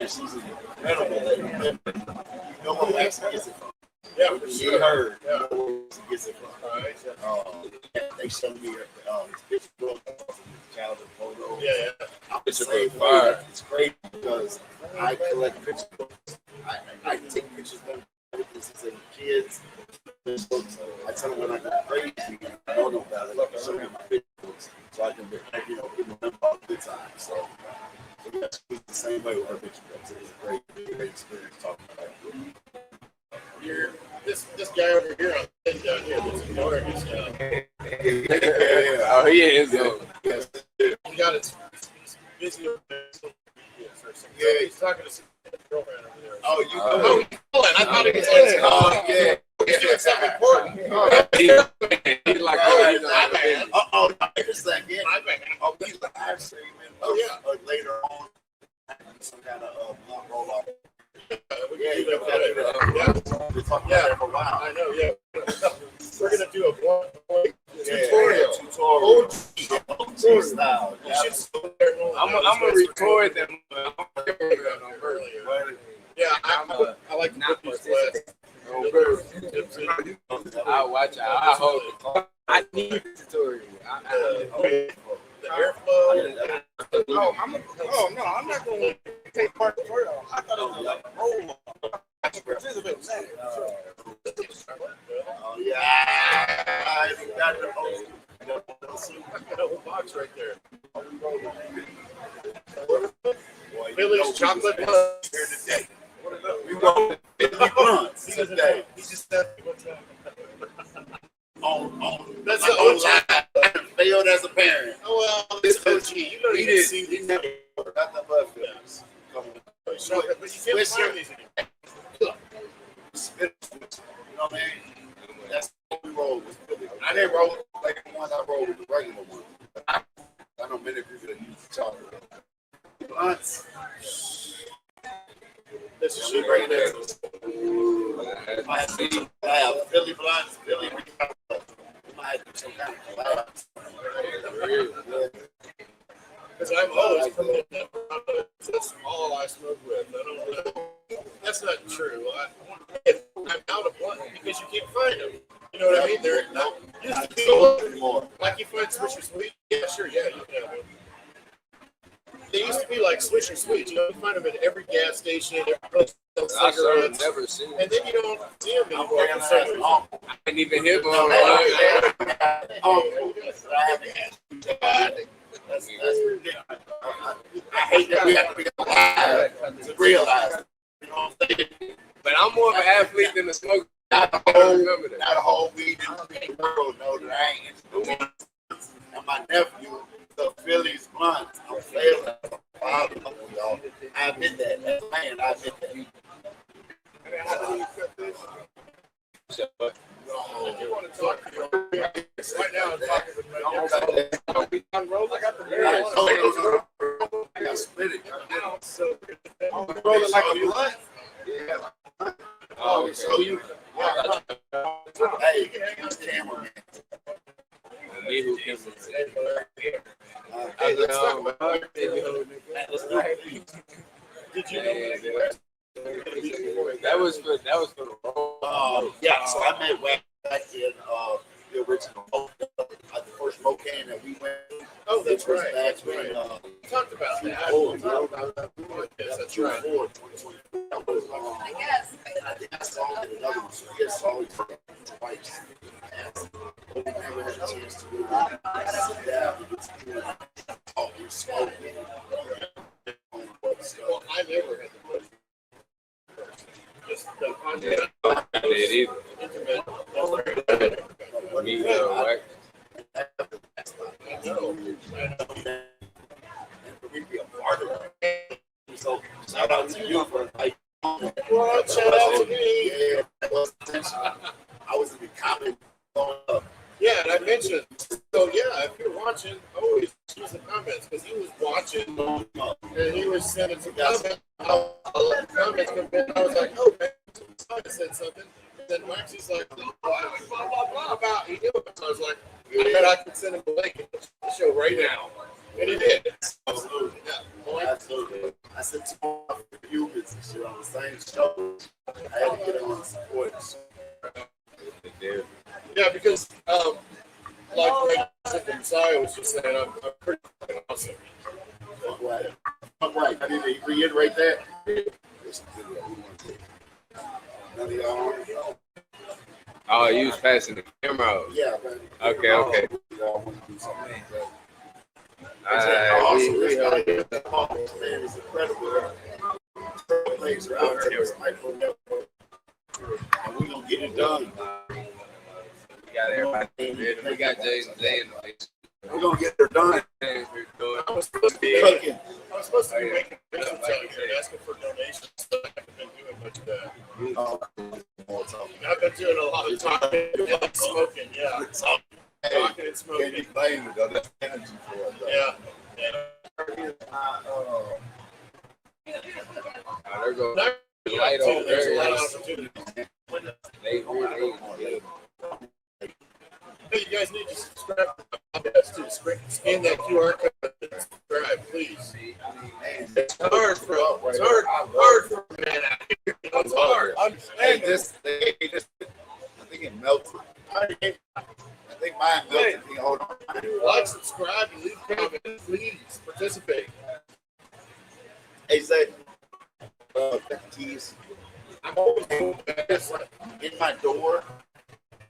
[SPEAKER 5] She's an incredible lady. You know what Wax gets it from?
[SPEAKER 1] Yeah, for
[SPEAKER 5] She
[SPEAKER 1] sure.
[SPEAKER 5] heard.
[SPEAKER 1] Yeah.
[SPEAKER 5] You know where she gets it from. They showed me his picture book, childhood photo.
[SPEAKER 1] Yeah.
[SPEAKER 5] It's fire. It's great because I collect picture books. I take pictures of them since they were kids. I tell them when I go crazy, I don't know about it. I show them my picture books so I can, remember all the good times. So it's the same way with our picture books. It's a great experience talking about it.
[SPEAKER 1] This guy over here on the thing down here, this daughter, he's
[SPEAKER 8] Oh, he is. Though.
[SPEAKER 1] he got his busy over there. Yeah, he's talking to some girlfriend over there.
[SPEAKER 5] Oh, you
[SPEAKER 1] Oh, Colin, I thought he was on
[SPEAKER 5] Oh, yeah.
[SPEAKER 1] He's doing something important.
[SPEAKER 8] He's like,
[SPEAKER 5] Wait a second. Oh, we live streaming.
[SPEAKER 1] Oh, yeah.
[SPEAKER 5] Later on, some kind of blunt roll off.
[SPEAKER 1] We
[SPEAKER 5] Yeah,
[SPEAKER 1] can do that.
[SPEAKER 5] We're talking about that for a while.
[SPEAKER 1] I know, yeah. We're going to do a point
[SPEAKER 5] Tutorial.
[SPEAKER 1] tutorial.
[SPEAKER 5] OG style.
[SPEAKER 1] You should still there.
[SPEAKER 8] I'm gonna record them.
[SPEAKER 1] Earlier. Yeah, I like to put these last.
[SPEAKER 8] I'll watch it. I'll hold it. I need the tutorial.
[SPEAKER 1] The airflow.
[SPEAKER 5] No, I'm not going to take part in the tutorial. I thought it was like a role model. Oh, yeah.
[SPEAKER 1] got the whole box right there. Philly's chocolate blunts here today. We want Philly blunts today. He just said, what's that? That's the OG. I failed as a parent. Oh, well, it's OG. You don't even see these. Nothing but Phillies. But you can't find these anymore. You know what I mean? That's what we roll with Philly. I didn't roll with the regular ones. I rolled with the regular one. I know many people that use the chocolate. Blunts. This is shit right there. I have Philly blunts, Philly chocolate. I might do some kind of collabs. Because I'm always promoting that. That's all I smoke with. I don't know. That's not true. I'm out of blunt because you can't find them. You know what I mean? They're not used to be anymore. Like you find Swisher Sweet. Yeah, sure. Yeah, you can have them. They used to be like Swisher Sweets. You know, you find them at every gas station, every place that sells cigarettes.
[SPEAKER 8] Never seen
[SPEAKER 1] And then you don't see them anymore.
[SPEAKER 8] I didn't even hear them.
[SPEAKER 1] That's ridiculous. I hate that we have to be alive to realize it. You know what I'm saying?
[SPEAKER 8] But I'm more of an athlete than a smoker.
[SPEAKER 1] Not a whole weed in the world. No, that I ain't into the ones. And my nephew, the Phillies blunts. I'm failing. I admit that. As a man, I admit that. You want to talk to you right now? I'm talking with my I got the I got split it. I'm rolling like a blunt. Yeah. Oh, so you. Hey, you can hang on the camera, man. Hey, let's talk about it. Did you know
[SPEAKER 8] that was for the role?
[SPEAKER 1] Yeah, so I met Waxy back in the original the first Mocan that we went. Oh, that's right. That's right. We talked about that. Yes, that's right.
[SPEAKER 3] I guess.
[SPEAKER 1] I think I saw it in another one, so I guess I saw it twice. But we never had a chance to really sit down and get to talk and smoke. Well, I never had the pleasure. Just the content.
[SPEAKER 8] I did either. Me, right?
[SPEAKER 1] I know. And we'd be a part of it. So shout out to you for like. Well, shout out to me. Yeah, I was in the comment going up. Yeah, and I mentioned. So yeah, if you're watching, always use the comments because he was watching and he was sending some comments. I let the comments come in. I was like, oh man, I said something. And then Waxy's like, blah blah blah about he knew it. So I was like, I bet I could send him a link to the show right now. And he did. Absolutely. Yeah. Absolutely. I sent two more humans and shit on the same show. I had to get them on support. Yeah, because like Messiah was just saying, I'm pretty awesome. I'm right. I need to reiterate that.
[SPEAKER 8] Oh, you was passing the camera out.
[SPEAKER 1] Yeah.
[SPEAKER 8] Okay.
[SPEAKER 1] Awesome. Man, it's incredible. Trailblazer out here. And we're going to get it done.
[SPEAKER 8] We got everybody. We got Jason J in the place.
[SPEAKER 1] We're going to get it done. I was supposed to be cooking. I was supposed to be making business out here and asking for donations. I haven't been doing much of that. I've been doing a lot of talking and smoking. Yeah. Talking and smoking. Can't be playing with other energy for it. Yeah.
[SPEAKER 8] There goes light over
[SPEAKER 1] There's a lot
[SPEAKER 8] there.
[SPEAKER 1] of opportunity. Hey, you guys need to subscribe to scan that QR code and subscribe, please. It's hard for a man out here. It's hard. Hey, I think it melted. I think mine melted. Hold on. Like, subscribe, and leave comments. Please participate. Hey, Zach. Keys. I'm always doing that. In my door.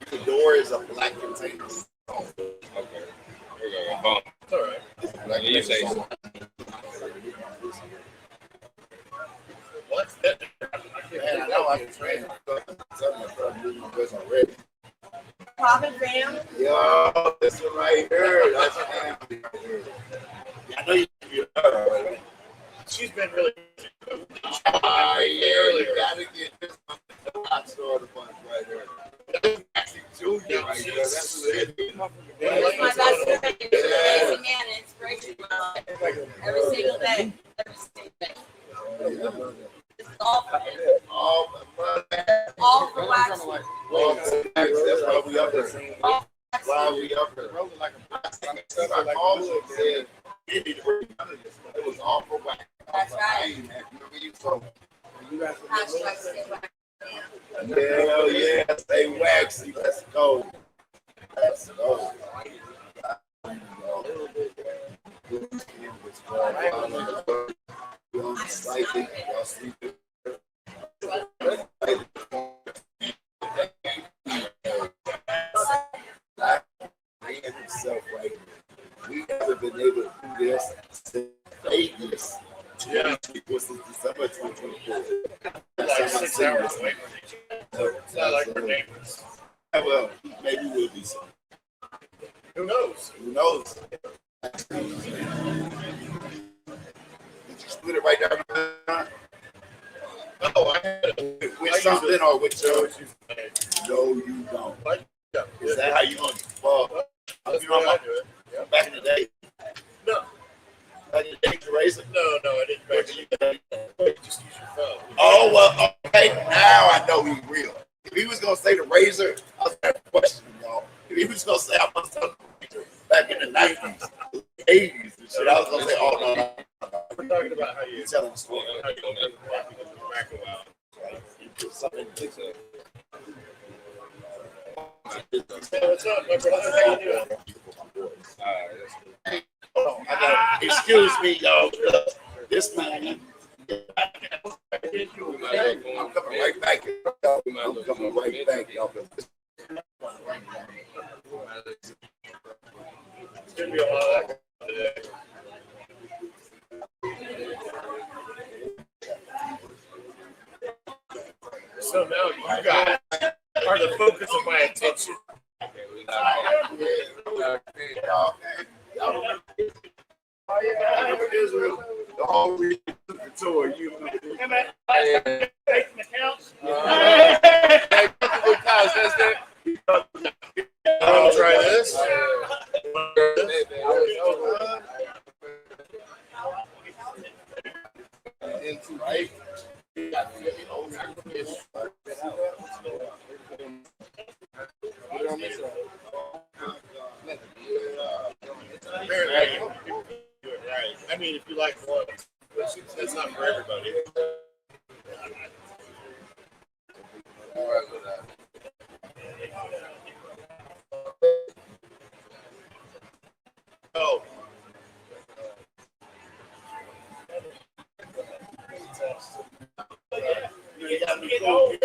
[SPEAKER 1] The door is a black
[SPEAKER 5] black containers.
[SPEAKER 8] Okay. Bomb.
[SPEAKER 1] It's all right.
[SPEAKER 5] Black
[SPEAKER 8] You say
[SPEAKER 5] containers.
[SPEAKER 1] What's that?
[SPEAKER 5] Man, I know I'm trained. Something from moving was already.
[SPEAKER 3] Robin Graham.
[SPEAKER 5] Yo, that's right here. That's right. I know you heard.
[SPEAKER 1] She's been really.
[SPEAKER 5] Ah, yeah, you gotta get this hot store the bunch right there. Actually, Junior right there. That's it.
[SPEAKER 3] He's my best friend. He's an amazing man and inspiration in my life. Every single day. Every single day. This is all for him. All for Waxy.
[SPEAKER 5] That's why we up there. Why we up there? I always said, you need to work none of this. It was all for wax.
[SPEAKER 3] That's right.
[SPEAKER 5] Hashtag
[SPEAKER 3] Hashtag stay Waxy.
[SPEAKER 5] hell yeah, stay waxy. Let's go. Let's go. We haven't been able to do this since Vegas.
[SPEAKER 1] Yeah.
[SPEAKER 5] Since December 2024.
[SPEAKER 1] Like 6 hours away from each other. It's not like we're neighbors.
[SPEAKER 5] Well, maybe we'll be soon.
[SPEAKER 1] Who knows?
[SPEAKER 5] Who knows? Did you split it right down the line?
[SPEAKER 1] Oh, I had it.
[SPEAKER 5] With something or with your? No, you don't.
[SPEAKER 1] Yeah.
[SPEAKER 5] Is that how you want to fall?
[SPEAKER 1] That's the way I do it. Yeah.
[SPEAKER 5] Back in the day?
[SPEAKER 1] No.
[SPEAKER 5] Back in the day, you raised it?
[SPEAKER 1] No, I didn't. Back then, you just use your phone.
[SPEAKER 5] Oh, well, okay. Now I know he's real. If he was going to say the razor, I was going to question him, y'all. If he was going to say I must have the razor back in the 90s, 80s, and shit, I was going to say, oh, no.
[SPEAKER 1] We're talking about how you
[SPEAKER 5] You're telling the story.
[SPEAKER 1] how you don't have to walk because of tobacco out.
[SPEAKER 5] You put something in the
[SPEAKER 1] Hey, what's up, my brother? How you doing?
[SPEAKER 5] Hold on, excuse me, y'all. This man, I'm coming right back. I'm coming right back, y'all.
[SPEAKER 1] It's gonna be a lot of that today. So now you guys are the focus of my attention.
[SPEAKER 5] Israel, the whole reason of the tour, you
[SPEAKER 1] I'll try this.
[SPEAKER 5] right?
[SPEAKER 1] Right. I mean, if you like one, that's not for everybody. Oh.
[SPEAKER 5] You got me cool.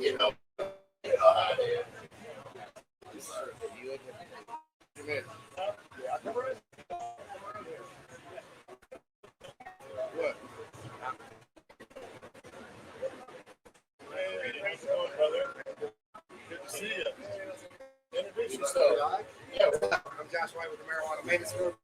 [SPEAKER 5] You know.
[SPEAKER 1] What? Hey, how's it going, brother? Good to see you. Introduce yourself. Yeah.
[SPEAKER 9] I'm Josh White with the Marijuana Maintenance Group.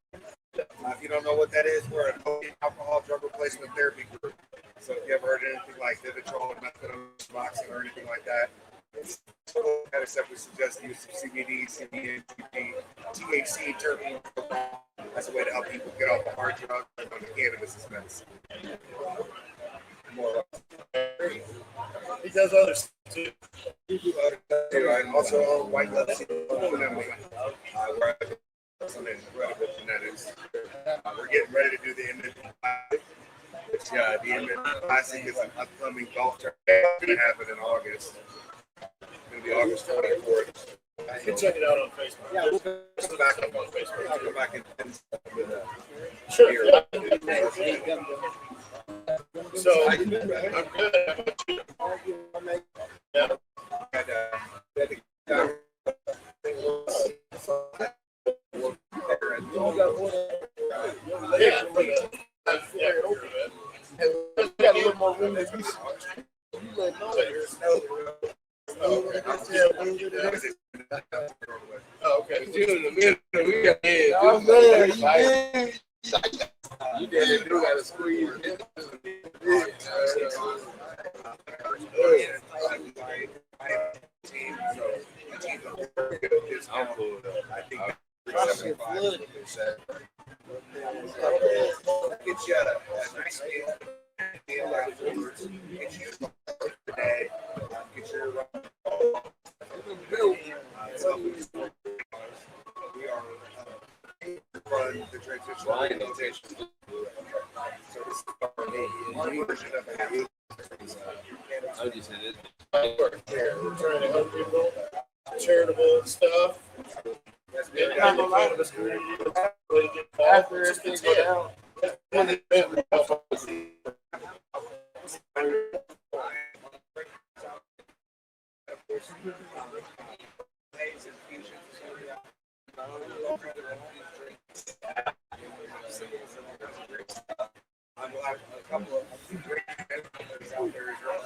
[SPEAKER 9] If you don't know what that is, we're a alcohol drug replacement therapy group. So if you ever heard anything like Vivitrol, methadone, Suboxone, or anything like that, it's except we suggest the use of CBD, CBN, THC, terpene. That's a way to help people get off a hard drug and on the cannabis is medicine. More or less.
[SPEAKER 1] He does other stuff too.
[SPEAKER 9] I also own White Glove Incredible Genetics. We're getting ready to do the Image Classic. Which, the Image Classic is an upcoming golf tournament. It's going to happen in August. It's going to be August 24th.
[SPEAKER 1] You can check it out on Facebook.
[SPEAKER 9] Yeah, we'll
[SPEAKER 1] come back up on Facebook.
[SPEAKER 9] I'll come back and with
[SPEAKER 1] Sure. So I'm good. Yeah. Oh, okay.
[SPEAKER 8] You in the middle. We got you did do got to squeeze. I'm cool though. I think
[SPEAKER 5] get you a nice meal. Get you today. Get your we are run the transition. So this is our version of it.
[SPEAKER 8] I just said it.
[SPEAKER 1] We're trying to help people, charitable stuff. After everything go down.
[SPEAKER 5] I will have a couple of great members out there as well.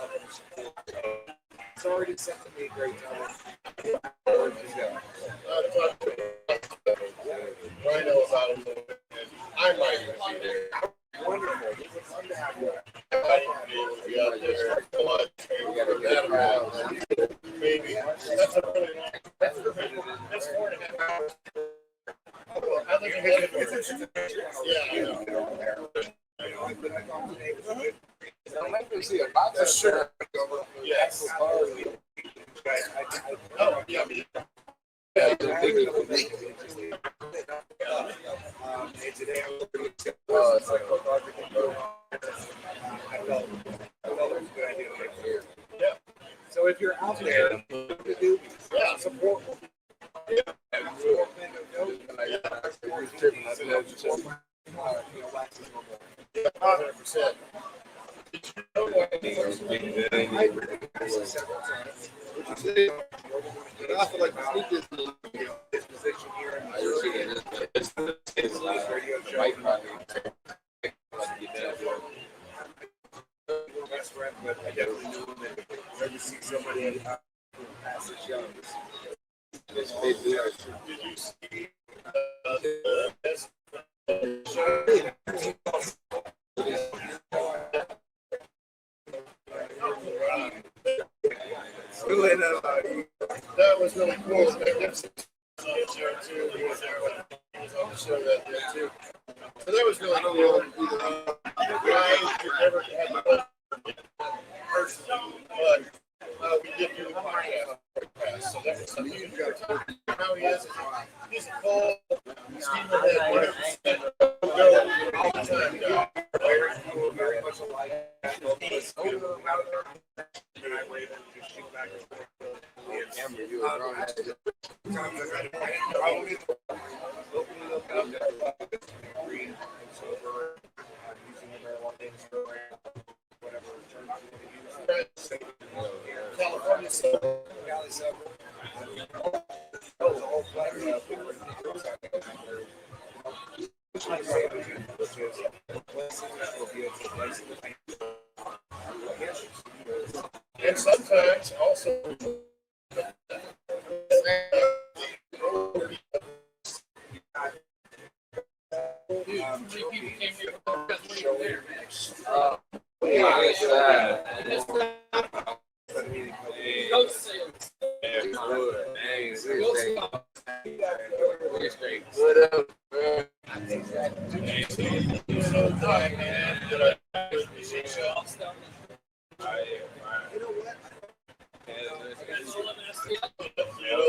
[SPEAKER 5] It's already set to be a great time.
[SPEAKER 1] I know about them, and I might even be there.
[SPEAKER 5] Wonderful. It's fun to have you.
[SPEAKER 1] I might even be able to be out there. That amount, maybe. That's a really long. That's 4.5 hours. I think yeah, I know.
[SPEAKER 8] See a box for sure.
[SPEAKER 1] Yes. Oh, yeah.
[SPEAKER 5] So if you're out there, yeah, support. I feel like the sneakers, this position here in radio show. Best friend, but I definitely knew him and never see somebody pass his young.
[SPEAKER 1] Did you see that was really cool. Magnificent. He was there too. He was there when he was on the show that day too. So that was really cool. I never had personally, but we did do the podcast. So that was something you got to how he is. He's a cold, steamerhead, 100% go all the time guy.
[SPEAKER 5] Very much alike. He's over and I wave and just shoot back and forth. Opening up green and silver, using the marijuana program, whatever terms you want to use.
[SPEAKER 1] California stuff.
[SPEAKER 5] Cali silver. The whole flavor of which is will be a place.
[SPEAKER 1] And sometimes also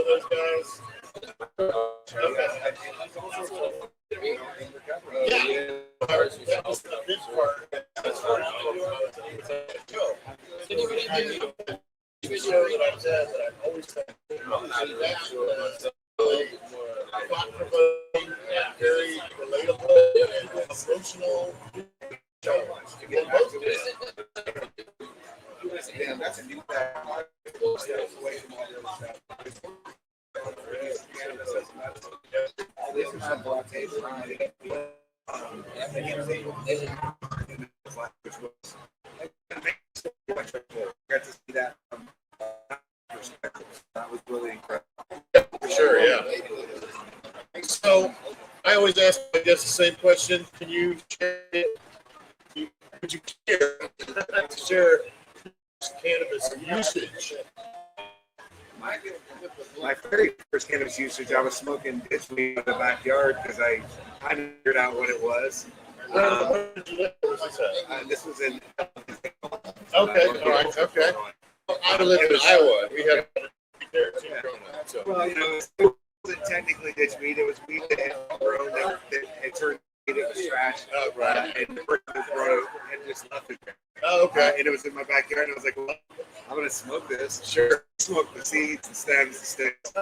[SPEAKER 1] those guys. Very relatable and emotional.
[SPEAKER 5] Damn, that's a new fact. Away from all the other stuff. This is not black tape. Got to see that
[SPEAKER 9] That was really incredible.
[SPEAKER 1] For sure, yeah. So I always ask, I guess, the same question. Can you share it? Would you care to share cannabis usage?
[SPEAKER 9] My very first cannabis usage, I was smoking ditch weed in the backyard because I figured out what it was.
[SPEAKER 1] Where did you live? Where was this at?
[SPEAKER 9] This was in.
[SPEAKER 1] Okay, all right, okay. I lived in Iowa. We had there too growing up. So.
[SPEAKER 9] Well, it wasn't technically ditch weed. It was weed that had grown that it turned it was trash.
[SPEAKER 1] Right.
[SPEAKER 9] And the person who brought it and just left it there.
[SPEAKER 1] Oh, okay.
[SPEAKER 9] And it was in my backyard. And I was like, well, I'm going to smoke this.
[SPEAKER 1] Sure.
[SPEAKER 9] Smoke the seeds, the stems, the sticks.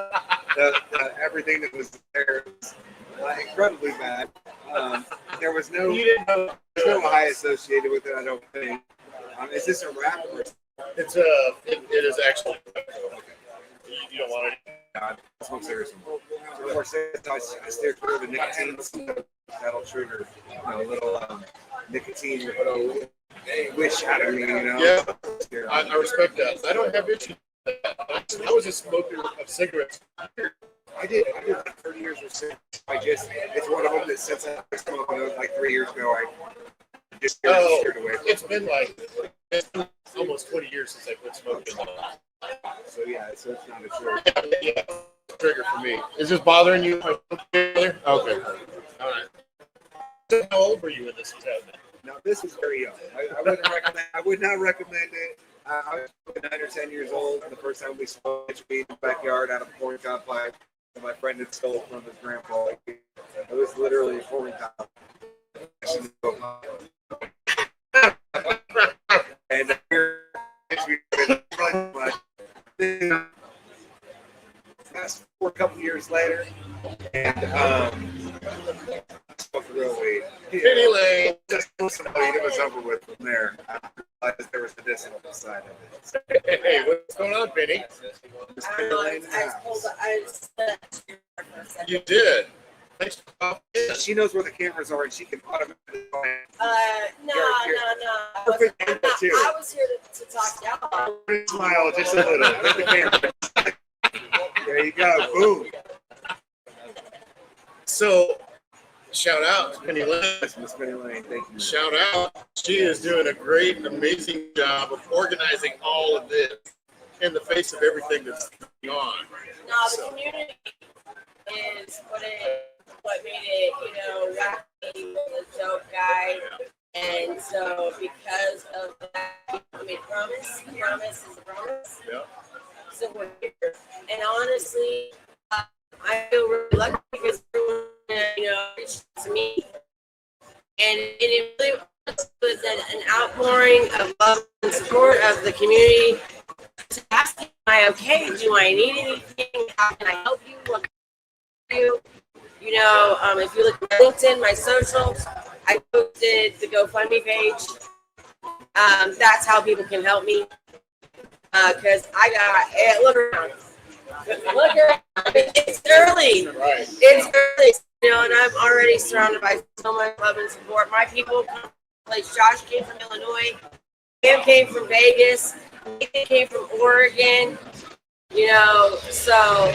[SPEAKER 9] Everything that was there was incredibly bad. There was no high associated with it, I don't think. Is this a wrap?
[SPEAKER 1] It's it is actually. You don't want it.
[SPEAKER 9] God, smoke cigarettes. So more cigarettes, I steer clear of the nicotine. That'll trigger a little nicotine wish out of me,
[SPEAKER 1] Yeah, I respect that. I don't have issues with that. I was a smoker of cigarettes.
[SPEAKER 9] I did like 30 years of cigarettes. It's one of them that since I was smoking like 3 years ago, I just steered away from
[SPEAKER 1] it's been almost 20 years since I quit smoking.
[SPEAKER 9] So yeah, so it's not a trigger.
[SPEAKER 1] Yeah, trigger for me. Is this bothering you? Okay. All right. So how old were you when this was happening?
[SPEAKER 9] Now this was very young. I wouldn't recommend. I would not recommend it. I was 9 or 10 years old the first time we smoked weed in the backyard out of a corn cob pipe that my friend had stole from his grandpa. It was literally a corn cob. And fast forward a couple years later, and smoked real weed.
[SPEAKER 1] Penny Lane.
[SPEAKER 9] Just it was over with from there. I realized there was medicinal side of it.
[SPEAKER 1] Hey, what's going on, Penny? You did. Thanks for
[SPEAKER 9] She knows where the cameras are, and she can automatically find.
[SPEAKER 3] No.
[SPEAKER 9] Perfect
[SPEAKER 3] I was here to talk y'all.
[SPEAKER 9] Smile just a little. With the camera. There you go. Boom.
[SPEAKER 1] So, shout out to Penny Lane.
[SPEAKER 9] Miss Penny Lane, thank you.
[SPEAKER 1] Shout out. She is doing a great, amazing job of organizing all of this in the face of everything that's going on.
[SPEAKER 3] No, the community is what made it, Waxy was a dope guy. And so because of that, promise is a promise.
[SPEAKER 1] Yeah.
[SPEAKER 3] So we're here. And honestly, I feel really lucky because everyone, reached out to me. And it really was an outpouring of love and support of the community to ask, am I okay? Do I need anything? How can I help you? What can I do? If you look at my LinkedIn, my socials, I posted the GoFundMe page. That's how people can help me. Because I got, look around. It's early.
[SPEAKER 1] Right.
[SPEAKER 3] It's early. And I'm already surrounded by so much love and support. My people come from place. Josh came from Illinois. Cam came from Vegas. Nathan came from Oregon. So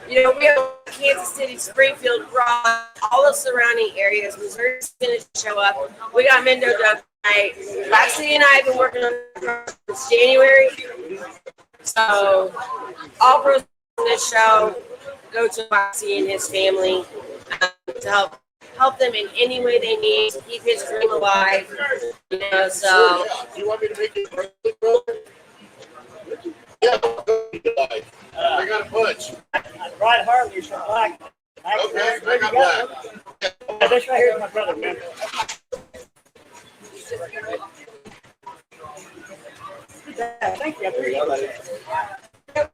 [SPEAKER 3] we have Kansas City, Springfield, Ross, all the surrounding areas. Missouri's going to show up. We got Mendo Doug tonight. Waxy and I have been working on it since January. So all pros on this show go to Waxy and his family to help them in any way they need to keep his dream alive. So.
[SPEAKER 1] Do you want me to make it brother? Yeah, I got a bunch.
[SPEAKER 10] I ride Harleys from Black.
[SPEAKER 1] Okay, I got black.
[SPEAKER 10] This right here is my brother, man. Yeah, thank you. I appreciate it.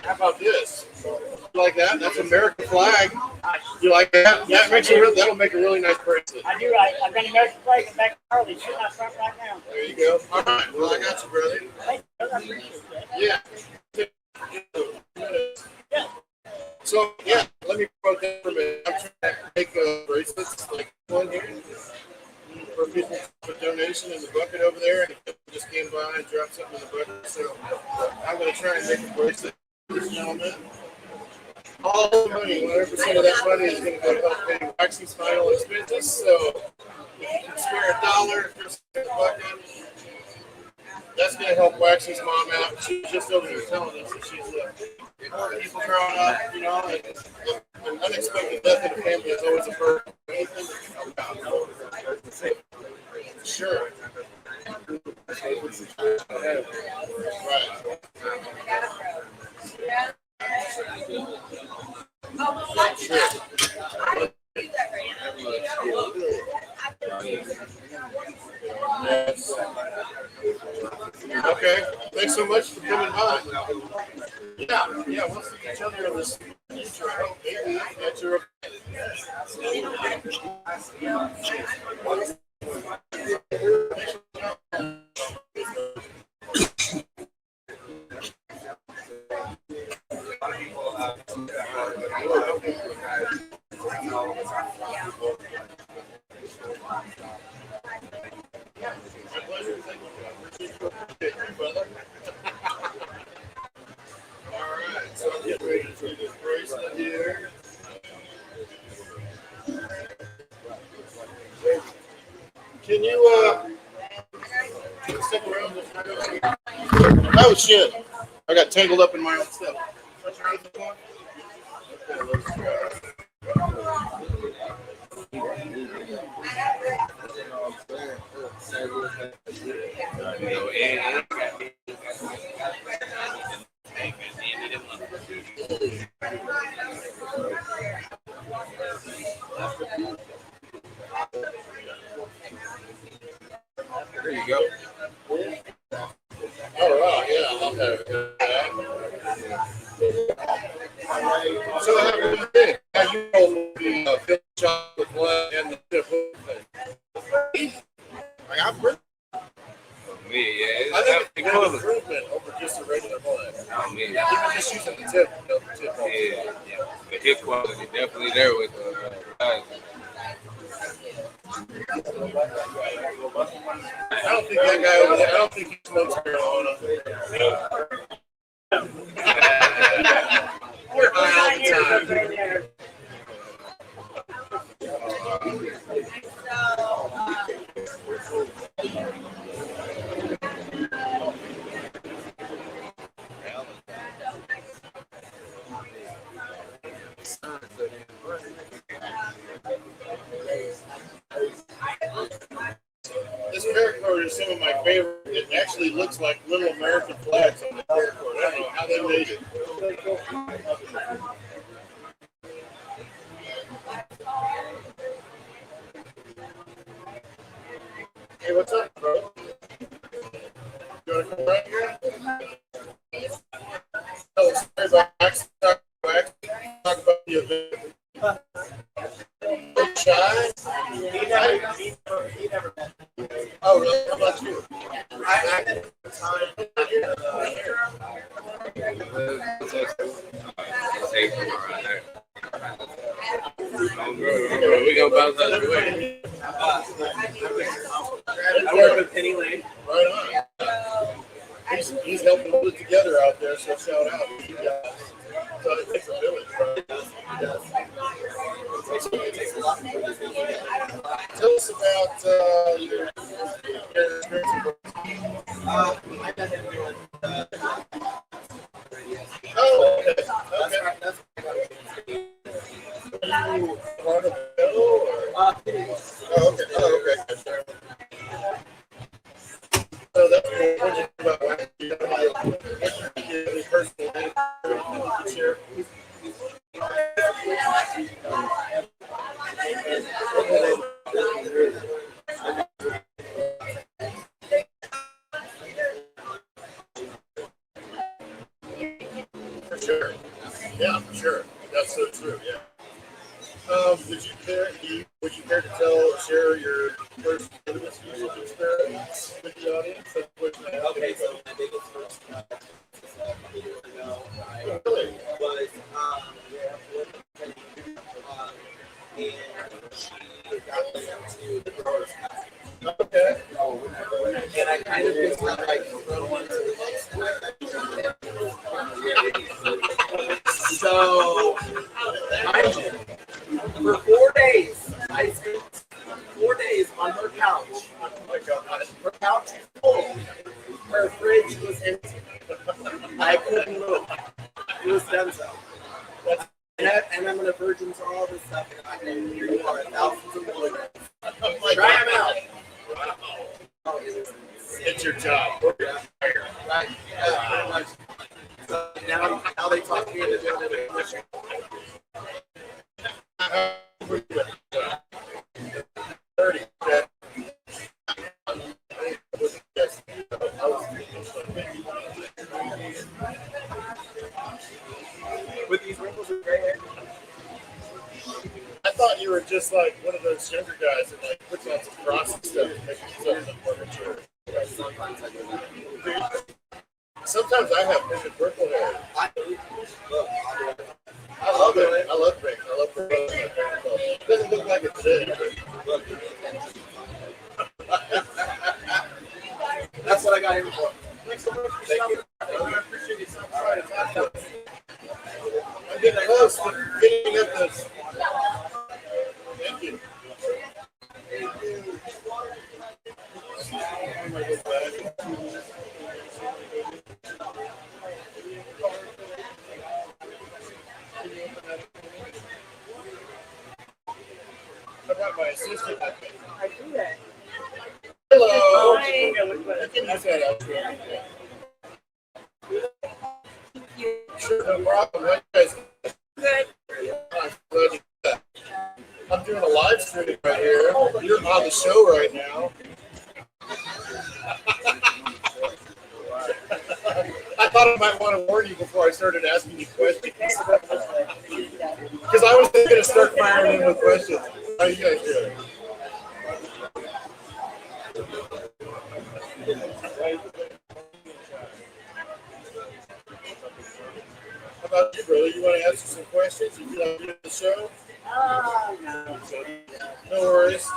[SPEAKER 1] How about this? You like that? That's American flag. You like that? That'll make a really nice bracelet.
[SPEAKER 10] I do. I've got an American flag and back to Harley. Shooting out front right now.
[SPEAKER 1] There you go. All right. Well, I got you, brother.
[SPEAKER 10] Thank you. I appreciate that.
[SPEAKER 1] Yeah. So yeah, let me quote that for a minute. I'm trying to make bracelets like one here for people for donation in the bucket over there, and people just came by and dropped something in the bucket. So I'm going to try and make a bracelet for this gentleman. All the money, 100% of that money is going to go to help pay Waxy's final expenses. So if you can spare $1 for the bucket, that's going to help Waxy's mom out. She was just over here telling us that she's people growing up, you know, and an unexpected death in the family is always a burden. Anything that can help out. Sure. Yes. Okay. Thanks so much for coming by. Yeah, we'll see each other in this future. Maybe at your Alright, so I'm getting ready to do this bracelet here. Can you stick around this? Oh shit. I got tangled up in my own stuff. Okay, let's try.
[SPEAKER 8] There you go.
[SPEAKER 1] Oh wow, yeah, I'll have it. So how do you think? How you roll the fish chocolate blood and the tip thing? Like I'm pretty.
[SPEAKER 8] Me, yeah,
[SPEAKER 1] I think
[SPEAKER 8] it's
[SPEAKER 1] it's an improvement over just a regular blood.
[SPEAKER 8] me.
[SPEAKER 1] Even just using the tip, you know, the tip.
[SPEAKER 8] Yeah, the hip quality definitely there with the
[SPEAKER 1] I don't think that guy over there, I don't think he smokes marijuana. We're high all the time. This paracord is some of my favorite. It actually looks like little American flags on the paracord. I don't know how they made it. Hey, what's up, bro? You want to come right here? Oh, sorry about Waxy. Talk about the event. Shy? Oh, really? How about you?
[SPEAKER 8] we gonna bounce out of the way.
[SPEAKER 1] I work with Penny Lane. Right on. He's helping put it together out there, so shout out to you guys. So it takes a village, right? It takes a lot. Tell us about your experience. Oh, okay. Are you part of the bill, or? Oh, okay. Oh, okay. So that's what you about Waxy. You don't have any personal information to share. For sure. Yeah, for sure. That's so true. Yeah. Would you care to share your first cannabis usage experience with the audience? Okay, so my biggest first years ago, really?
[SPEAKER 7] So, for 4 days, I spent 4 days on her couch. Her couch was full. Her fridge was empty. I couldn't move. It was done so. And I'm a virgin to all this stuff, and I can hear you are thousands of milligrams. Try them out. Oh,
[SPEAKER 1] It's your job.
[SPEAKER 7] right. Yeah, pretty much. So now they talk to me into doing it in English. With these wrinkles and gray hair.
[SPEAKER 1] I thought you were just like one of those younger guys that like puts on some frosty stuff and makes yourself look more mature.
[SPEAKER 7] Sometimes I do that.
[SPEAKER 1] Sometimes I have vivid purple hair.
[SPEAKER 7] Look,
[SPEAKER 1] I love it. I love pink. I love purple. It doesn't look like it today.
[SPEAKER 7] that's what I got here for.
[SPEAKER 1] Thanks so much for stopping by. I appreciate you stopping by to talk to us. I'm getting close to getting at this. Thank you. I got my assistant.
[SPEAKER 10] I do that.
[SPEAKER 1] Hello.
[SPEAKER 10] Hi.
[SPEAKER 1] That's what I was doing. Sure, no problem. What you guys?
[SPEAKER 3] Good.
[SPEAKER 1] I'm glad you did that. I'm doing a live stream right here. You're on the show right now. I thought I might want to warn you before I started asking you questions. Because I was going to start firing in with questions. How you guys doing? How about you, brother? You want to answer some questions? You want to do the show?
[SPEAKER 10] No.
[SPEAKER 1] No worries.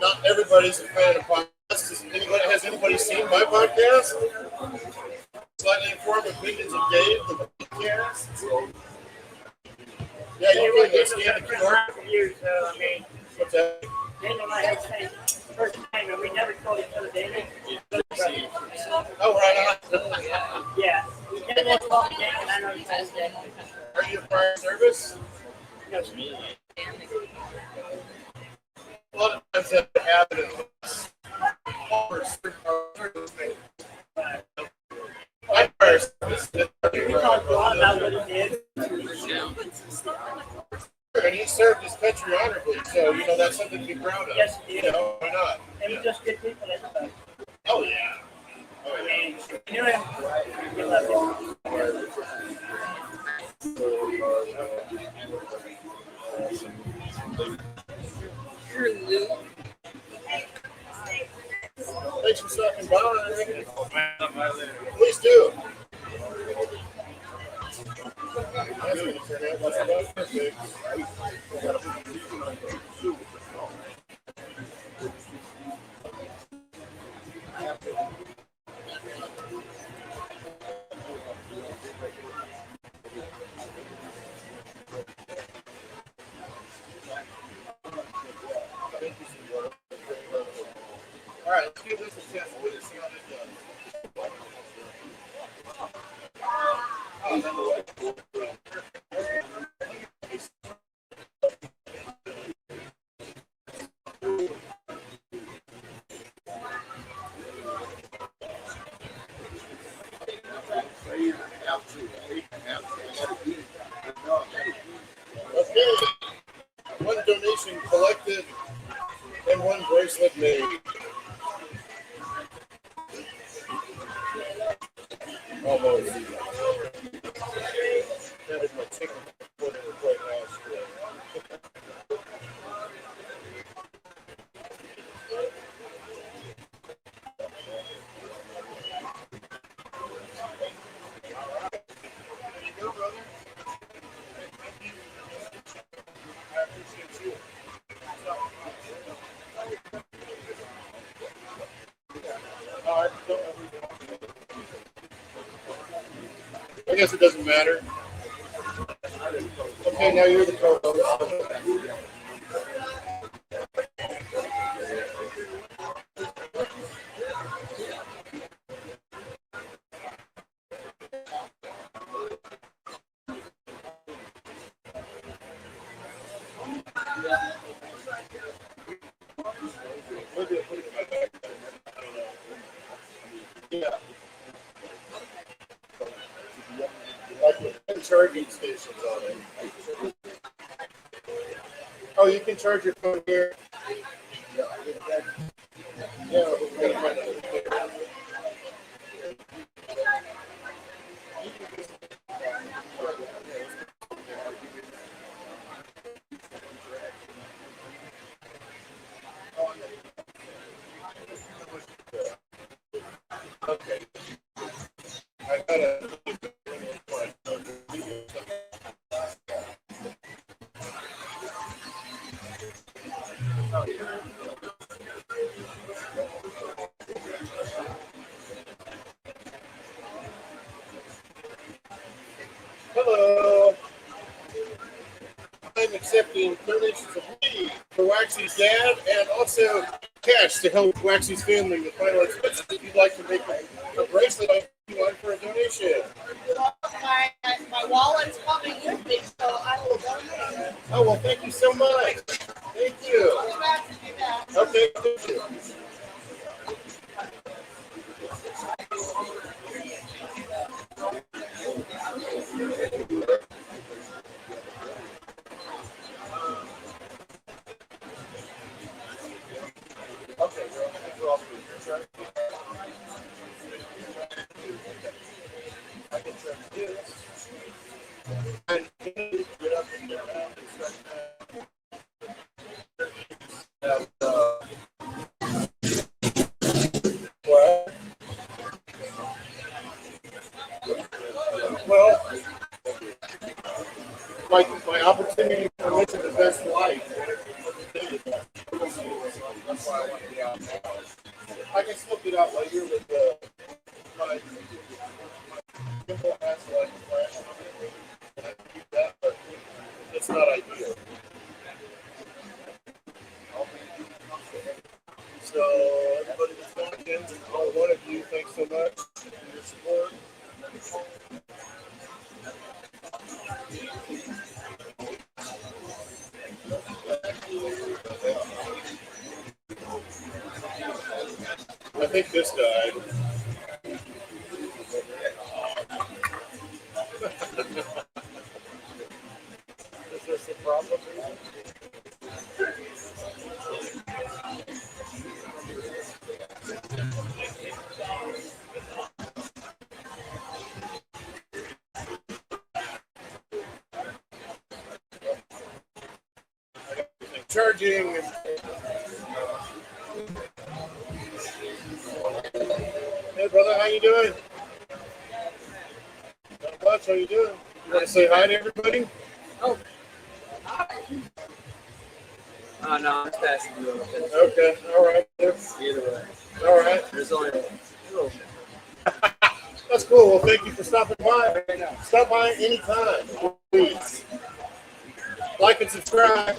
[SPEAKER 1] Not everybody's a fan of podcasts. Has anybody seen my podcast? Slightly Informed Opinions of Dave, the podcast. Yeah, you can scan the QR.
[SPEAKER 10] Years, I mean,
[SPEAKER 1] What's that?
[SPEAKER 10] Daniel and I had the same first name, and we never called each other Daniel.
[SPEAKER 1] Oh, right on.
[SPEAKER 10] Yeah. Daniel called me Daniel, and I know he says Daniel.
[SPEAKER 1] Are you a fire service?
[SPEAKER 10] No,
[SPEAKER 1] A lot of times that happens. My fire service.
[SPEAKER 10] we talked a lot about what he did.
[SPEAKER 1] And he served his country honorably, so you know that's something to be proud of.
[SPEAKER 10] Yes, he
[SPEAKER 1] You
[SPEAKER 10] did.
[SPEAKER 1] know, why not?
[SPEAKER 10] They were just good people, everybody.
[SPEAKER 1] Oh yeah. Oh
[SPEAKER 10] I
[SPEAKER 1] yeah.
[SPEAKER 10] mean, you knew him. You loved him.
[SPEAKER 1] Thanks for stopping by. Please do. That's going to turn out like about perfect. All right, let's give this a test. Let's see how this does. Okay, one donation collected and one bracelet made. Almost. That is my ticket for the play last year. There you go, brother. I appreciate you. I don't know. I guess it doesn't matter. Okay, now you're the co-host. Yeah. Like the charging stations on it. Oh, you can charge your phone here. Yeah, but we gotta find out. Okay. I gotta. Hello. I'm accepting donations of weed for Waxy's dad and also cash to help Waxy's family with final expenses. If you'd like to make a bracelet, I'll give you one for a donation.
[SPEAKER 2] My wallet's coming with me, so I will donate.
[SPEAKER 1] Oh, well, thank you so much. Thank you. Okay, thank you. Well, my opportunity to live the best life. I can smoke it out later with my simple ass like flash on it. I can keep that, but it's not ideal. So everybody that's watching, and all one of you, thanks so much for your support. I think this died. Is this a problem? Charging. Hey brother, how you doing? Not much. How you doing? You want to say hi to everybody?
[SPEAKER 6] Oh, no, I'm just passing you over.
[SPEAKER 1] Okay. All right.
[SPEAKER 6] Either way.
[SPEAKER 1] All right.
[SPEAKER 6] There's only a little.
[SPEAKER 1] That's cool. Well, thank you for stopping by. Stop by anytime, please. Like and subscribe.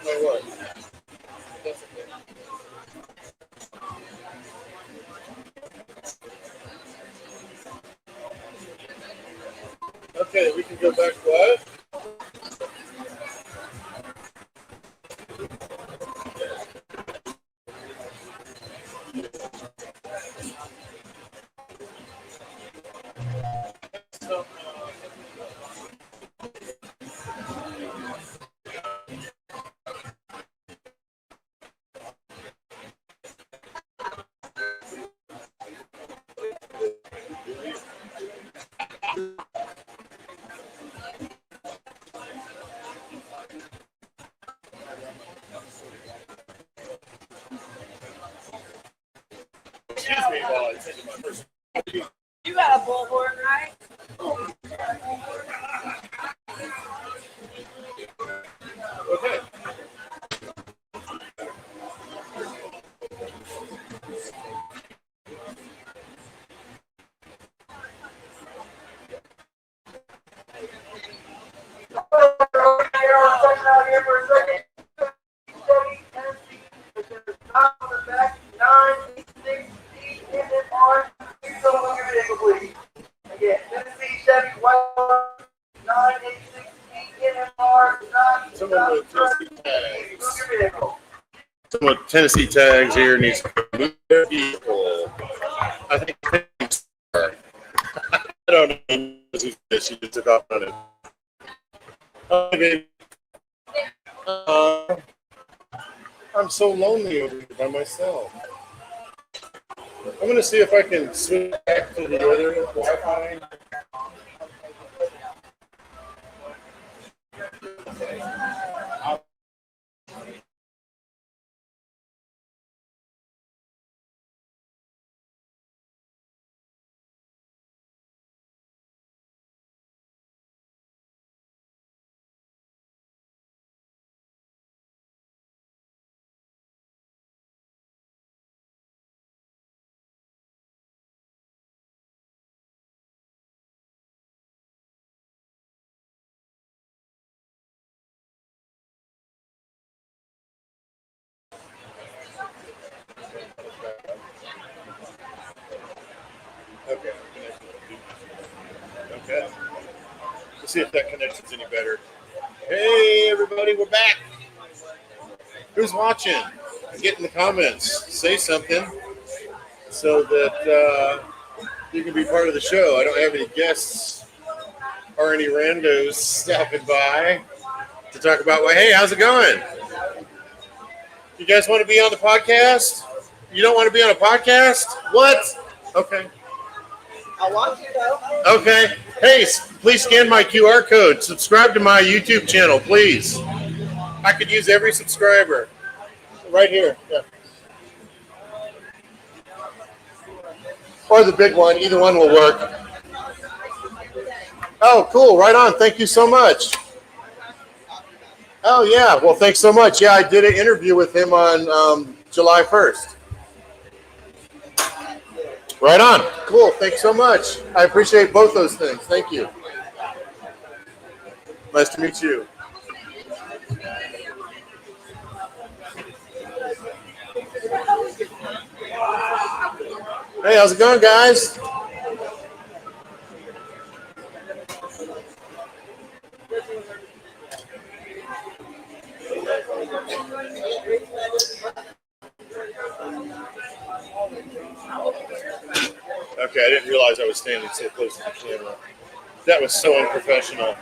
[SPEAKER 1] Or what? That's okay. Okay, we can go back to what? Excuse me while I take my first.
[SPEAKER 3] You got a bullhorn, right?
[SPEAKER 1] Okay. Tennessee tags here needs to move their vehicle. I think I don't know. She just took off on it. Okay. I'm so lonely over here by myself. I'm gonna see if I can switch back to the other Wi-Fi. Okay. Okay. Let's see if that connection's any better. Hey, everybody, we're back. Who's watching? Get in the comments. Say something so that you can be part of the show. I don't have any guests or any randos stopping by to talk about, well, hey, how's it going? You guys want to be on the podcast? You don't want to be on a podcast? What? Okay.
[SPEAKER 2] I want you though.
[SPEAKER 1] Okay. Hey, please scan my QR code. Subscribe to my YouTube channel, please. I could use every subscriber. Right here. Yeah. Or the big one. Either one will work. Oh, cool. Right on. Thank you so much. Oh, yeah. Well, thanks so much. Yeah, I did an interview with him on July 1st. Right on. Cool. Thanks so much. I appreciate both those things. Thank you. Nice to meet you. Hey, how's it going, guys? Okay, I didn't realize I was standing so close to the camera. That was so unprofessional.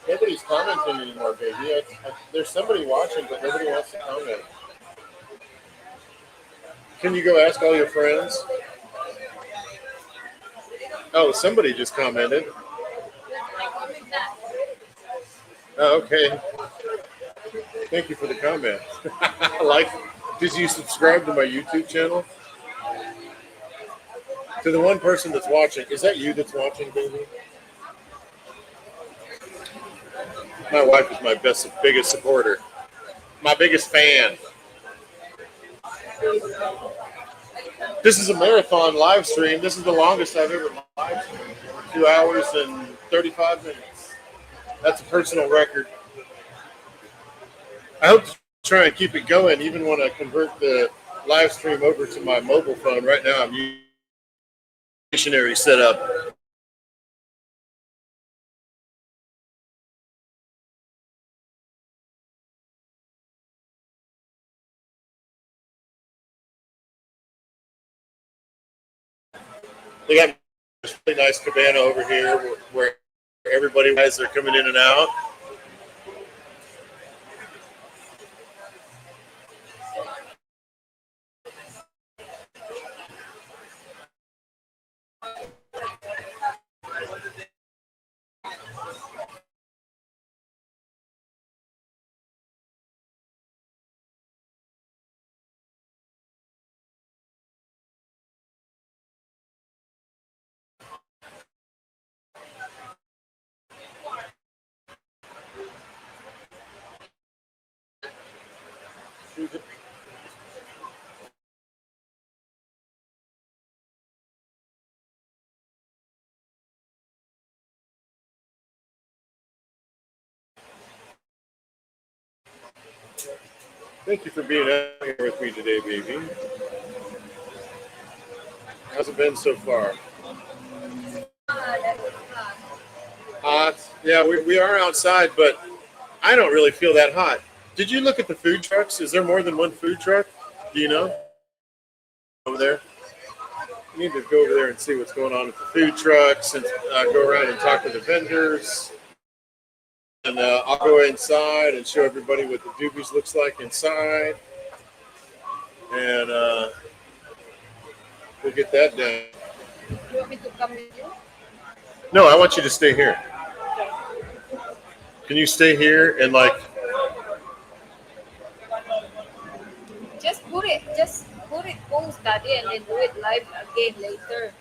[SPEAKER 1] Nobody's commenting anymore, baby. There's somebody watching, but nobody wants to comment. Can you go ask all your friends? Oh, somebody just commented. Oh, okay. Thank you for the comment. Did you subscribe to my YouTube channel? To the one person that's watching, is that you that's watching, baby? My wife is my biggest supporter. My biggest fan. This is a marathon live stream. This is the longest I've ever live streamed. 2 hours and 35 minutes. That's a personal record. I hope to try and keep it going even when I convert the live stream over to my mobile phone. Right now I'm using a stationary setup. They got a really nice cabana over here where everybody as they're coming in and out. Thank you for being out here with me today, baby. How's it been so far? Hot. Yeah, we are outside, but I don't really feel that hot. Did you look at the food trucks? Is there more than one food truck? Do you know? Over there? You need to go over there and see what's going on with the food trucks and go around and talk to the vendors. And I'll go inside and show everybody what the Doobies looks like inside. And we'll get that done.
[SPEAKER 3] You want me to come with you?
[SPEAKER 1] No, I want you to stay here. Can you stay here and like...
[SPEAKER 3] Just put it post that in and then do it live again later.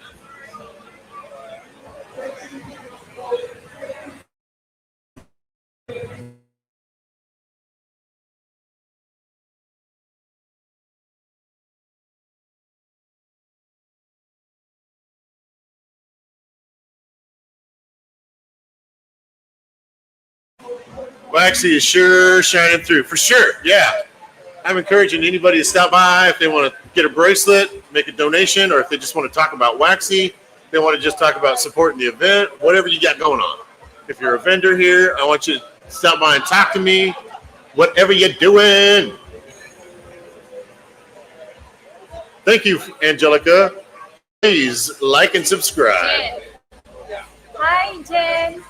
[SPEAKER 1] Waxy is sure shining through, for sure, yeah. I'm encouraging anybody to stop by if they want to get a bracelet, make a donation, or if they just want to talk about Waxy, they want to just talk about supporting the event, whatever you got going on. If you're a vendor here, I want you to stop by and talk to me, whatever you're doing. Thank you, Angelica. Please like and subscribe.
[SPEAKER 3] Jen. Hi, Jen.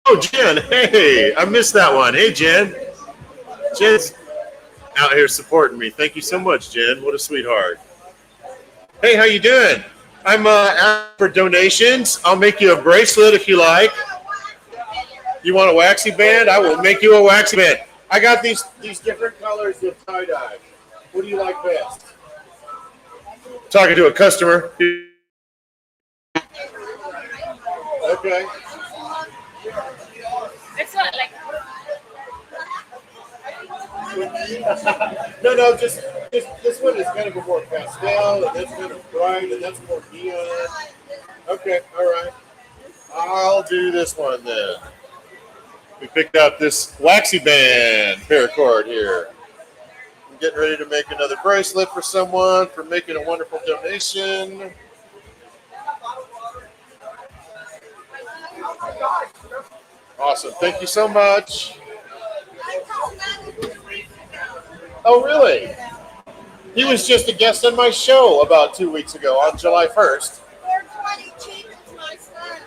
[SPEAKER 1] Oh, Jen, hey, I missed that one. Hey, Jen. Jen's out here supporting me. Thank you so much, Jen. What a sweetheart. Hey, how you doing? I'm out for donations. I'll make you a bracelet if you like. You want a Waxy band? I will make you a Waxy band. I got these different colors of tie-dye. What do you like best? Talking to a customer. Okay.
[SPEAKER 3] It's not like
[SPEAKER 1] No, just this one is kind of a more pastel, and that's kind of bright, and that's more neon. Okay, all right. I'll do this one then. We picked out this Waxy band paracord here. I'm getting ready to make another bracelet for someone for making a wonderful donation. Awesome. Thank you so much. Oh, really? He was just a guest on my show about 2 weeks ago on July 1st.
[SPEAKER 11] 420 Chief is my son.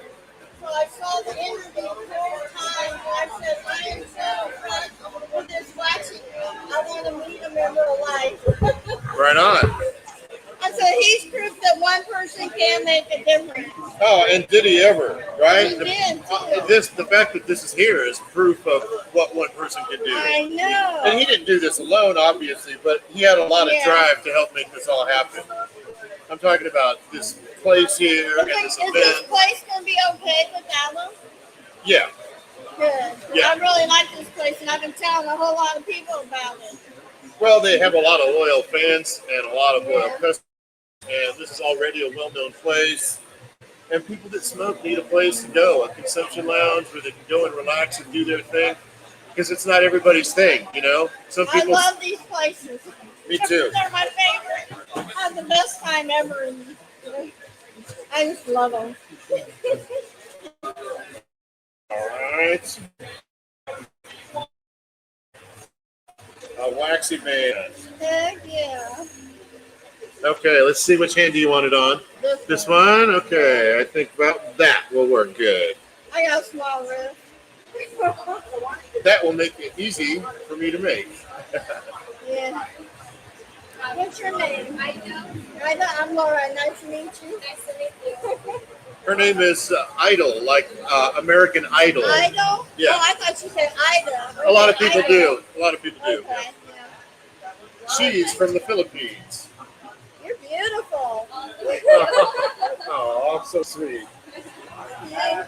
[SPEAKER 11] So I saw the interview 4 times and I said, I am so impressed with this Waxy. I want to meet him in real life.
[SPEAKER 1] Right on.
[SPEAKER 11] I said, he's proof that one person can make a difference.
[SPEAKER 1] Oh, and did he ever, right?
[SPEAKER 11] He did,
[SPEAKER 1] The fact that this is here is proof of what one person can do.
[SPEAKER 11] I know.
[SPEAKER 1] And he didn't do this alone, obviously, but he had a lot of
[SPEAKER 11] Yeah.
[SPEAKER 1] drive to help make this all happen. I'm talking about this place here and this
[SPEAKER 11] Is this
[SPEAKER 1] event.
[SPEAKER 11] place going to be okay without him?
[SPEAKER 1] Yeah.
[SPEAKER 11] Good.
[SPEAKER 1] Yeah.
[SPEAKER 11] I really like this place and I've been telling a whole lot of people about it.
[SPEAKER 1] Well, they have a lot of loyal fans and a lot of loyal
[SPEAKER 11] Yeah.
[SPEAKER 1] customers. And this is already a well-known place. And people that smoke need a place to go, a consumption lounge where they can go and relax and do their thing. Because it's not everybody's thing, you know? Some
[SPEAKER 11] I
[SPEAKER 1] people.
[SPEAKER 11] love these places.
[SPEAKER 1] Me too.
[SPEAKER 11] They're my favorite. I have the best time ever. I just love them.
[SPEAKER 1] All right. A Waxy band.
[SPEAKER 11] Heck yeah.
[SPEAKER 1] Okay, let's see which hand do you want it on. This one? Okay, I think about that will work good.
[SPEAKER 11] I got a small wrist.
[SPEAKER 1] That will make it easy for me to make.
[SPEAKER 11] Yeah. What's your name? Ida. I'm Laura. Nice to meet you. Nice to meet you.
[SPEAKER 1] Her name is Idol, like American Idol.
[SPEAKER 11] Idol?
[SPEAKER 1] Yeah.
[SPEAKER 11] Oh, I thought you said Ida.
[SPEAKER 1] A lot of people
[SPEAKER 11] Idol.
[SPEAKER 1] do. A lot of people do.
[SPEAKER 11] Okay.
[SPEAKER 1] She's from the Philippines.
[SPEAKER 11] You're beautiful.
[SPEAKER 1] Oh, so sweet.
[SPEAKER 11] Yeah.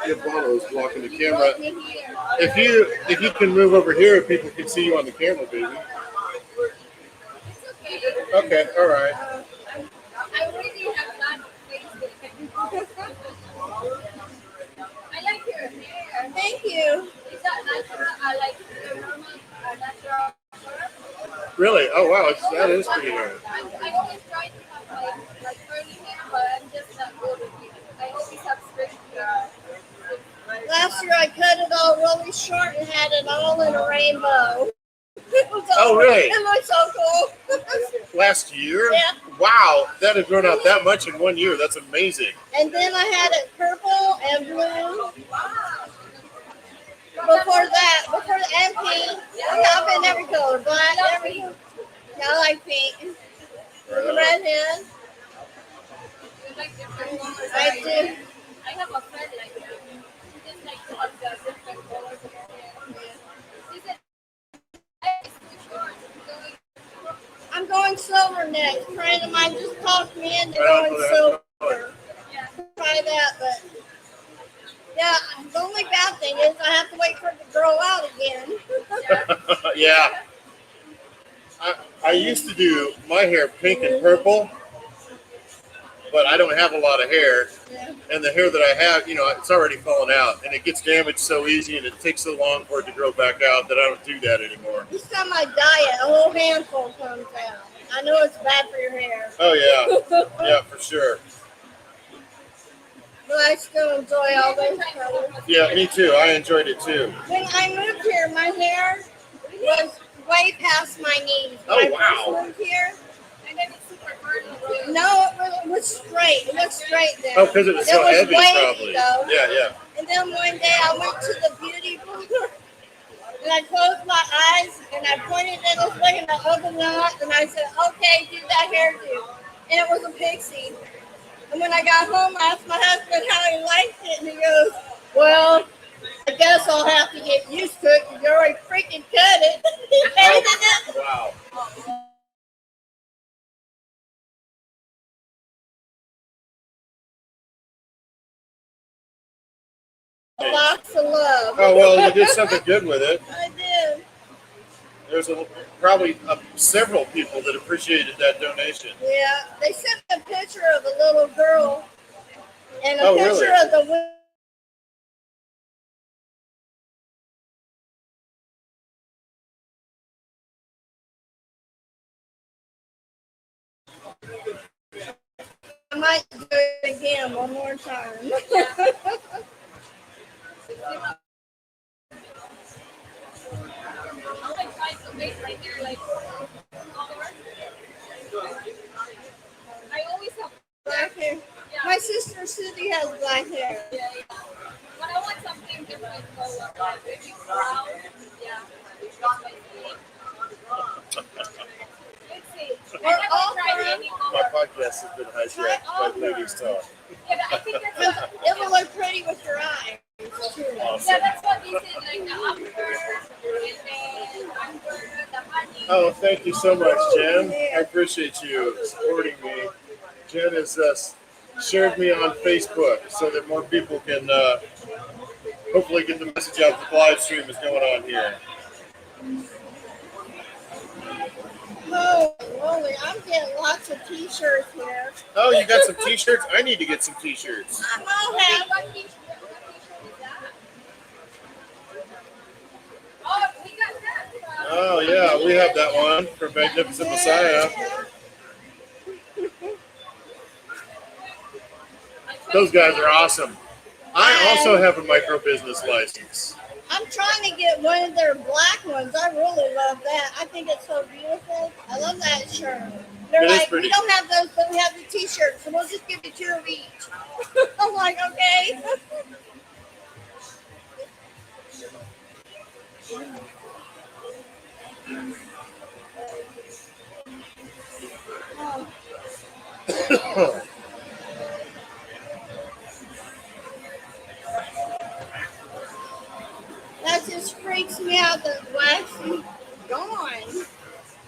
[SPEAKER 1] Your bottle is blocking the camera. If you can move over here, people can see you on the camera, baby. Okay, all right.
[SPEAKER 3] I already have done Facebook. I like your hair.
[SPEAKER 11] Thank you.
[SPEAKER 3] Is that natural? I like your normal natural.
[SPEAKER 1] Really? Oh wow, that is pretty hard.
[SPEAKER 3] I always try to have like curly hair, but I'm just not good with it. I always have straight hair.
[SPEAKER 11] Last year I cut it all really short and had it all in a rainbow. It was
[SPEAKER 1] Oh, really?
[SPEAKER 11] It looked so cool.
[SPEAKER 1] Last year?
[SPEAKER 11] Yeah.
[SPEAKER 1] Wow, that has grown out that much in 1 year. That's amazing.
[SPEAKER 11] And then I had it purple and blue. Before that, and pink. I've been every color, black, everything. I like pink. The redhead. I do.
[SPEAKER 3] I have a friend like that. She just like cuts the different colors of her hair. She said, it's too short.
[SPEAKER 11] I'm going silver next. A friend of mine just talked me into going silver. Try that, but yeah, the only bad thing is I have to wait for it to grow out again.
[SPEAKER 1] Yeah. I used to do my hair pink and purple, but I don't have a lot of hair.
[SPEAKER 11] Yeah.
[SPEAKER 1] And the hair that I have, it's already fallen out, and it gets damaged so easy, and it takes so long for it to grow back out that I don't do that anymore.
[SPEAKER 11] This time I dye it, a whole handful comes out. I know it's bad for your hair.
[SPEAKER 1] Oh, yeah. Yeah, for sure.
[SPEAKER 11] But I still enjoy all those colors.
[SPEAKER 1] Yeah, me too. I enjoyed it too.
[SPEAKER 11] When I moved here, my hair was way past my knees.
[SPEAKER 1] Oh,
[SPEAKER 11] When I
[SPEAKER 1] wow.
[SPEAKER 11] first moved here,
[SPEAKER 3] And then it's super hard.
[SPEAKER 11] no, it was straight. It was straight there.
[SPEAKER 1] Oh, because it was so heavy,
[SPEAKER 11] wavy,
[SPEAKER 1] probably.
[SPEAKER 11] though.
[SPEAKER 1] Yeah.
[SPEAKER 11] And then one day I went to the beauty parlor and I closed my eyes and I pointed at this thing and I opened it up and I said, okay, do that hairdo. And it was a pixie. And when I got home, I asked my husband how he liked it and he goes, well, I guess I'll have to get used to it because you already freaking cut it. He hated it.
[SPEAKER 1] Wow.
[SPEAKER 11] Lots of love.
[SPEAKER 1] Oh, well, you did something good with it.
[SPEAKER 11] I did.
[SPEAKER 1] There's probably several people that appreciated that donation.
[SPEAKER 11] Yeah, they sent a picture of a little girl and a
[SPEAKER 1] Oh,
[SPEAKER 11] picture
[SPEAKER 1] really?
[SPEAKER 11] of the I might do it again one more time.
[SPEAKER 3] I'll like try to make right there, like color. I always have
[SPEAKER 11] Black hair. My sister Susie has black hair.
[SPEAKER 3] But I want something different color, like maybe brown. Yeah. That's my thing. Let's see. I
[SPEAKER 11] We're all
[SPEAKER 3] haven't tried
[SPEAKER 11] from-
[SPEAKER 3] any
[SPEAKER 1] My
[SPEAKER 3] color.
[SPEAKER 1] podcast has been hijacked by Ladies Talk.
[SPEAKER 3] Yeah, but I think that's
[SPEAKER 11] Because it will look pretty with your eyes. Too.
[SPEAKER 3] yeah, that's what they said, like the umber, and then umber, the honey.
[SPEAKER 1] Oh, thank you so much, Jen. I appreciate you supporting me. Jen has shared me on Facebook so that more people can hopefully get the message out that the live stream is going on here.
[SPEAKER 11] Oh, holy, I'm getting lots of t-shirts here.
[SPEAKER 1] Oh, you got some t-shirts? I need to get some t-shirts.
[SPEAKER 11] I'll have
[SPEAKER 3] What t-shirt is that? Oh, we got that.
[SPEAKER 1] Oh, yeah, we have that one for Magnificent Messiah. Those guys are awesome. I also have a micro business license.
[SPEAKER 11] I'm trying to get one of their black ones. I really love that. I think it's so beautiful. I love that shirt. They're
[SPEAKER 1] It is
[SPEAKER 11] like,
[SPEAKER 1] pretty.
[SPEAKER 11] we don't have those, but we have the t-shirts, so we'll just give you 2 of each. I'm like, okay. That just freaks me out that Waxy gone.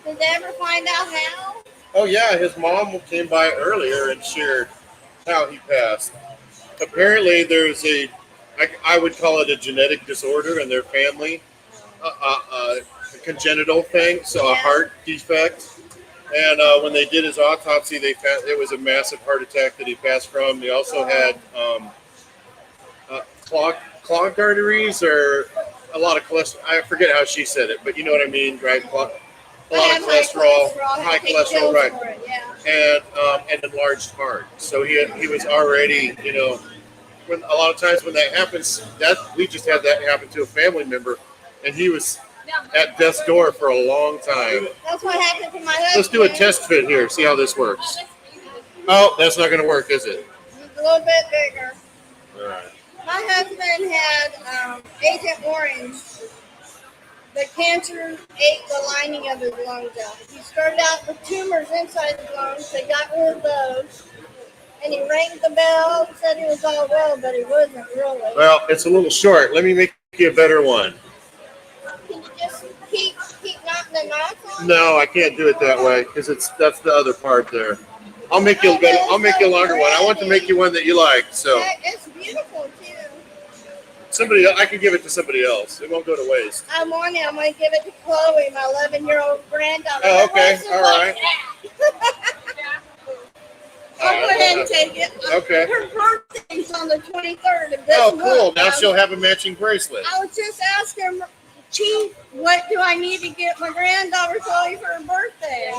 [SPEAKER 11] Did they ever find out how?
[SPEAKER 1] Oh, yeah, his mom came by earlier and shared how he passed. Apparently, there's I would call it a genetic disorder in their family, a congenital thing, so a heart defect. And when they did his autopsy, they found it was a massive heart attack that he passed from. He also had clogged arteries or a lot of cholesterol. I forget how she said it, but you know what I mean, right? A lot of cholesterol, high cholesterol, right?
[SPEAKER 11] Yeah.
[SPEAKER 1] And an enlarged heart. So he was already, when a lot of times when that happens, that we just had that happen to a family member, and he was at death's door for a long time.
[SPEAKER 11] That's what happened to my husband.
[SPEAKER 1] Let's do a test fit here. See how this works. Oh, that's not going to work, is it?
[SPEAKER 11] It's a little bit bigger.
[SPEAKER 1] All right.
[SPEAKER 11] My husband had Agent Orange. The cancer ate the lining of his lungs out. He started out with tumors inside his lungs. They got rid of those. And he rang the bell, said he was all well, but he wasn't really.
[SPEAKER 1] Well, it's a little short. Let me make you a better one.
[SPEAKER 11] Can you just keep knocking the knots on?
[SPEAKER 1] No, I can't do it that way because that's the other part there. I'll make you a better. I'll make you a longer one. I want to make you one that you like. So
[SPEAKER 11] It's beautiful too.
[SPEAKER 1] somebody, I can give it to somebody else. It won't go to waste.
[SPEAKER 11] I'm going to give it to Chloe, my 11-year-old granddaughter.
[SPEAKER 1] Oh, okay. All right.
[SPEAKER 11] I'll go ahead and take it.
[SPEAKER 1] Okay.
[SPEAKER 11] Her birthday's on the 23rd of this
[SPEAKER 1] Oh, cool.
[SPEAKER 11] month.
[SPEAKER 1] Now she'll have a matching bracelet.
[SPEAKER 11] I was just asking Chief, what do I need to get my granddaughter Chloe for her birthday?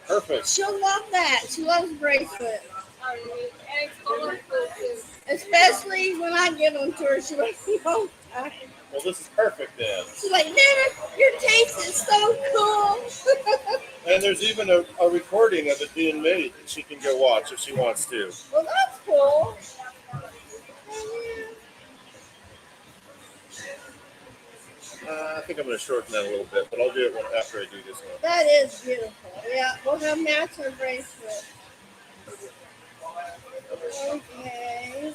[SPEAKER 1] Perfect.
[SPEAKER 11] She'll love that. She loves bracelets. Especially when I give them to her. She likes them all the time.
[SPEAKER 1] Well, this is perfect then.
[SPEAKER 11] She's like, Nana, your taste is so cool.
[SPEAKER 1] And there's even a recording of it being made that she can go watch if she wants to.
[SPEAKER 11] Well, that's cool.
[SPEAKER 1] I think I'm going to shorten that a little bit, but I'll do it after I do this one.
[SPEAKER 11] That is beautiful. Yeah, we'll have matching bracelets. Okay.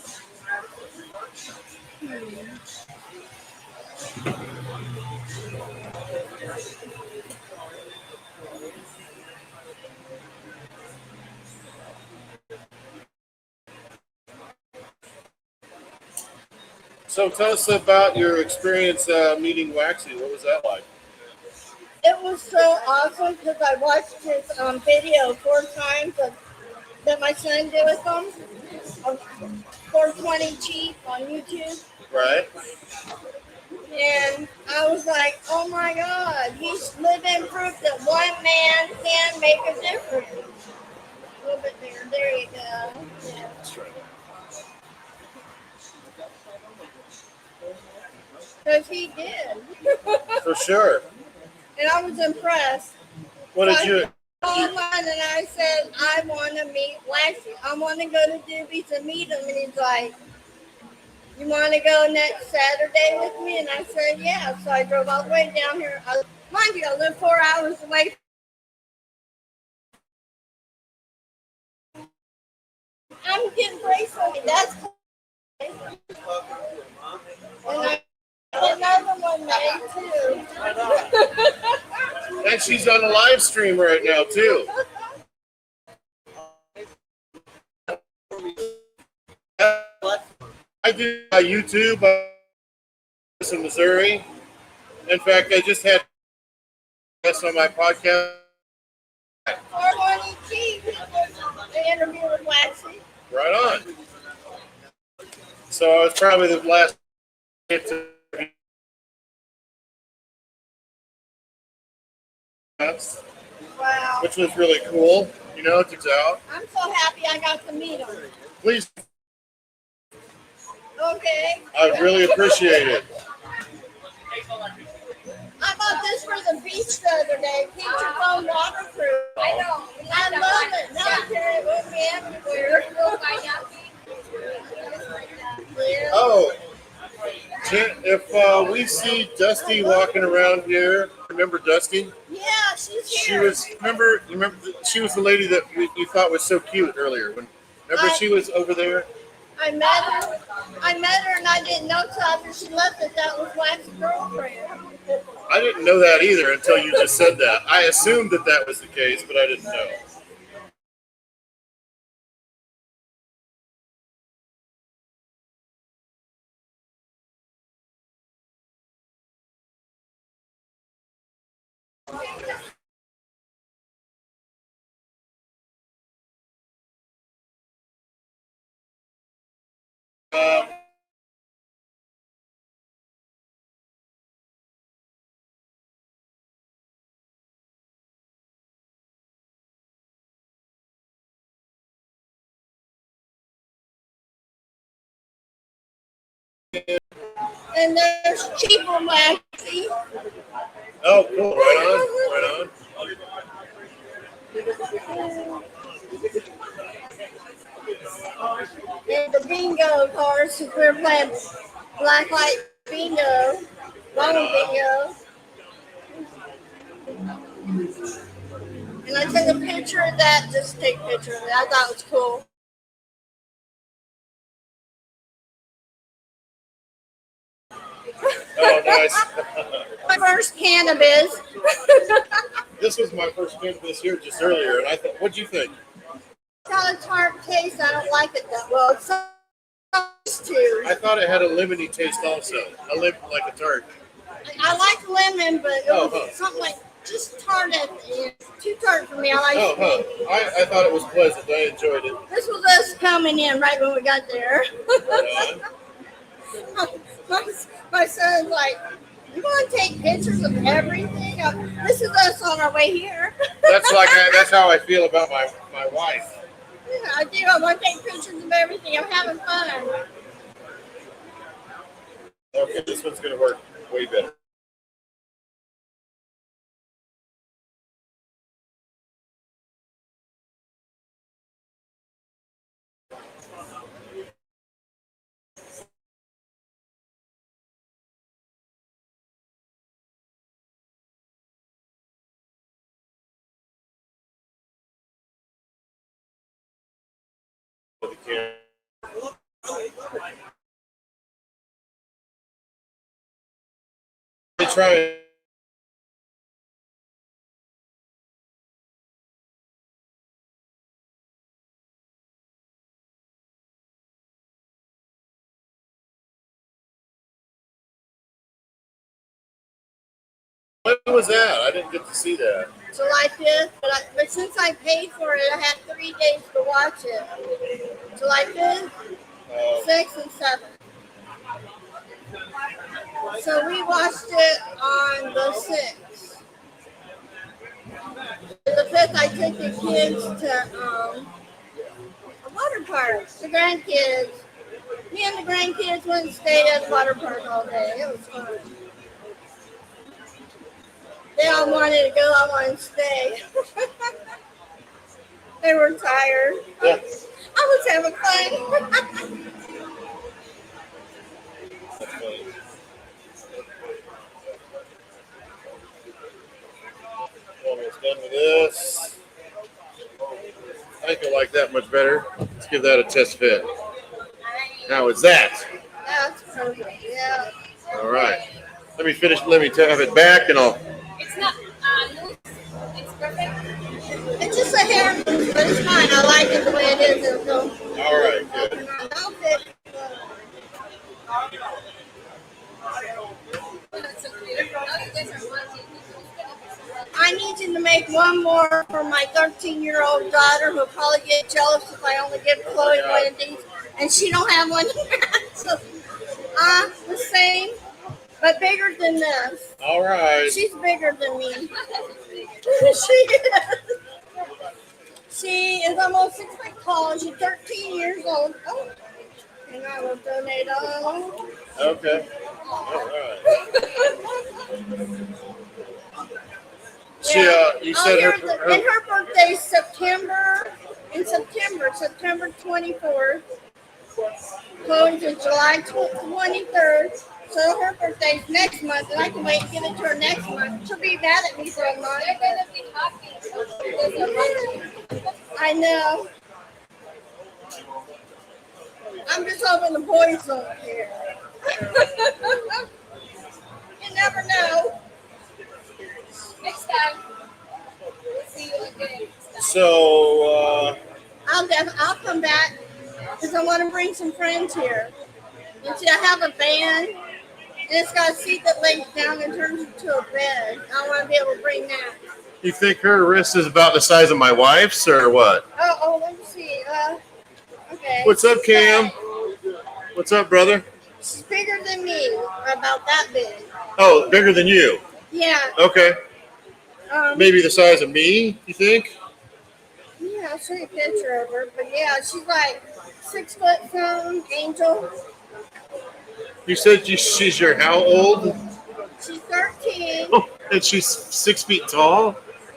[SPEAKER 1] So tell us about your experience meeting Waxy. What was that like?
[SPEAKER 11] It was so awesome because I watched his video 4 times that my son did with him. 420 Chief on YouTube.
[SPEAKER 1] Right.
[SPEAKER 11] And I was like, oh my God, he's living proof that one man can make a difference. A little bit there. There you go. Yeah.
[SPEAKER 1] That's right.
[SPEAKER 11] Because he did.
[SPEAKER 1] For sure.
[SPEAKER 11] And I was impressed.
[SPEAKER 1] What did you?
[SPEAKER 11] Called one and I said, I want to meet Waxy. I want to go to Doobies and meet him. And he's like, you want to go next Saturday with me? And I said, yeah. So I drove all the way down here. Mind you, I live 4 hours away. I'm getting bracelet. That's cool. And I got another one made too.
[SPEAKER 1] And she's on a live stream right now too. I do YouTube in Missouri. In fact, I just had guests on my podcast.
[SPEAKER 11] 420 Chief, the interview with Waxy.
[SPEAKER 1] Right on. So I was probably the last to
[SPEAKER 11] Wow.
[SPEAKER 1] which was really cool. You know, it's out.
[SPEAKER 11] I'm so happy I got to meet him.
[SPEAKER 1] Please,
[SPEAKER 11] Okay.
[SPEAKER 1] I really appreciate it.
[SPEAKER 11] I bought this for the beach the other day. Keeps your phone waterproof. I know. I love it. Now I carry it with me everywhere. Yeah.
[SPEAKER 1] Oh, if we see Dusty walking around here, remember Dusty?
[SPEAKER 11] Yeah, she's
[SPEAKER 1] She
[SPEAKER 11] here.
[SPEAKER 1] was. Remember, she was the lady that you thought was so cute earlier. Remember she was over there.
[SPEAKER 11] I met her and I didn't know till after she left that was Waxy's girlfriend.
[SPEAKER 1] I didn't know that either until you just said that. I assumed that was the case, but I didn't know.
[SPEAKER 11] And there's cheap and waxy.
[SPEAKER 1] Oh, cool. Right on.
[SPEAKER 11] And the bingo cards, since we were playing black light bingo, bone bingo. And I took a picture of that, just take a picture of it. I thought it was cool.
[SPEAKER 1] Oh, nice.
[SPEAKER 11] My first cannabis.
[SPEAKER 1] This was my first drink this year, just earlier, and I thought, what'd you think?
[SPEAKER 11] It's got a tart taste. I don't like it that well. It's supposed to.
[SPEAKER 1] I thought it had a lemony taste also, like a tart.
[SPEAKER 11] I like lemon, but it was something like just tart at the end. Too tart for me. I like sweet.
[SPEAKER 1] I thought it was pleasant. I enjoyed it.
[SPEAKER 11] This was us coming in right when we got there. my son's like, you want to take pictures of everything? This is us on our way here.
[SPEAKER 1] That's how I feel about my wife.
[SPEAKER 11] Yeah, I do. I want to take pictures of everything. I'm having fun.
[SPEAKER 1] Okay, this one's gonna work way better. They try. When was that? I didn't get to see that.
[SPEAKER 11] July 5th, but since I paid for it, I had 3 days to watch it. July 5th, 6th, and 7th. So we watched it on the 6th. The 5th, I took the kids to a water park, the grandkids. Me and the grandkids went and stayed at the water park all day. It was fun. They all wanted to go, I wanted to stay. They were tired.
[SPEAKER 1] Yeah.
[SPEAKER 11] I was having fun.
[SPEAKER 1] Almost done with this. I feel like that much better. Let's give that a test fit. How is that?
[SPEAKER 11] That's perfect. Yeah.
[SPEAKER 1] All right. Let me finish. Let me have it back, and I'll.
[SPEAKER 3] It's not loose. It's perfect.
[SPEAKER 11] It's just a hair loose, but it's fine. I like it the way it is. It'll go.
[SPEAKER 1] All right. Good.
[SPEAKER 11] I'll fit. I need you to make one more for my 13-year-old daughter who'll probably get jealous if I only give Chloe one of these, and she don't have one. So, the same, but bigger than this.
[SPEAKER 1] All right.
[SPEAKER 11] She's bigger than me. She is. She is almost 6 feet tall. She's 13 years old. Oh, and I will donate all.
[SPEAKER 1] Okay. All right. She, you said
[SPEAKER 11] And her birthday's September 24th. Chloe's is July 23rd. So her birthday's next month, and I can wait and give it to her next month. She'll be mad at me for a month.
[SPEAKER 3] They're going to be happy.
[SPEAKER 11] I know. I'm just hoping the boys don't care. You never know.
[SPEAKER 3] Next time. We'll see you again.
[SPEAKER 1] so.
[SPEAKER 11] I'll come back because I want to bring some friends here. You see, I have a van, and it's got a seat that lays down and turns into a bed. I want to be able to bring that.
[SPEAKER 1] You think her wrist is about the size of my wife's, or what?
[SPEAKER 11] Oh, let me see. Okay.
[SPEAKER 1] What's up, Cam? What's up, brother?
[SPEAKER 11] She's bigger than me, about that big.
[SPEAKER 1] Oh, bigger than you.
[SPEAKER 11] Yeah.
[SPEAKER 1] Okay. Maybe the size of me, you think?
[SPEAKER 11] Yeah, I'll show you a picture of her. But yeah, she's like 6 foot something, angel.
[SPEAKER 1] You said she's your how old?
[SPEAKER 11] She's 13.
[SPEAKER 1] Oh, and she's 6 feet tall?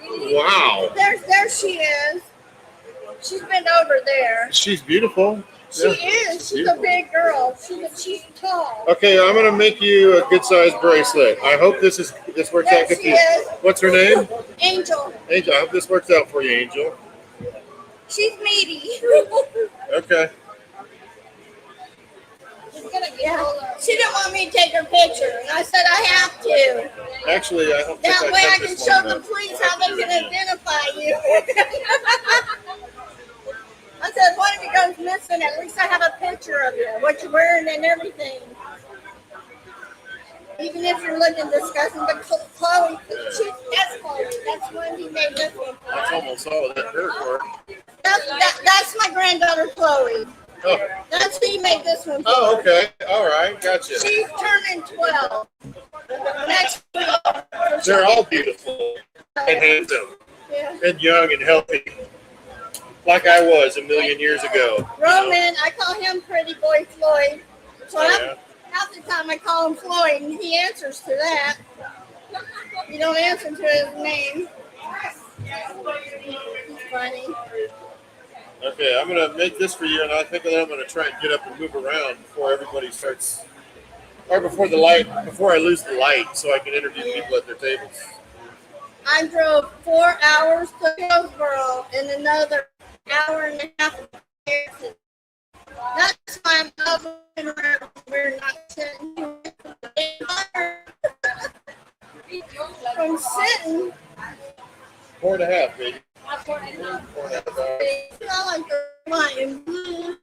[SPEAKER 1] Wow.
[SPEAKER 11] There she is. She's been over there.
[SPEAKER 1] She's beautiful.
[SPEAKER 11] She is. She's a big girl. She's tall.
[SPEAKER 1] Okay, I'm gonna make you a good sized bracelet. I hope this works
[SPEAKER 11] There
[SPEAKER 1] out good for
[SPEAKER 11] she
[SPEAKER 1] you.
[SPEAKER 11] is.
[SPEAKER 1] What's her name?
[SPEAKER 11] Angel.
[SPEAKER 1] Angel. I hope this works out for you, Angel.
[SPEAKER 11] She's meaty.
[SPEAKER 1] Okay.
[SPEAKER 11] Yeah. She didn't want me to take her picture, and I said I have to.
[SPEAKER 1] Actually, I don't think
[SPEAKER 11] That way I
[SPEAKER 1] took
[SPEAKER 11] can
[SPEAKER 1] this
[SPEAKER 11] show
[SPEAKER 1] one,
[SPEAKER 11] the
[SPEAKER 1] though.
[SPEAKER 11] police how they can identify you. I said, one of you goes missing, at least I have a picture of you, what you're wearing and everything. Even if you're looking disgusting, but Chloe, that's Chloe. That's when he made this one.
[SPEAKER 1] That's almost all that hurt for.
[SPEAKER 11] That's my granddaughter Chloe.
[SPEAKER 1] Oh.
[SPEAKER 11] That's who he made this one for.
[SPEAKER 1] Oh, okay. All right. Gotcha.
[SPEAKER 11] She's turning 12 next week.
[SPEAKER 1] They're all beautiful and handsome
[SPEAKER 11] Yeah.
[SPEAKER 1] and young and healthy, like I was a million years ago.
[SPEAKER 11] Roman, I call him Pretty Boy Floyd. So
[SPEAKER 1] Yeah.
[SPEAKER 11] half the time I call him Floyd, and he answers to that. You don't answer to his name. He's funny.
[SPEAKER 1] Okay, I'm gonna make this for you, and I think that I'm gonna try and get up and move around before everybody starts, or before I lose the light, so I can interview people at their tables.
[SPEAKER 11] I drove 4 hours to Hillsboro and another hour and a half to Harrison. That's why I'm moving around. We're not sitting from sitting.
[SPEAKER 1] 4.5, baby. 4.5 hours.
[SPEAKER 11] It's not like they're flying blue.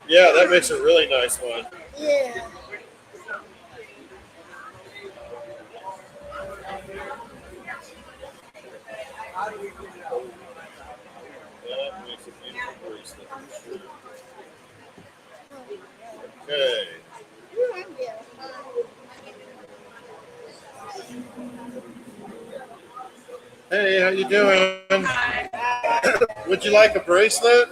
[SPEAKER 1] Yeah, that makes a really nice one.
[SPEAKER 11] Yeah.
[SPEAKER 1] That makes a beautiful bracelet. Okay. Hey, how you doing? Would you like a bracelet?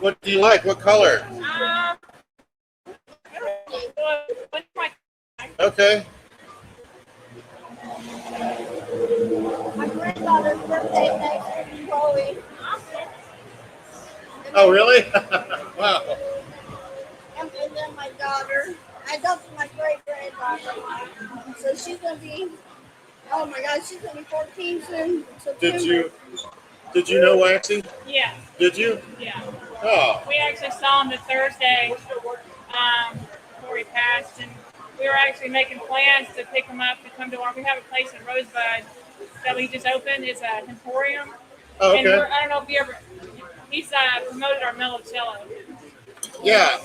[SPEAKER 1] What do you like? What color? Okay.
[SPEAKER 11] My granddaughter's birthday next week, Chloe.
[SPEAKER 1] Oh, really? Wow.
[SPEAKER 11] And then my daughter. I adopted my great granddaughter. So she's gonna be, oh my God, she's gonna be 14 soon. September.
[SPEAKER 1] Did you know Waxy?
[SPEAKER 12] Yeah.
[SPEAKER 1] Did you?
[SPEAKER 12] Yeah.
[SPEAKER 1] Oh.
[SPEAKER 12] We actually saw him the Thursday before he passed, and we were actually making plans to pick him up to come to our. We have a place in Rosebud that we just opened. It's an emporium.
[SPEAKER 1] Oh, okay.
[SPEAKER 12] And I don't know if you ever. He's promoted our mellocello.
[SPEAKER 1] Yeah.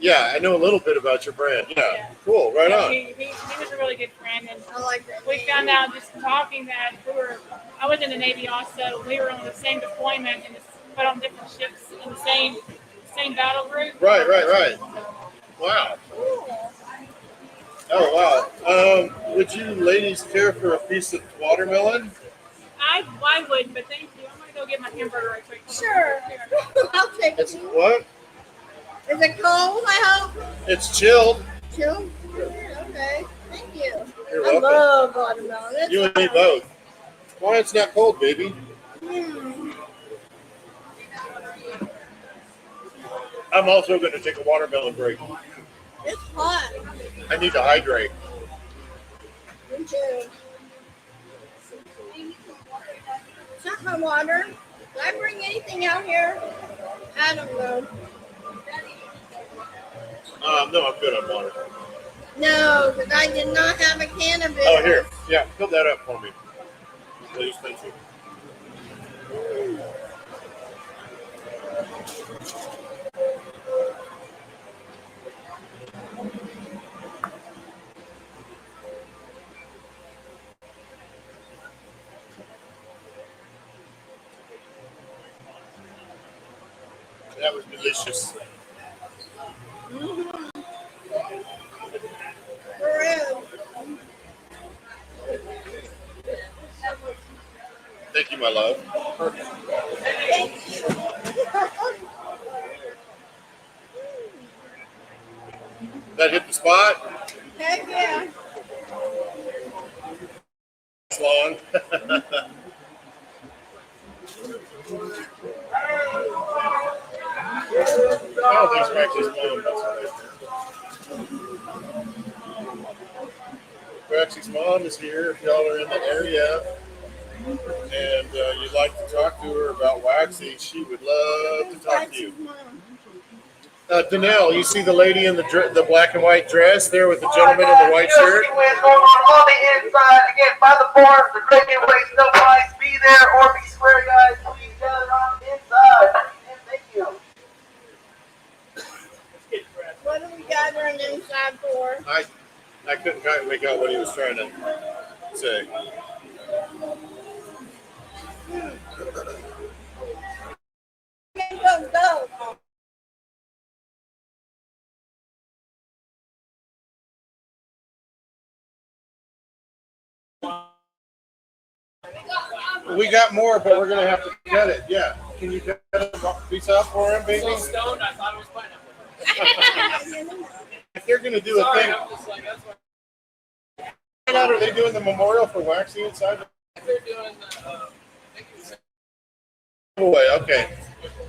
[SPEAKER 1] Yeah, I know a little bit about your brand. Yeah. Cool. Right on.
[SPEAKER 12] He was a really good friend, and
[SPEAKER 11] I like that.
[SPEAKER 12] we found out just talking that I was in the Navy also. We were on the same deployment and put on different ships in the same battle group.
[SPEAKER 1] Right. Wow. Oh, wow. Would you ladies care for a piece of watermelon?
[SPEAKER 12] I would, but thank you. I'm gonna go get my hamburger right quick.
[SPEAKER 11] Sure. I'll take
[SPEAKER 1] It's
[SPEAKER 11] it.
[SPEAKER 1] what?
[SPEAKER 11] Is it cold, I hope?
[SPEAKER 1] It's chilled.
[SPEAKER 11] Chill? Okay. Thank you.
[SPEAKER 1] You're
[SPEAKER 11] I
[SPEAKER 1] welcome.
[SPEAKER 11] love watermelon. It's
[SPEAKER 1] You and me both. Why it's not cold, baby? I'm also going to take a watermelon break.
[SPEAKER 11] It's hot.
[SPEAKER 1] I need to hydrate.
[SPEAKER 11] Me too. It's not my water. Did I bring anything out here? I don't know.
[SPEAKER 1] No, I'm good on water.
[SPEAKER 11] No, because I did not have a can of it.
[SPEAKER 1] Oh, here. Yeah, fill that up for me. Please, thank you. That was delicious.
[SPEAKER 11] For real.
[SPEAKER 1] Thank you, my love. Perfect.
[SPEAKER 11] Thank you.
[SPEAKER 1] That hit the spot.
[SPEAKER 11] Heck yeah.
[SPEAKER 1] It's long. Oh, there's Waxy's mom. Waxy's mom is here. If y'all are in the area and you'd like to talk to her about Waxy, she would love to talk to you. Danelle, you see the lady in the black and white dress there with the gentleman in the white shirt?
[SPEAKER 13] Wins going on the inside. Again, by the bar, the great giveaways, no price. Be there or be square, guys. Please gather on the inside. And thank you.
[SPEAKER 11] What are we gathering inside for?
[SPEAKER 1] I couldn't quite make out what he was trying to say.
[SPEAKER 11] Go.
[SPEAKER 1] We got more, but we're gonna have to cut it. Yeah, can you cut a piece out for him, baby?
[SPEAKER 6] So stoned, I thought it was pineapple.
[SPEAKER 1] If they're gonna do a
[SPEAKER 6] Sorry,
[SPEAKER 1] thing,
[SPEAKER 6] I'm just like, that's why.
[SPEAKER 1] are they doing the memorial for Waxy inside?
[SPEAKER 6] They're doing the,
[SPEAKER 1] Boy, okay.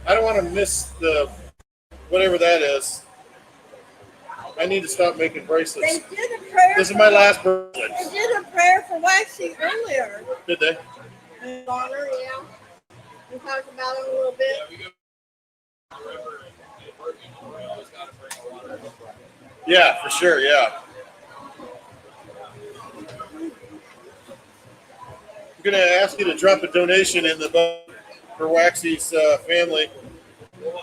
[SPEAKER 1] I don't want to miss the whatever that is. I need to stop making
[SPEAKER 11] They
[SPEAKER 1] bracelets.
[SPEAKER 11] did a prayer.
[SPEAKER 1] This is my last bracelet.
[SPEAKER 11] They did a prayer for Waxy earlier.
[SPEAKER 1] Did they?
[SPEAKER 11] In honor, yeah. We talked about it a little bit.
[SPEAKER 1] Yeah, for sure. Yeah. I'm gonna ask you to drop a donation in the boat for Waxy's family.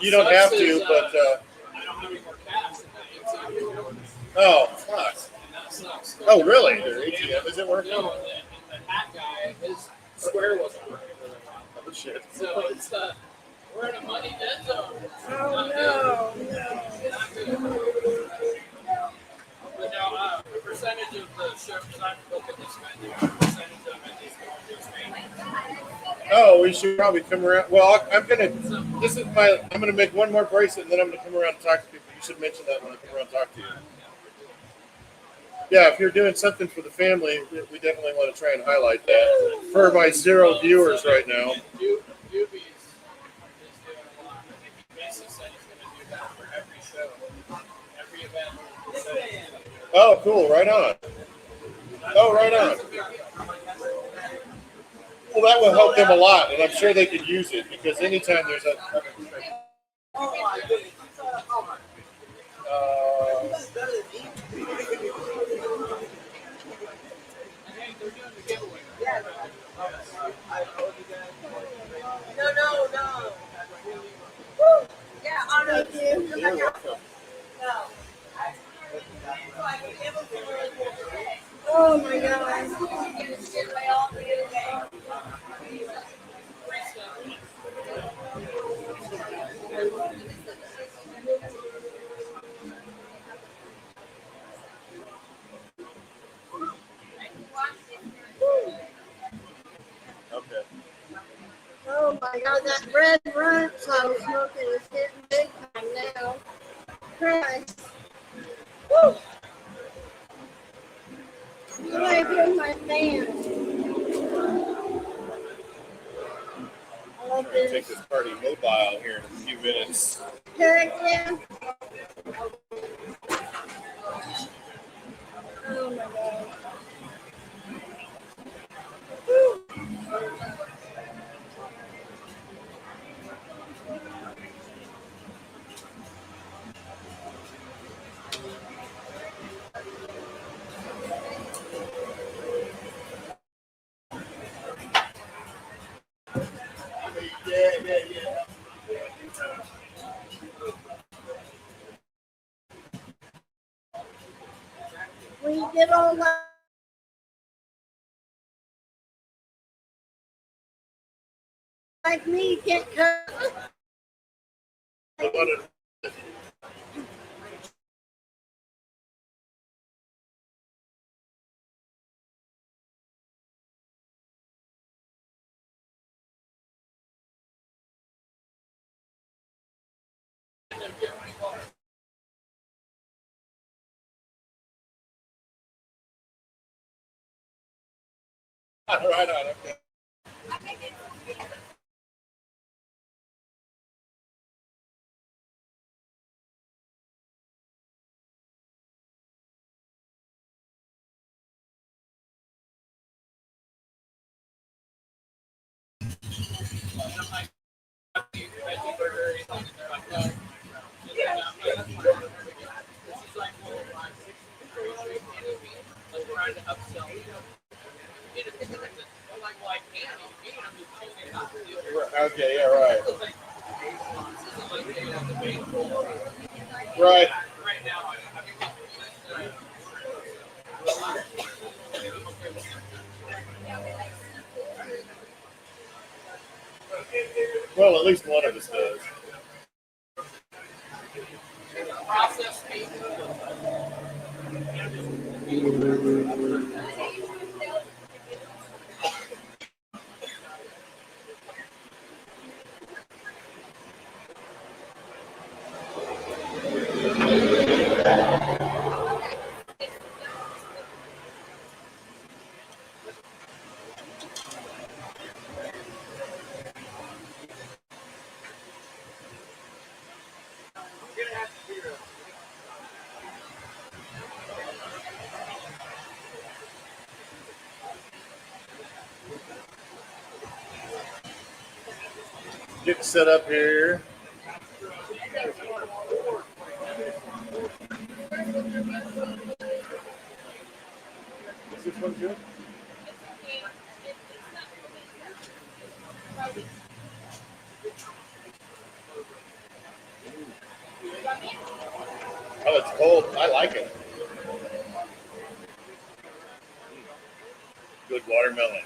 [SPEAKER 1] You don't have to, but.
[SPEAKER 6] I don't have any more cash in that ATM.
[SPEAKER 1] Oh, fuck. Oh, really? Their ATM isn't working?
[SPEAKER 6] No, the hat guy, his square wasn't working really well.
[SPEAKER 1] Oh, shit.
[SPEAKER 6] So it's we're in a money dead zone.
[SPEAKER 11] Oh, no.
[SPEAKER 6] Not good. But now, a percentage of the show, because I'm looking this guy, a percentage of it is going to his family.
[SPEAKER 1] Oh, we should probably come around. Well, I'm gonna make one more bracelet, and then I'm gonna come around and talk to people. You should mention that when I come around and talk to you. Yeah, if you're doing something for the family, we definitely want to try and highlight that. For my 0 viewers right now.
[SPEAKER 6] Doobies is doing a lot. I think he basically said he's going to do that for every show, every event.
[SPEAKER 1] Oh, cool. Right on. Oh, right on. Well, that will help them a lot, and I'm sure they could use it because anytime there's a.
[SPEAKER 3] No. Woo! Yeah, honor.
[SPEAKER 1] You're welcome.
[SPEAKER 11] Oh, my God.
[SPEAKER 1] Okay.
[SPEAKER 11] Oh, my God. That red runts I was smoking is hitting big time now. Christ. Woo! What do I do with my fan? I love
[SPEAKER 1] We're going to take
[SPEAKER 11] this.
[SPEAKER 1] this party mobile here in a few minutes.
[SPEAKER 11] Heck yeah. Oh, my God. Woo.
[SPEAKER 1] Yeah.
[SPEAKER 11] When you get all like me, you can't cut.
[SPEAKER 1] Right on. Okay. Okay, yeah, right. Right. Well, at least one of us does. Get set up here. Is this one good? Oh, it's cold. I like it. Good watermelon.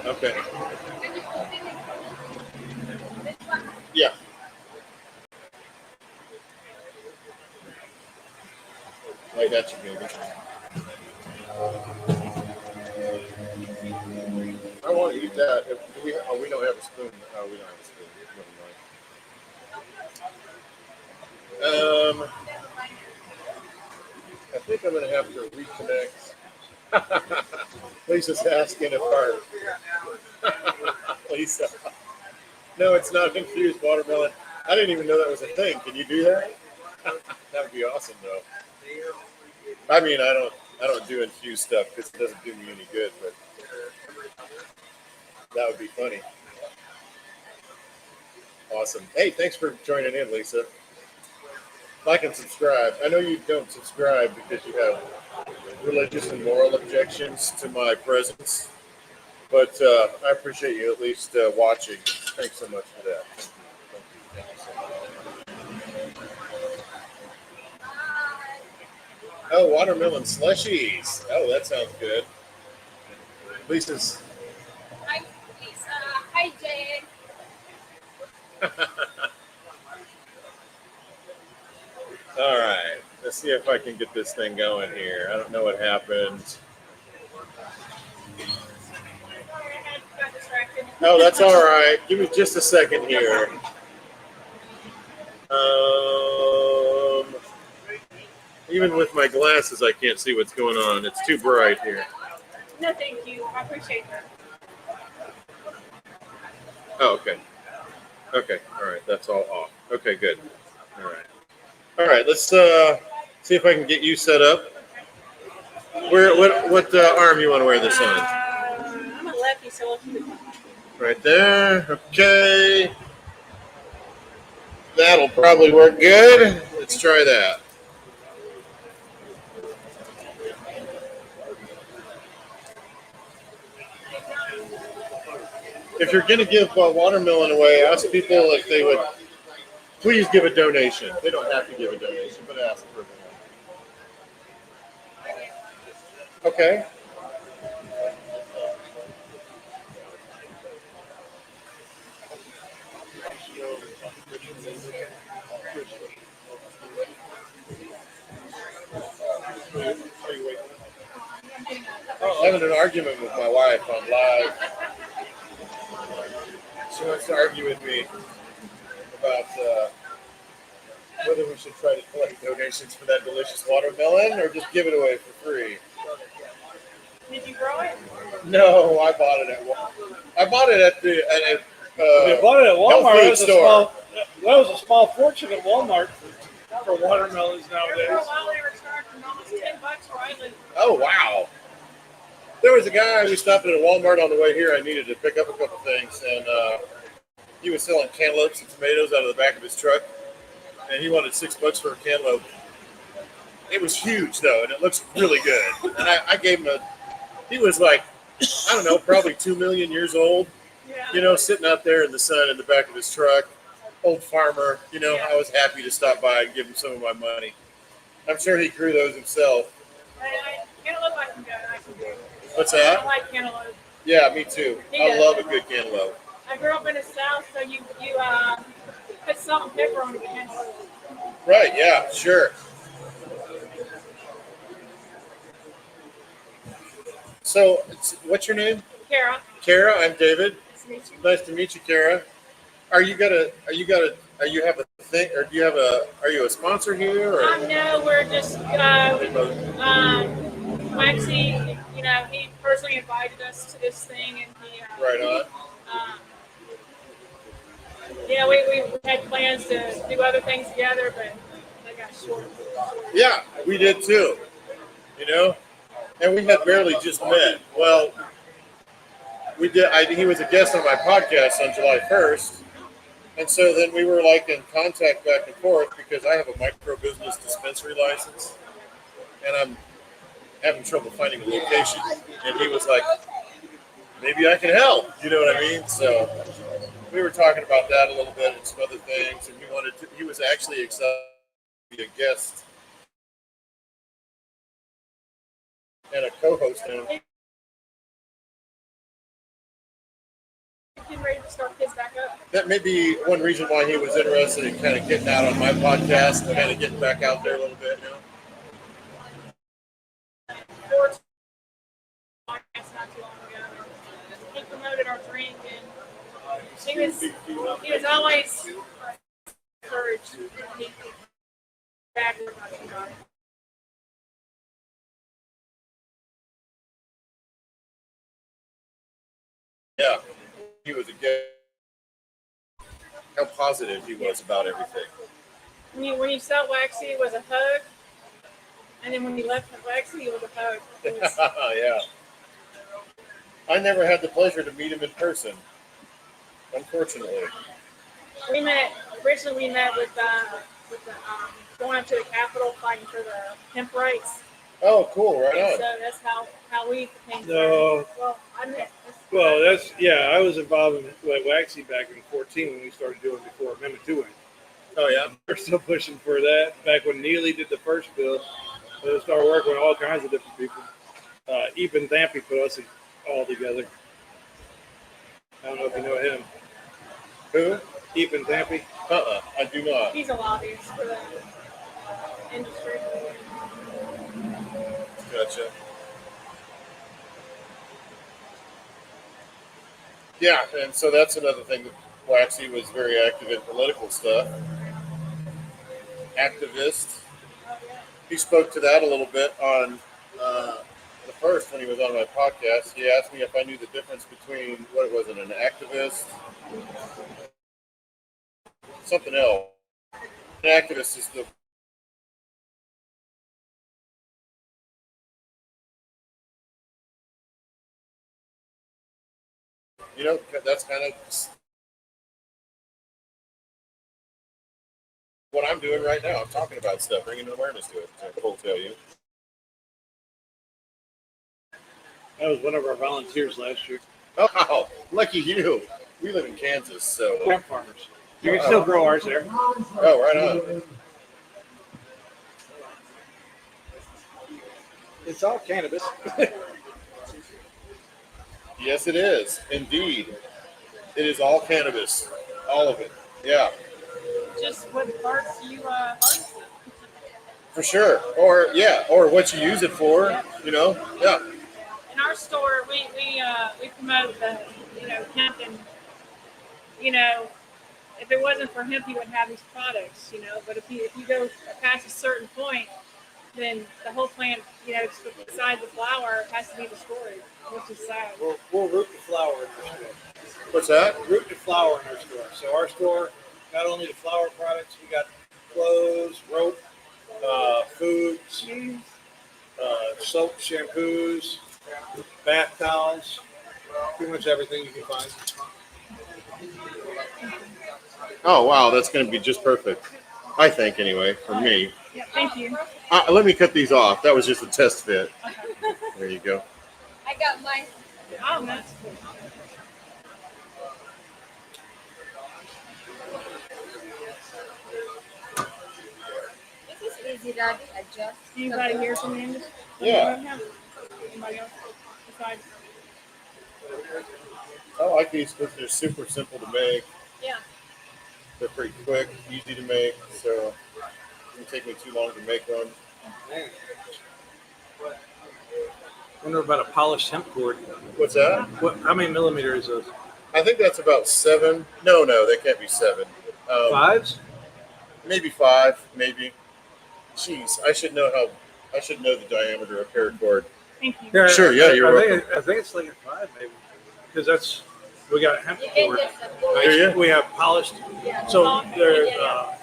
[SPEAKER 1] Okay. Yeah. Like that, you baby. I want to eat that. If we don't have a spoon. Oh, we don't have a spoon. Never mind. I think I'm going to have to reconnect. Lisa's asking if our Lisa. No, it's not infused watermelon. I didn't even know that was a thing. Can you do that? That would be awesome, though. I mean, I don't do infused stuff because it doesn't do me any good, but that would be funny. Awesome. Hey, thanks for joining in, Lisa. Like and subscribe. I know you don't subscribe because you have religious and moral objections to my presence, but I appreciate you at least watching. Thanks so much for that. Thank you so much. Oh, watermelon slushies. Oh, that sounds good. Lisa's.
[SPEAKER 11] Hi, Lisa. Hi, Jade.
[SPEAKER 1] All right. Let's see if I can get this thing going here. I don't know what happened. Oh, that's all right. Give me just a second here. Even with my glasses, I can't see what's going on. It's too bright here.
[SPEAKER 12] No, thank you. I appreciate that.
[SPEAKER 1] Oh, okay. Okay. All right. That's all off. Okay, good. All right. All right. Let's see if I can get you set up. Where? What arm you want to wear this on?
[SPEAKER 12] I'm a lefty, so we'll keep it.
[SPEAKER 1] Right there. Okay. That'll probably work good. Let's try that. If you're going to give watermelon away, ask people if they would please give a donation. They don't have to give a donation, but ask for one. Okay. I'm having an argument with my wife on live. She wants to argue with me about whether we should try to collect donations for that delicious watermelon or just give it away for free.
[SPEAKER 12] Did you grow it?
[SPEAKER 1] No, I bought it at the
[SPEAKER 6] They bought it at
[SPEAKER 1] health
[SPEAKER 6] Walmart.
[SPEAKER 1] food store.
[SPEAKER 6] That was a small fortune at Walmart for watermelons
[SPEAKER 12] For a
[SPEAKER 6] nowadays.
[SPEAKER 12] while they were charging almost $10 where I live.
[SPEAKER 1] Oh wow! There was a guy we stopped at a Walmart on the way here. I needed to pick up a couple things, and he was selling cantaloupes and tomatoes out of the back of his truck, and he wanted $6 for a cantaloupe. It was huge though, and it looks really good. And I gave him he was like, I don't know, probably 2 million years old.
[SPEAKER 12] Yeah.
[SPEAKER 1] You know, sitting out there in the sun in the back of his truck, old farmer. You know, I was happy to stop by and give him some of my money. I'm sure he grew those himself.
[SPEAKER 12] Cantaloupe I can go. I can do.
[SPEAKER 1] What's
[SPEAKER 12] I
[SPEAKER 1] that?
[SPEAKER 12] like cantaloupe.
[SPEAKER 1] Yeah, me too. I love a good cantaloupe.
[SPEAKER 12] I grew up in the South, so you put salt and pepper on the cantaloupe.
[SPEAKER 1] Right, yeah, sure. So, what's your name?
[SPEAKER 12] Kara.
[SPEAKER 1] Kara, I'm David.
[SPEAKER 12] Nice to meet you.
[SPEAKER 1] Nice to meet you, Kara. Are you have a thing, or are you a sponsor here? Or?
[SPEAKER 12] No, we're just, Waxy, you know, he personally invited us to this thing, and he,
[SPEAKER 1] Right on.
[SPEAKER 12] You know, we had plans to do other things together, but they got short.
[SPEAKER 1] Yeah, we did too. You know, and we had barely just met. Well, we did. He was a guest on my podcast on July 1st, and so then we were like in contact back and forth because I have a micro business dispensary license, and I'm having trouble finding a location. And he was like, maybe I can help. You know what I mean? So we were talking about that a little bit and some other things, and he was actually excited to be a guest and a co-host.
[SPEAKER 12] Getting ready to start kids back up.
[SPEAKER 1] That may be one reason why he was interested in kind of getting out on my podcast and kind of getting back out there a little bit, you know?
[SPEAKER 12] Not too long ago. He promoted our drink, and he was always encouraged. He back about it.
[SPEAKER 1] Yeah, he was a guest. How positive he was about everything.
[SPEAKER 12] When you saw Waxy, it was a hug, and then when you left Waxy, it was a hug.
[SPEAKER 1] Yeah. I never had the pleasure to meet him in person, unfortunately.
[SPEAKER 12] Originally we met with going up to the Capitol fighting for the hemp rights.
[SPEAKER 1] Oh, cool! Right on.
[SPEAKER 12] So that's how we came.
[SPEAKER 6] No.
[SPEAKER 12] Well, I met.
[SPEAKER 6] Well, I was involved in Waxy back in 2014 when we started doing before Amendment 2 went.
[SPEAKER 1] Oh, yeah?
[SPEAKER 6] We're still pushing for that. Back when Neely did the first bill, we started working with all kinds of different people. Even Thampy put us all together. I don't know if you know him.
[SPEAKER 1] Who?
[SPEAKER 6] Ethan Thampy.
[SPEAKER 1] I do not.
[SPEAKER 12] He's a lobbyist for the industry.
[SPEAKER 1] Gotcha. Yeah, and so that's another thing that Waxy was very active in political stuff. Activist. He spoke to that a little bit on the first when he was on my podcast. He asked me if I knew the difference between what was it, an activist, something else. An activist is the that's kind of what I'm doing right now. I'm talking about stuff, bringing awareness to it. I will tell you.
[SPEAKER 6] That was one of our volunteers last year.
[SPEAKER 1] Oh, wow. Lucky you. We live in Kansas, so.
[SPEAKER 6] Hemp farmers. You can still grow ours there.
[SPEAKER 1] Oh, right on.
[SPEAKER 9] It's all cannabis.
[SPEAKER 1] Yes, it is. Indeed. It is all cannabis. All of it. Yeah,
[SPEAKER 12] Just what parts you harvest.
[SPEAKER 1] for sure. Or what you use it for, you know? Yeah.
[SPEAKER 12] In our store, we promote the hemp, and if it wasn't for hemp, you wouldn't have these products, But if you go past a certain point, then the whole plant, besides the flower, has to be destroyed, which is sad.
[SPEAKER 9] We'll root the flower in our store.
[SPEAKER 1] What's that?
[SPEAKER 9] Root the flower in our store. So our store, not only the flower products, we got clothes, rope, foods, soap, shampoos, bath towels, pretty much everything you can find.
[SPEAKER 1] Oh, wow. That's going to be just perfect. I think, anyway, for me.
[SPEAKER 12] Yeah, thank you.
[SPEAKER 1] Let me cut these off. That was just a test fit. There you go.
[SPEAKER 11] I got mine.
[SPEAKER 12] Oh, that's cool.
[SPEAKER 11] This is easy to adjust.
[SPEAKER 12] Anybody here from the industry?
[SPEAKER 1] Yeah.
[SPEAKER 12] Anybody else besides?
[SPEAKER 1] I like these because they're super simple to make.
[SPEAKER 11] Yeah.
[SPEAKER 1] They're pretty quick, easy to make, so it doesn't take me too long to make one.
[SPEAKER 9] Wonder about a polished hemp cord.
[SPEAKER 1] What's that?
[SPEAKER 9] How many millimeters is those?
[SPEAKER 1] I think that's about 7. No, they can't be 7.
[SPEAKER 9] Fives?
[SPEAKER 1] Maybe 5, maybe. Jeez, I should know the diameter of paracord.
[SPEAKER 12] Thank you.
[SPEAKER 9] Yeah,
[SPEAKER 1] Sure, yeah, you're welcome.
[SPEAKER 9] I think it's like a 5, maybe, because we got hemp cord.
[SPEAKER 1] Do you?
[SPEAKER 9] We have polished. So they're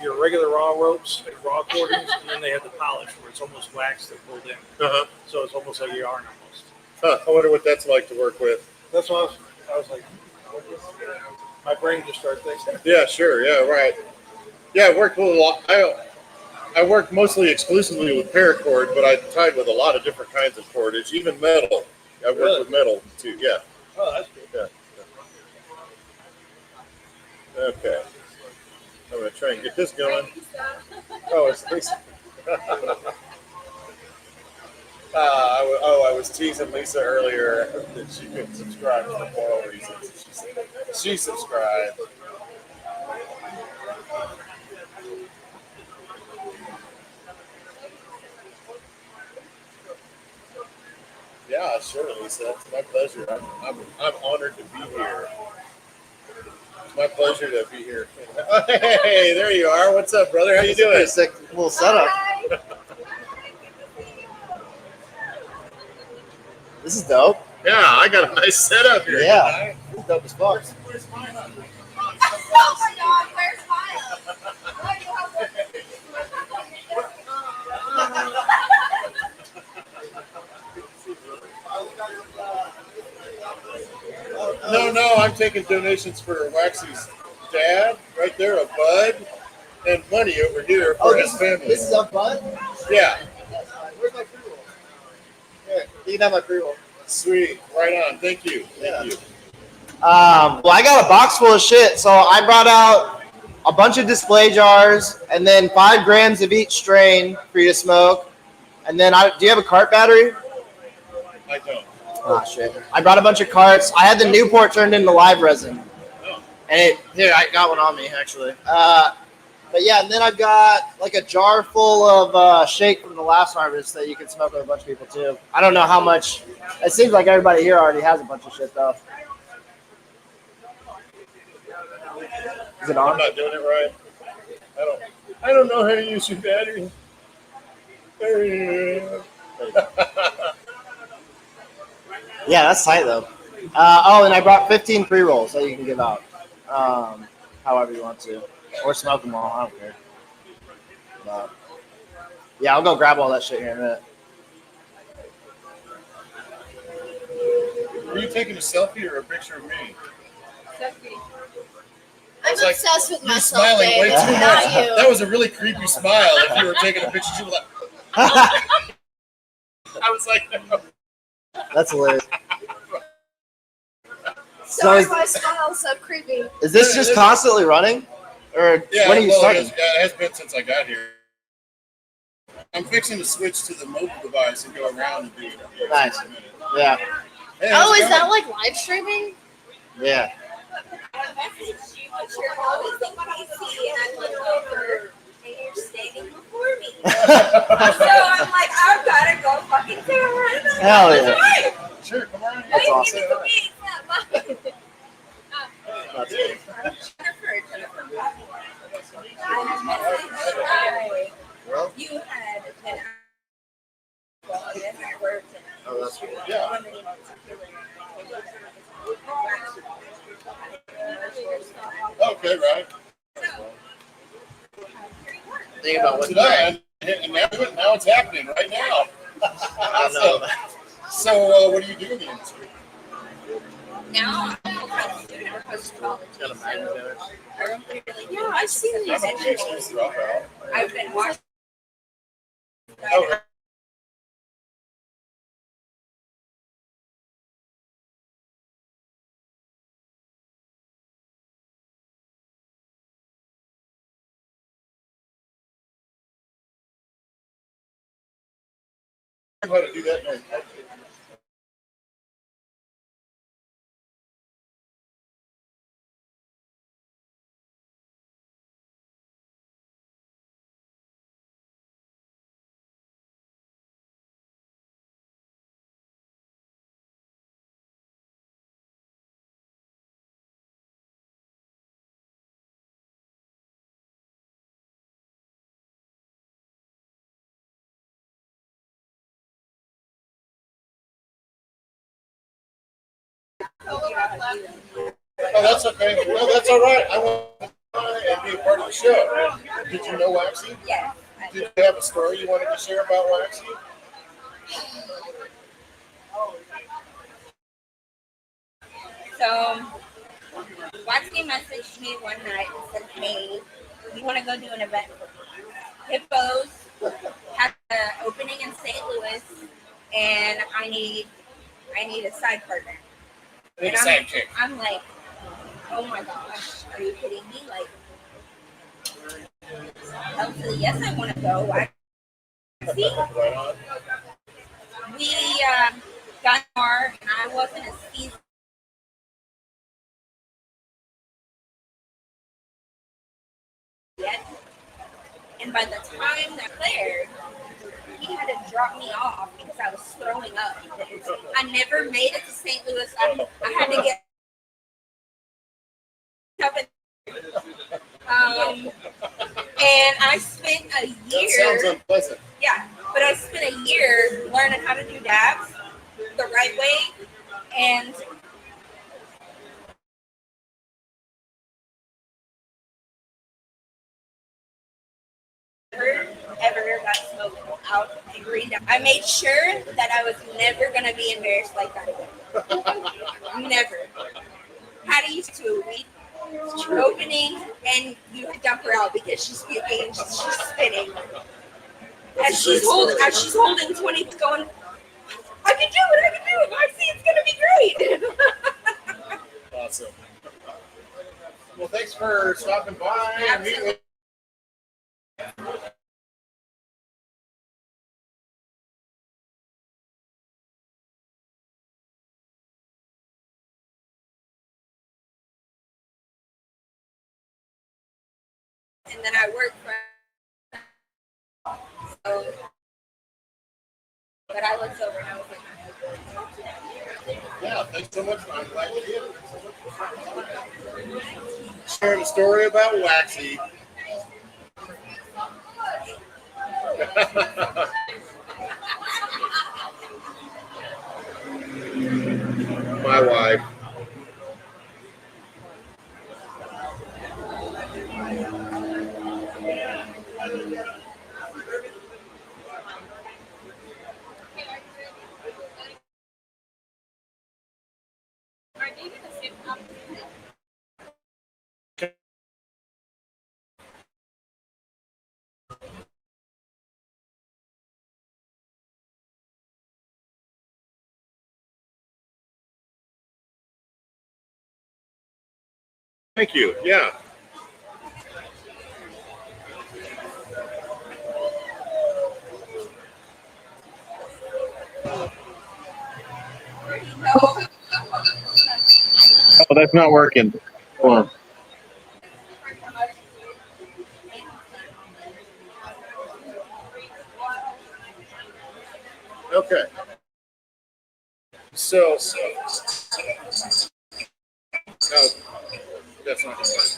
[SPEAKER 9] your regular raw ropes, like raw cordings, and then they have the polish where it's almost waxed and pulled in.
[SPEAKER 1] Uh-huh.
[SPEAKER 9] So it's almost like yarn almost.
[SPEAKER 1] Huh, I wonder what that's like to work with.
[SPEAKER 9] That's what I was like. My brain just started thinking.
[SPEAKER 1] Yeah, sure. Yeah, right. Yeah, I worked with a lot. I worked mostly exclusively with paracord, but I tied with a lot of different kinds of cordage, even metal. I worked with metal too. Yeah.
[SPEAKER 9] Oh, that's good.
[SPEAKER 1] Yeah. Okay. I'm gonna try and get this going. Oh, it's Lisa. I was teasing Lisa earlier that she couldn't subscribe for moral reasons. She subscribed. Yeah, sure, Lisa. It's my pleasure. I'm honored to be here. It's my pleasure to be here. Hey, there you are. What's up, brother? How you doing?
[SPEAKER 14] Sick little setup. This is dope.
[SPEAKER 1] Yeah, I got a nice setup here.
[SPEAKER 14] Yeah, it's dope as fuck.
[SPEAKER 1] No, I'm taking donations for Waxy's dad, right there, a bud, and money over here for his family.
[SPEAKER 14] This is a bud?
[SPEAKER 1] Yeah.
[SPEAKER 14] Where's my pre-roll? Here, you can have my pre-roll.
[SPEAKER 1] Sweet. Right on. Thank you. Thank you.
[SPEAKER 14] Well, I got a box full of shit, so I brought out a bunch of display jars and then 5 grams of each strain for you to smoke. And then, do you have a cart battery?
[SPEAKER 1] I don't.
[SPEAKER 14] Oh, shit. I brought a bunch of carts. I had the Newport turned into live resin. And here, I got one on me, actually. But yeah, and then I've got like a jar full of shake from the last harvest that you can smoke with a bunch of people too. I don't know how much. It seems like everybody here already has a bunch of shit though. Is it on?
[SPEAKER 1] I'm not doing it right. I don't know how to use your battery.
[SPEAKER 14] Yeah, that's tight though. And I brought 15 pre-rolls that you can give out, however you want to, or smoke them all. I don't care. But yeah, I'll go grab all that shit here in a minute.
[SPEAKER 1] Were you taking a selfie or a picture of me?
[SPEAKER 11] Selfie.
[SPEAKER 1] I
[SPEAKER 11] I'm
[SPEAKER 1] was like,
[SPEAKER 11] obsessed with
[SPEAKER 1] you're
[SPEAKER 11] myself,
[SPEAKER 1] smiling
[SPEAKER 11] babe.
[SPEAKER 1] way too much.
[SPEAKER 11] Not you.
[SPEAKER 1] That was a really creepy smile. If you were taking a picture, you were like, I was like, no.
[SPEAKER 14] That's hilarious.
[SPEAKER 11] So is my smile so creepy.
[SPEAKER 14] Is this just constantly running, or
[SPEAKER 1] Yeah,
[SPEAKER 14] when are you
[SPEAKER 1] well,
[SPEAKER 14] starting?
[SPEAKER 1] it has been since I got here. I'm fixing to switch to the mobile device and go around and do it.
[SPEAKER 14] Nice. Yeah.
[SPEAKER 1] Hey,
[SPEAKER 11] Oh,
[SPEAKER 1] how's it
[SPEAKER 11] is that
[SPEAKER 1] going?
[SPEAKER 11] like live streaming?
[SPEAKER 14] Yeah.
[SPEAKER 3] I messaged you, but you're always in PC, and I look over, and you're standing before me. So I'm like, I've got to go fucking say hi.
[SPEAKER 14] Hell yeah.
[SPEAKER 3] Right.
[SPEAKER 1] Sure, come on.
[SPEAKER 14] That's awesome.
[SPEAKER 3] Give it to me. It's
[SPEAKER 14] That's
[SPEAKER 3] not Jennifer. I
[SPEAKER 1] Well,
[SPEAKER 3] you had an well, and then I worked and
[SPEAKER 14] Oh, that's good.
[SPEAKER 1] yeah. Okay, right.
[SPEAKER 14] Think about what
[SPEAKER 1] Today, and now it's happening right now.
[SPEAKER 14] I know.
[SPEAKER 1] So, what do you do in the industry?
[SPEAKER 3] now I'm a full-time student or post-college.
[SPEAKER 14] Got a magnet in it.
[SPEAKER 3] I don't really know. I've seen these
[SPEAKER 1] I'm a PhD dropout.
[SPEAKER 3] I've been watching.
[SPEAKER 1] Okay. How to do that in Oh, that's okay. No, that's all right. I want to and be a part of the show. Did you know Waxy?
[SPEAKER 3] Yes.
[SPEAKER 1] Did you have a story you wanted to share about Waxy?
[SPEAKER 3] So, Waxy messaged me one night and said, "Hey, you want to go do an event for me? Hippos have an opening in St. Louis, and I need a side partner."
[SPEAKER 1] Big
[SPEAKER 3] And
[SPEAKER 1] sidekick.
[SPEAKER 3] I'm like, "Oh my gosh, are you kidding me? Like, hell to the yes, I want to go." See,
[SPEAKER 1] Right on.
[SPEAKER 3] we got in the car, and I wasn't as seasoned. Yet. And by the time that cleared, he had to drop me off because I was throwing up. I never made it to St. Louis. I had to get up and I spent a
[SPEAKER 1] That sounds
[SPEAKER 3] year.
[SPEAKER 1] unpleasant.
[SPEAKER 3] Yeah, but I spent a year learning how to do dabs the right way, and ever got smoked out and green. I made sure that I was never gonna be embarrassed like that again. Never. Hattie used to a week opening, and you dump her out because she's puking and she's spitting. As she's holding 20, going, I can do it. I see it's gonna be great.
[SPEAKER 1] Awesome. Well, thanks for stopping by and meeting with.
[SPEAKER 3] And then I worked for. So, but I looked over and I was like,
[SPEAKER 1] Yeah, thanks so much. I'm glad you did. Sharing a story about Waxy. My wife. Thank you. Yeah. Oh, that's not working. Hold on. Okay. So, no, that's not going to work.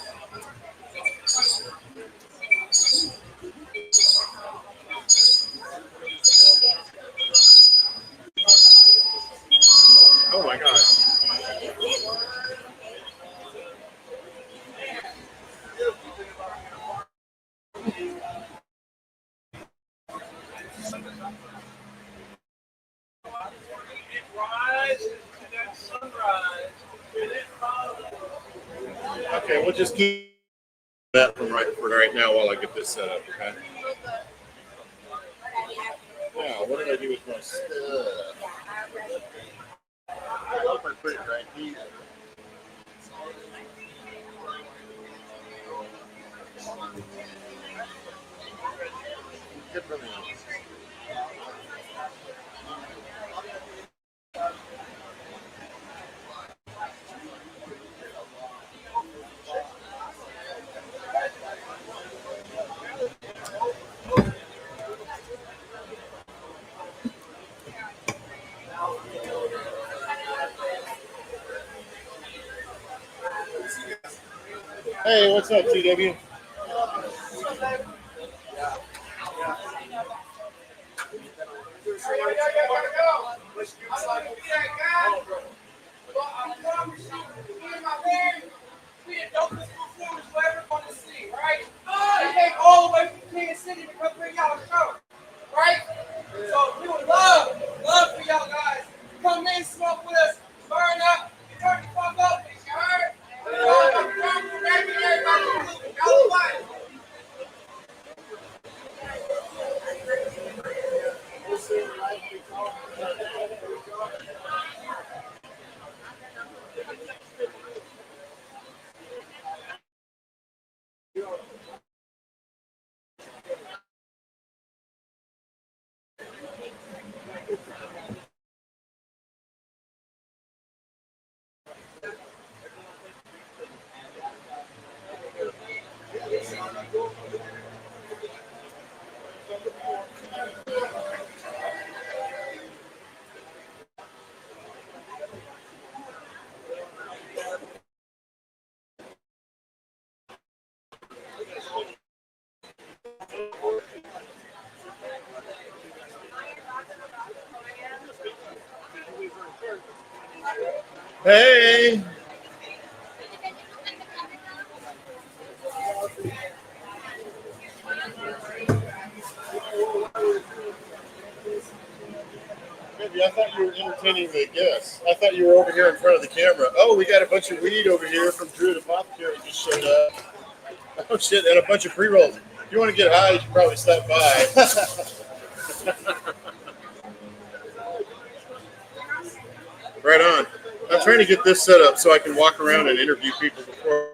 [SPEAKER 1] Oh my God. Okay, we'll just keep that for right now while I get this set up, okay? Now, what did I do with my stuff? I hope I put it right here. Good for me. Hey, what's up, TW?
[SPEAKER 7] We came all the way from Kansas City to come bring y'all a show, right? So we would love for y'all guys to come in, smoke with us, burn up, turn the fuck up, you heard? Y'all like.
[SPEAKER 1] Hey. Baby, I thought you were entertaining the guests. I thought you were over here in front of the camera. Oh, we got a bunch of weed over here from Drew the Apothecary just showed up. Oh shit, and a bunch of pre-rolls. If you want to get high, you should probably stop by. Right on. I'm trying to get this set up so I can walk around and interview people before.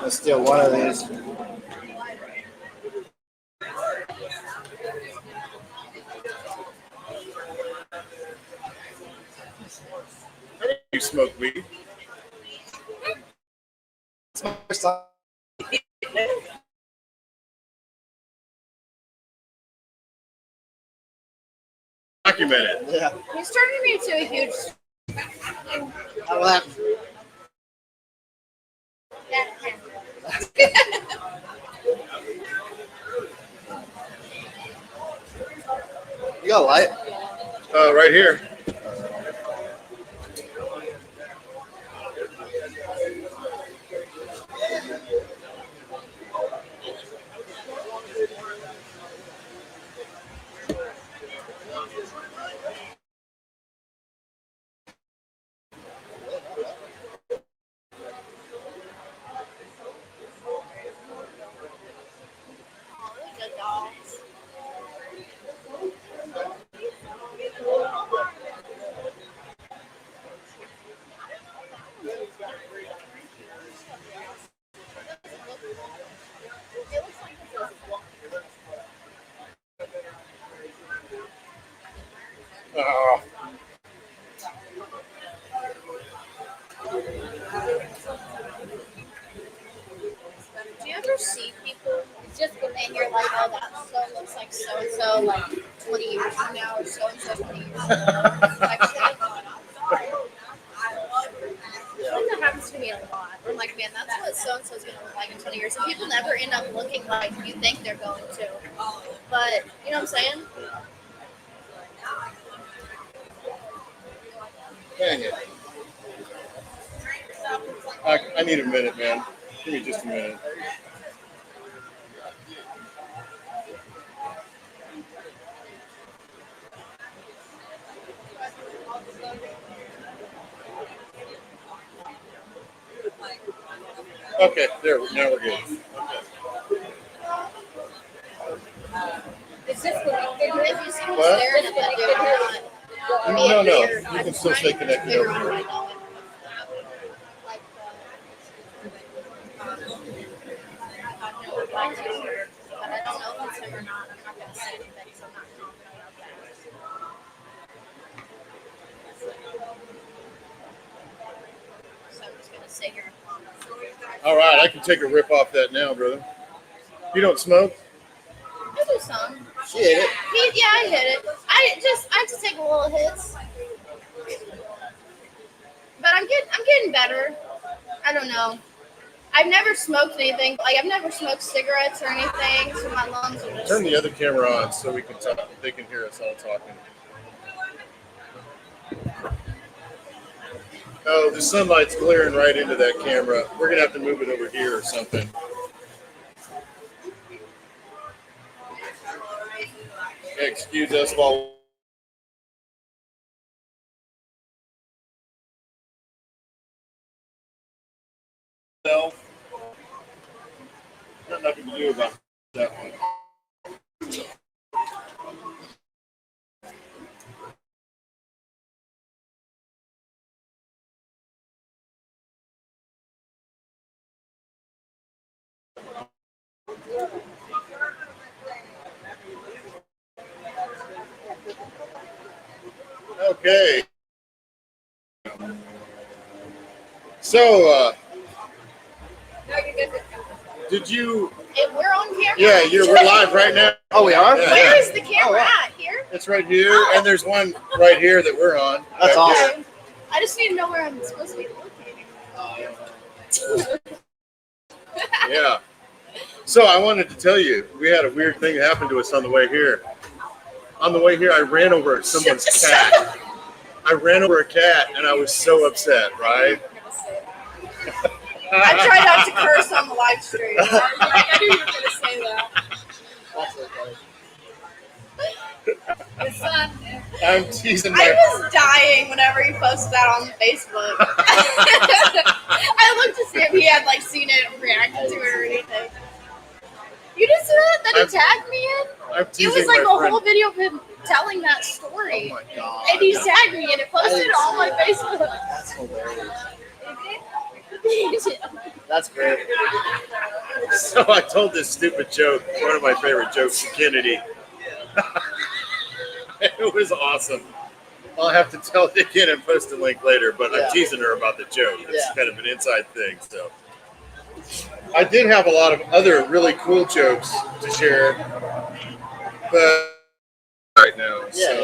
[SPEAKER 14] Let's steal one of these.
[SPEAKER 1] You smoke weed? Documented.
[SPEAKER 14] Yeah.
[SPEAKER 11] He's turning me into a huge.
[SPEAKER 14] I laughed. You got a light?
[SPEAKER 1] Right here.
[SPEAKER 11] that so looks like so and so like 20 years from now or so and so 20 years from now. Type shit. That happens to me a lot. I'm like, man, that's what so and so is gonna look like in 20 years. And people never end up looking like you think they're going to. But you know what I'm saying?
[SPEAKER 1] Dang it. I need a minute, man. Give me just a minute. Okay, there. Now we're good.
[SPEAKER 11] It's just if you see me
[SPEAKER 1] What?
[SPEAKER 11] staring at that dude, I'm not.
[SPEAKER 1] No. You can still stay connected over here.
[SPEAKER 11] Like, but I don't know if it's him or not. I'm not gonna say anything, so I'm not confident about that. So I'm just gonna sit here and
[SPEAKER 1] All right, I can take a rip off that now, brother. You don't smoke?
[SPEAKER 11] I do some.
[SPEAKER 14] She hit it.
[SPEAKER 11] Yeah, I hit it. I just take a little hits. But I'm getting better. I don't know. I've never smoked anything. Like I've never smoked cigarettes or anything, so my lungs are just.
[SPEAKER 1] Turn the other camera on so we can talk. They can hear us all talking. Oh, the sunlight's glaring right into that camera. We're gonna have to move it over here or something. Excuse us while. Got nothing to do about that one. Okay. So, did you?
[SPEAKER 11] If we're on camera.
[SPEAKER 1] Yeah, we're live right now.
[SPEAKER 14] Oh, we are?
[SPEAKER 1] Yeah,
[SPEAKER 11] Where
[SPEAKER 1] yeah.
[SPEAKER 11] is the camera at? Here?
[SPEAKER 1] It's right here, and there's one right here that we're on.
[SPEAKER 14] That's
[SPEAKER 1] Back
[SPEAKER 14] awesome.
[SPEAKER 1] here.
[SPEAKER 11] I just need to know where I'm supposed to be looking.
[SPEAKER 1] Yeah. So I wanted to tell you, we had a weird thing happen to us on the way here. On the way here, I ran over someone's cat. I ran over a cat, and I was so upset, right?
[SPEAKER 11] I tried not to curse on the live stream. I knew you were going to say that.
[SPEAKER 1] I'm teasing
[SPEAKER 11] I
[SPEAKER 1] my...
[SPEAKER 11] was dying whenever he posted that on Facebook. I looked to see if he had seen it and reacted to it or anything. You just said that he tagged me in?
[SPEAKER 1] I'm
[SPEAKER 11] It
[SPEAKER 1] teasing
[SPEAKER 11] was like a
[SPEAKER 1] my friend.
[SPEAKER 11] whole video of him telling that story.
[SPEAKER 14] Oh my god.
[SPEAKER 11] And he tagged me and it posted on my Facebook.
[SPEAKER 14] That's hilarious. That's great.
[SPEAKER 1] So I told this stupid joke, one of my favorite jokes to Kennedy. It was awesome. I'll have to tell it again and post a link later, but I'm teasing her about the joke. It's kind of an inside thing. So I did have a lot of other really cool jokes to share, but right now.
[SPEAKER 14] Yeah.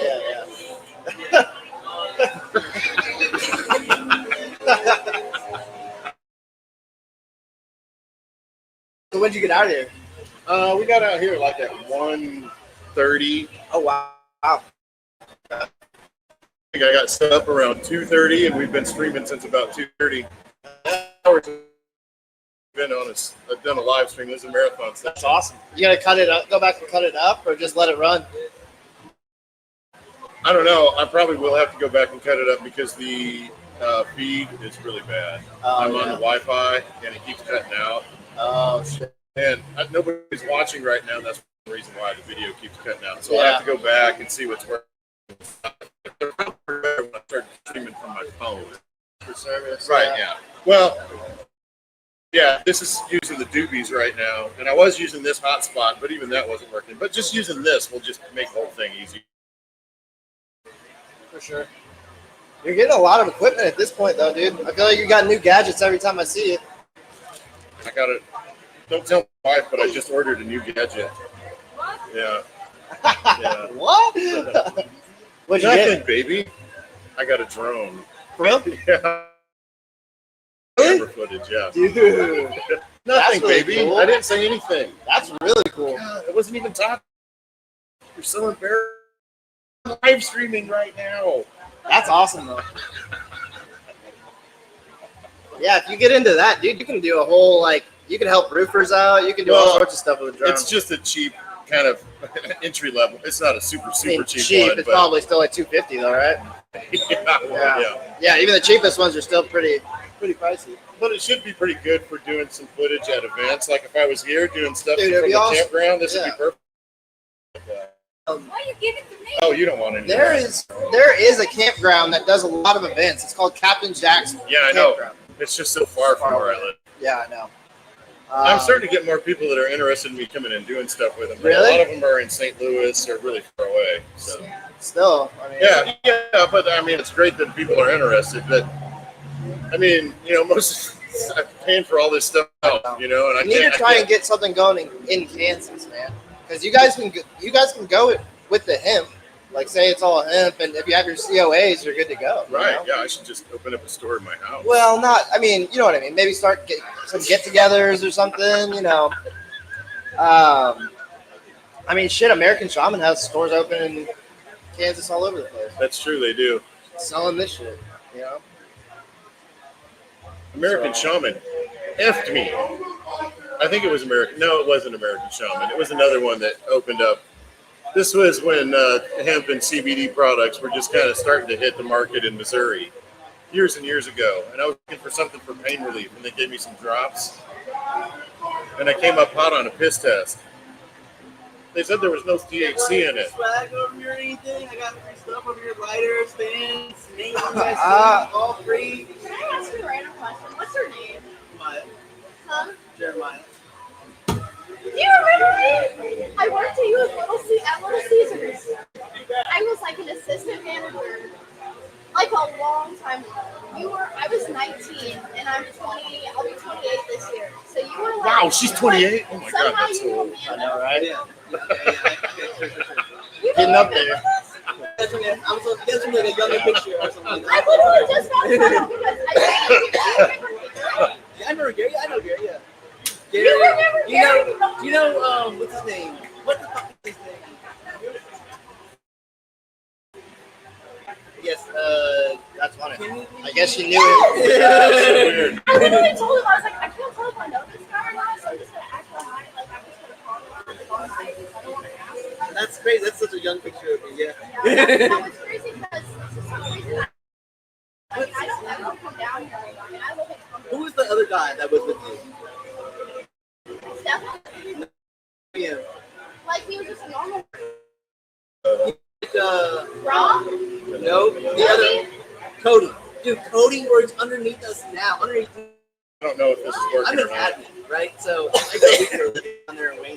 [SPEAKER 14] So when'd you get out of here?
[SPEAKER 1] We got out here like at 1:30.
[SPEAKER 14] Oh wow.
[SPEAKER 1] I think I got set up around 2:30, and we've been streaming since about 2:30. I've done a live stream. This is a marathon. So
[SPEAKER 14] that's awesome. You gotta cut it up, go back and cut it up, or just let it run?
[SPEAKER 1] I don't know. I probably will have to go back and cut it up because the feed is really bad. I'm on the Wi-Fi, and it keeps cutting out.
[SPEAKER 14] Oh shit.
[SPEAKER 1] And nobody's watching right now. That's the reason why the video keeps cutting out. So I have to go back and see what's working. When I start streaming from my phone.
[SPEAKER 14] For service.
[SPEAKER 1] Right, yeah. Well, yeah, this is using the Doobies right now. And I was using this hotspot, but even that wasn't working. But just using this will just make the whole thing easy.
[SPEAKER 14] For sure. You're getting a lot of equipment at this point, though, dude. I feel like you got new gadgets every time I see it.
[SPEAKER 1] I got it. Don't tell my wife, but I just ordered a new gadget. Yeah. Yeah.
[SPEAKER 14] What? What'd you
[SPEAKER 1] Nothing,
[SPEAKER 14] get?
[SPEAKER 1] baby. I got a drone.
[SPEAKER 14] For real?
[SPEAKER 1] Yeah. Camera footage, yeah.
[SPEAKER 14] Dude.
[SPEAKER 1] Nothing,
[SPEAKER 14] really
[SPEAKER 1] baby.
[SPEAKER 14] cool.
[SPEAKER 1] I didn't say anything.
[SPEAKER 14] That's really cool.
[SPEAKER 1] God, I wasn't even talking. You're so embarrassed. I'm live streaming right now.
[SPEAKER 14] That's awesome, though. Yeah, if you get into that, dude, you can do a whole, like, you can help roofers out. You can do all
[SPEAKER 1] Well,
[SPEAKER 14] sorts of stuff with a drone.
[SPEAKER 1] It's just a cheap kind of entry level. It's not a super
[SPEAKER 14] I mean,
[SPEAKER 1] cheap one.
[SPEAKER 14] It's
[SPEAKER 1] but
[SPEAKER 14] probably still like $250 though, right? Yeah, even the cheapest ones are still pretty pricey.
[SPEAKER 1] But it should be pretty good for doing some footage at events. Like if I was here doing stuff
[SPEAKER 14] Dude,
[SPEAKER 1] from
[SPEAKER 14] it'd
[SPEAKER 1] the
[SPEAKER 14] be awesome.
[SPEAKER 1] campground, this would be perfect.
[SPEAKER 3] Why you give it to me?
[SPEAKER 1] Oh, you don't want any.
[SPEAKER 14] There is a campground that does a lot of events. It's called Captain Jack's
[SPEAKER 1] Yeah, I know.
[SPEAKER 14] Campground.
[SPEAKER 1] It's just so far from where I live.
[SPEAKER 14] Yeah, I know.
[SPEAKER 1] I'm starting to get more people that are interested in me coming and doing stuff with them.
[SPEAKER 14] Really?
[SPEAKER 1] A lot of them are in St. Louis or really far away. So
[SPEAKER 14] Still, I mean,
[SPEAKER 1] yeah, but I mean, it's great that people are interested. But I mean, most I'm paying for all this stuff, and I
[SPEAKER 14] you need
[SPEAKER 1] can't.
[SPEAKER 14] to try and get something going in Kansas, man. Because you guys can go with the hemp. Like, say it's all hemp, and if you have your COAs, you're good to go.
[SPEAKER 1] Right?
[SPEAKER 14] You know?
[SPEAKER 1] Yeah, I should just open up a store in my house.
[SPEAKER 14] Well, I mean, you know what I mean. Maybe start some get-togethers or something. I mean, shit. American Shaman has stores open in Kansas all over the place.
[SPEAKER 1] That's true. They do.
[SPEAKER 14] Selling this shit.
[SPEAKER 1] American Shaman effed me. I think it was American. No, it wasn't American Shaman. It was another one that opened up. This was when hemp and CBD products were just kind of starting to hit the market in Missouri years and years ago. And I was looking for something for pain relief, and they gave me some drops. And I came up hot on a piss test. They said there was no THC in it.
[SPEAKER 7] Swag over here or anything? I got free stuff over here, lighters, fans, names, all free.
[SPEAKER 11] Can I ask you a random question? What's your name?
[SPEAKER 7] Jeremiah.
[SPEAKER 11] Huh?
[SPEAKER 7] Jeremiah.
[SPEAKER 11] Do you remember me? I worked at Little Caesars. I was like an assistant manager, like a long time ago. I was 19, and I'm 20. I'll be 28 this year. So you were like,
[SPEAKER 1] Wow, she's 28. Oh my God,
[SPEAKER 11] somehow
[SPEAKER 1] that's
[SPEAKER 11] you knew
[SPEAKER 1] old.
[SPEAKER 11] Amanda.
[SPEAKER 14] I know, right?
[SPEAKER 11] You
[SPEAKER 14] Getting
[SPEAKER 11] don't
[SPEAKER 14] up there.
[SPEAKER 11] remember this?
[SPEAKER 7] That's when I was getting like a younger picture or something.
[SPEAKER 11] I literally just found out because
[SPEAKER 7] Yeah, I know Gary. Yeah.
[SPEAKER 11] You remember Gary?
[SPEAKER 7] You know, what's his name? What the fuck is his name?
[SPEAKER 14] Yes, that's funny.
[SPEAKER 7] Kenny?
[SPEAKER 14] I guess you knew him.
[SPEAKER 11] I literally told him, I was like, I can't tell if I know this guy or not, so I'm just gonna act behind, like I'm just gonna call him out all night. I don't want to ask him.
[SPEAKER 7] That's crazy. That's such a young picture of me. Yeah.
[SPEAKER 11] That was crazy because for some reason, I don't come down here anymore. I mean, I live in
[SPEAKER 7] Who was the other guy that was with you?
[SPEAKER 11] Stefan.
[SPEAKER 7] Yeah.
[SPEAKER 11] Like, he was just a normal
[SPEAKER 7] Rob? No, the other Cody. Dude, Cody works underneath us now.
[SPEAKER 1] I don't know if this is
[SPEAKER 7] I'm
[SPEAKER 1] working
[SPEAKER 7] an
[SPEAKER 1] or not.
[SPEAKER 7] admin, right? So I go on there and wait.